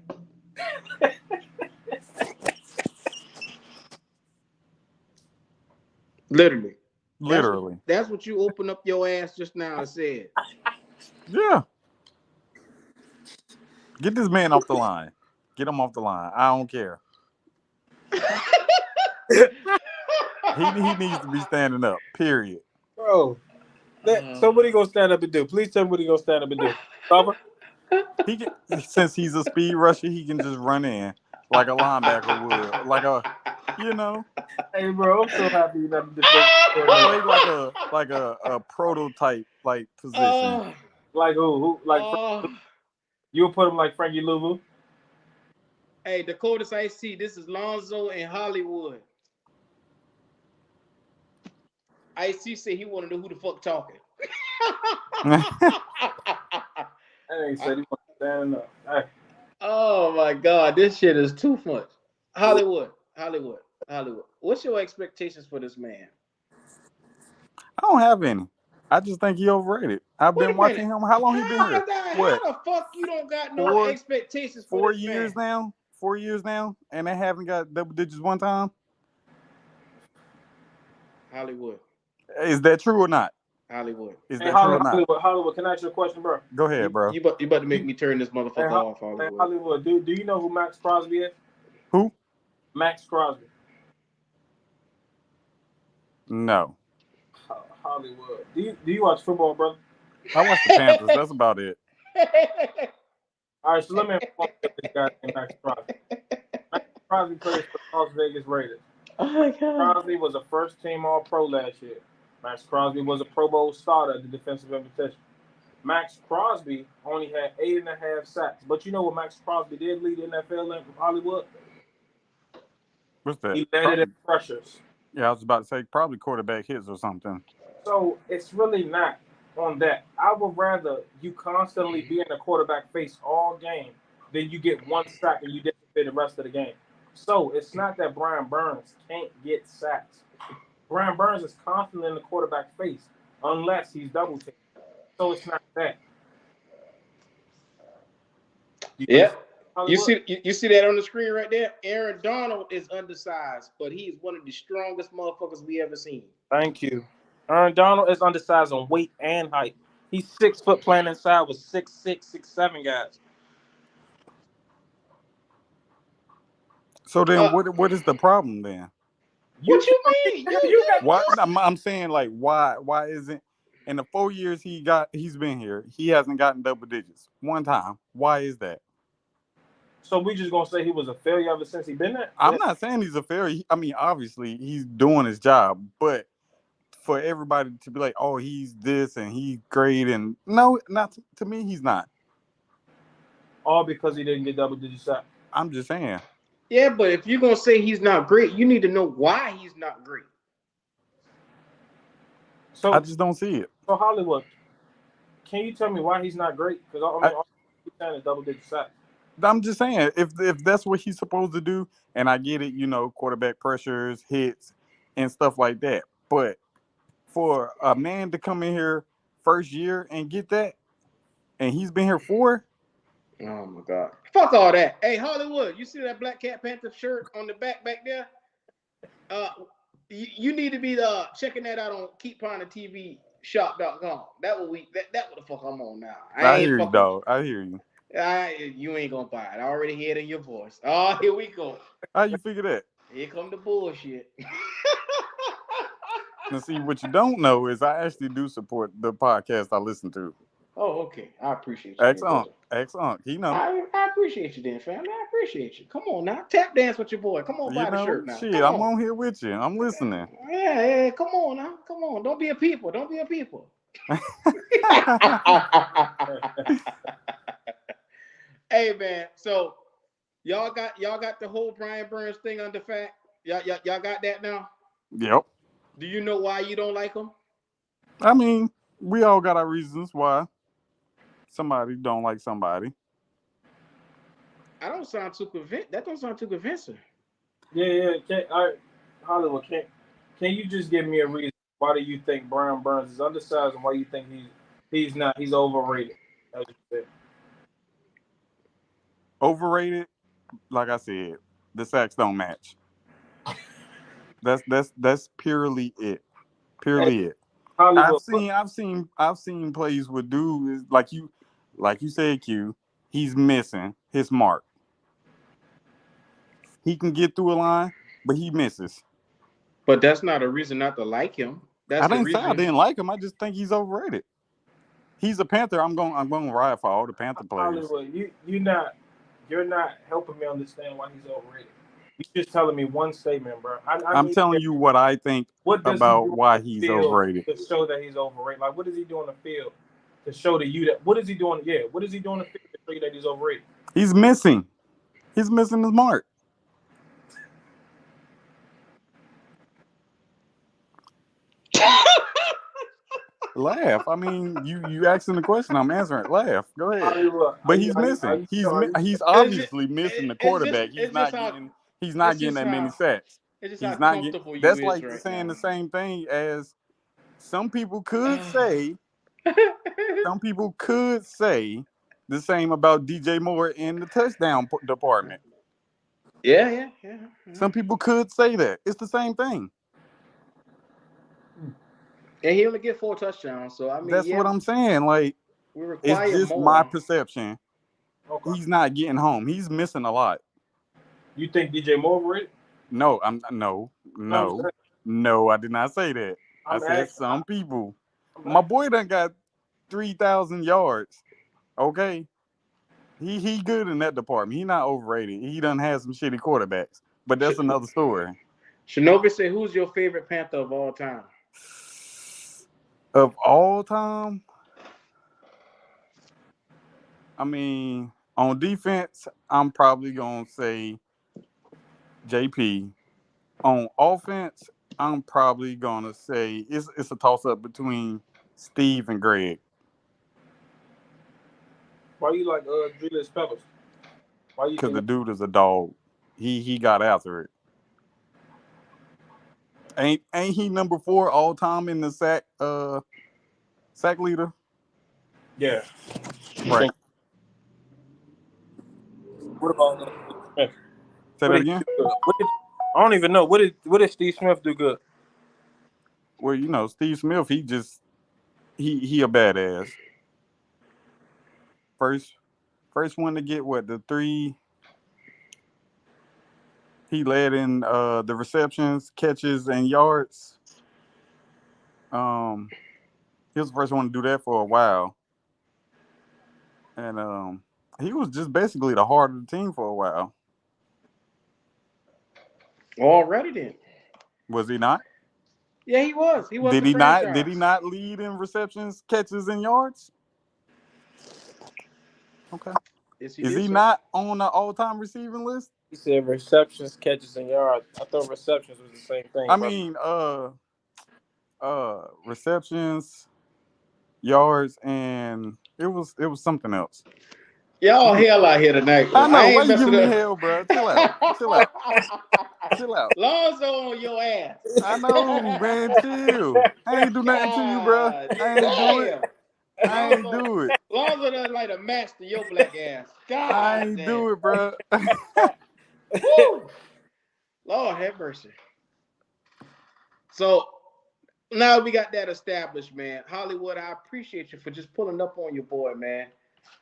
Literally. That's what you opened up your ass just now and said. Yeah. Get this man off the line. Get him off the line. I don't care. he needs to be standing up. Period. Bro. So what he gonna stand up and do? Please tell me what he gonna stand up and do. Cover? Since he's a speed rusher, he can just run in like a linebacker would. Hey, bro, I'm so happy you never defend. Like a prototype like position. Like who? Like you'll put him like Frankie Louvu? Hey, Dakota's IC, this is Lonzo and Hollywood. IC said he wanted to know who the fuck talking. I ain't said he want to stand up. Hey. Oh my God, this shit is too much. Hollywood. What's your expectations for this man? I don't have any. I just think he overrated. I've been watching him. How long he been here? How the fuck you don't got no expectations for this 4 years man? now? 4 years now, and they haven't got double digits one time. Hollywood. Is that true or not? Hollywood. Is that true or not? Hollywood, can I ask you a question, bro? Go ahead, bro. You about to make me turn this motherfucker off, Hollywood. Hollywood, do you know who Max Crosby is? Who? Max Crosby. No. Hollywood. Do you watch football, brother? I watch the Panthers. That's about it. All right, so let me explain this guy named Max Crosby. Max Crosby plays for the Las Vegas Raiders. Oh my God. Crosby was a first-team All-Pro last year. Max Crosby was a Pro Bowl starter at the defensive end position. Max Crosby only had 8.5 sacks. But you know what Max Crosby did lead the NFL in Hollywood? What's that? He led it in pressures. Yeah, I was about to say probably quarterback hits or something. So it's really not on that. I would rather you constantly be in a quarterback face all game than you get one sack and you disappear the rest of the game. So it's not that Brian Burns can't get sacks. Brian Burns is constantly in the quarterback face unless he's double teamed. So it's not that. You see that on the screen right there? Aaron Donald is undersized, but he is one of the strongest motherfuckers we ever seen. Thank you. Aaron Donald is undersized on weight and height. He's 6 foot playing inside with 6'6", 6'7" guys. So then, what is the problem then? What you mean? Why? I'm saying like why isn't in the 4 years he's been here, he hasn't gotten double digits one time? Why is that? So we just gonna say he was a failure ever since he been there? I'm not saying he's a failure. I mean, obviously he's doing his job, but for everybody to be like, "Oh, he's this and he's great," and no, not to me, he's not. All because he didn't get double-digit sacks. I'm just saying. Yeah, but if you're gonna say he's not great, you need to know why he's not great. So I just don't see it. So Hollywood, can you tell me why he's not great? Because all he's saying is double-digit sacks. I'm just saying, if that's what he's supposed to do, and I get it, quarterback pressures, hits, and stuff like that. But for a man to come in here first year and get that, and he's been here 4. Oh my God! Fuck all that. Hey Hollywood, you see that Black Cat Panther shirt on the back there? You need to be checking that out on KeepPondTVShop.com. That what the fuck I'm on now. I hear you, dog. I hear you. You ain't gonna buy it. I already hear it in your voice. Oh, here we go. How you figure that? Here come the bullshit. Now, see, what you don't know is I actually do support the podcast I listen to. Oh, okay. I appreciate you. Excellent. He knows. I appreciate you then, family. I appreciate you. Come on now. Tap dance with your boy. Come on, buy the shirt now. Shit, I'm on here with you. I'm listening. Yeah. Come on now. Come on. Don't be a people. Hey man, so y'all got the whole Brian Burns thing under fact? Y'all got that now? Yep. Do you know why you don't like him? I mean, we all got our reasons why somebody don't like somebody. I don't sound too convinced. That don't sound too convincing. Yeah. Hollywood, can you just give me a reason? Why do you think Brian Burns is undersized, and why you think he's overrated? As you said. Overrated, like I said, the sacks don't match. That's purely it. It. I've seen plays with dudes like you said, Q. He's missing his mark. He can get through a line, but he misses. But that's not a reason not to like him. I didn't say I didn't like him. I just think he's overrated. He's a Panther. I'm going to ride for all the Panther players. Hollywood, you're not helping me understand why he's overrated. You're just telling me one statement, bro. I'm telling you what I think about why he's overrated. To show that he's overrated. Like, what does he do on the field to show to you that? What is he doing? Yeah, what is he doing on the field to show you that he's overrated? He's missing. He's missing his mark. Laugh. I mean, you asking the question, I'm answering. Laugh. Go ahead. But he's missing. He's obviously missing the quarterback. He's not getting that many sacks. He's not getting. That's like saying the same thing as some people could say. Some people could say the same about DJ Moore in the touchdown department. Yeah. Some people could say that. It's the same thing. And he only get 4 touchdowns, so I mean that's what I'm saying. Like, it's just more. My perception. Okay. He's not getting home. He's missing a lot. You think DJ Moore overrated? No, no. I did not say that. I said some people. My boy done got 3,000 yards. Okay, he good in that department. He not overrated. He done had some shitty quarterbacks, but that's another story. Shinobi said, "Who's your favorite Panther of all time?" Of all time, I mean, on defense, I'm probably gonna say JP. On offense, I'm probably gonna say it's a toss up between Steve and Greg. Why you like Julius Peppers? Because the dude is a dog. He got after it. Ain't he number 4 all time in the sack leader? Yeah. Right. What about Smith? Say that again? I don't even know. What did Steve Smith do good? Well, Steve Smith, he a badass. First one to get the 3. He led in the receptions, catches, and yards. He was the first one to do that for a while. And He was just basically the heart of the team for a while. Already then. Was he not? Yeah, he was. He was Did the he franchise. not? Did he not lead in receptions, catches, and yards? Okay. Yes, Is he not on the all-time receiving list? He said receptions, catches, and yards. I thought receptions was the same thing. I mean, receptions, yards, and it was something else. Y'all hell out here tonight, bro. I know. Why ain't you giving me up. hell, bro? Chill out. Chill out. Chill out. Lonzo on your ass. I know, man. Chill. I ain't do nothing to you, bro. I ain't do it. I ain't do it. Lonzo doesn't like a match to your black ass. God, I ain't do it, bro. Woo! Lord have mercy. So now we got that established, man. Hollywood, I appreciate you for just pulling up on your boy, man.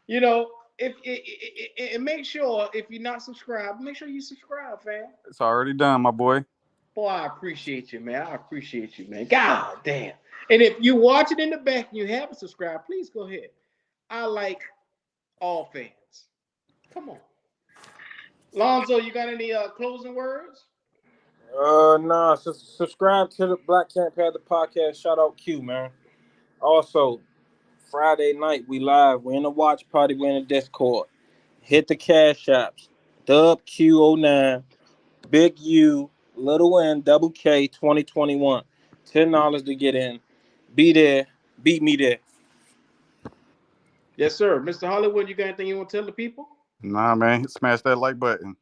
You know, and make sure if you're not subscribed, make sure you subscribe, fam. It's already done, my boy. Boy, I appreciate you, man. I appreciate you, man. God damn. And if you watch it in the back and you haven't subscribed, please go ahead. I like all fans. Come on. Lonzo, you got any closing words? Nah. Subscribe to the Black Cat Panther podcast. Shout out Q, man. Also, Friday night we live. We're in the watch party. We're in the Discord. Hit the cash apps. Dub Q09, Big U, Little N, Double K 2021. $10 to get in. Be there. Beat me there. Yes, sir. Mr. Hollywood, you got anything you want to tell the people? Nah, man. Smash that like button.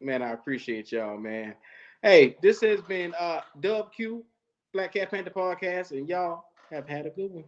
Man, I appreciate y'all, man. Hey, this has been Dub Q, Black Cat Panther Podcast, and y'all have had a good one.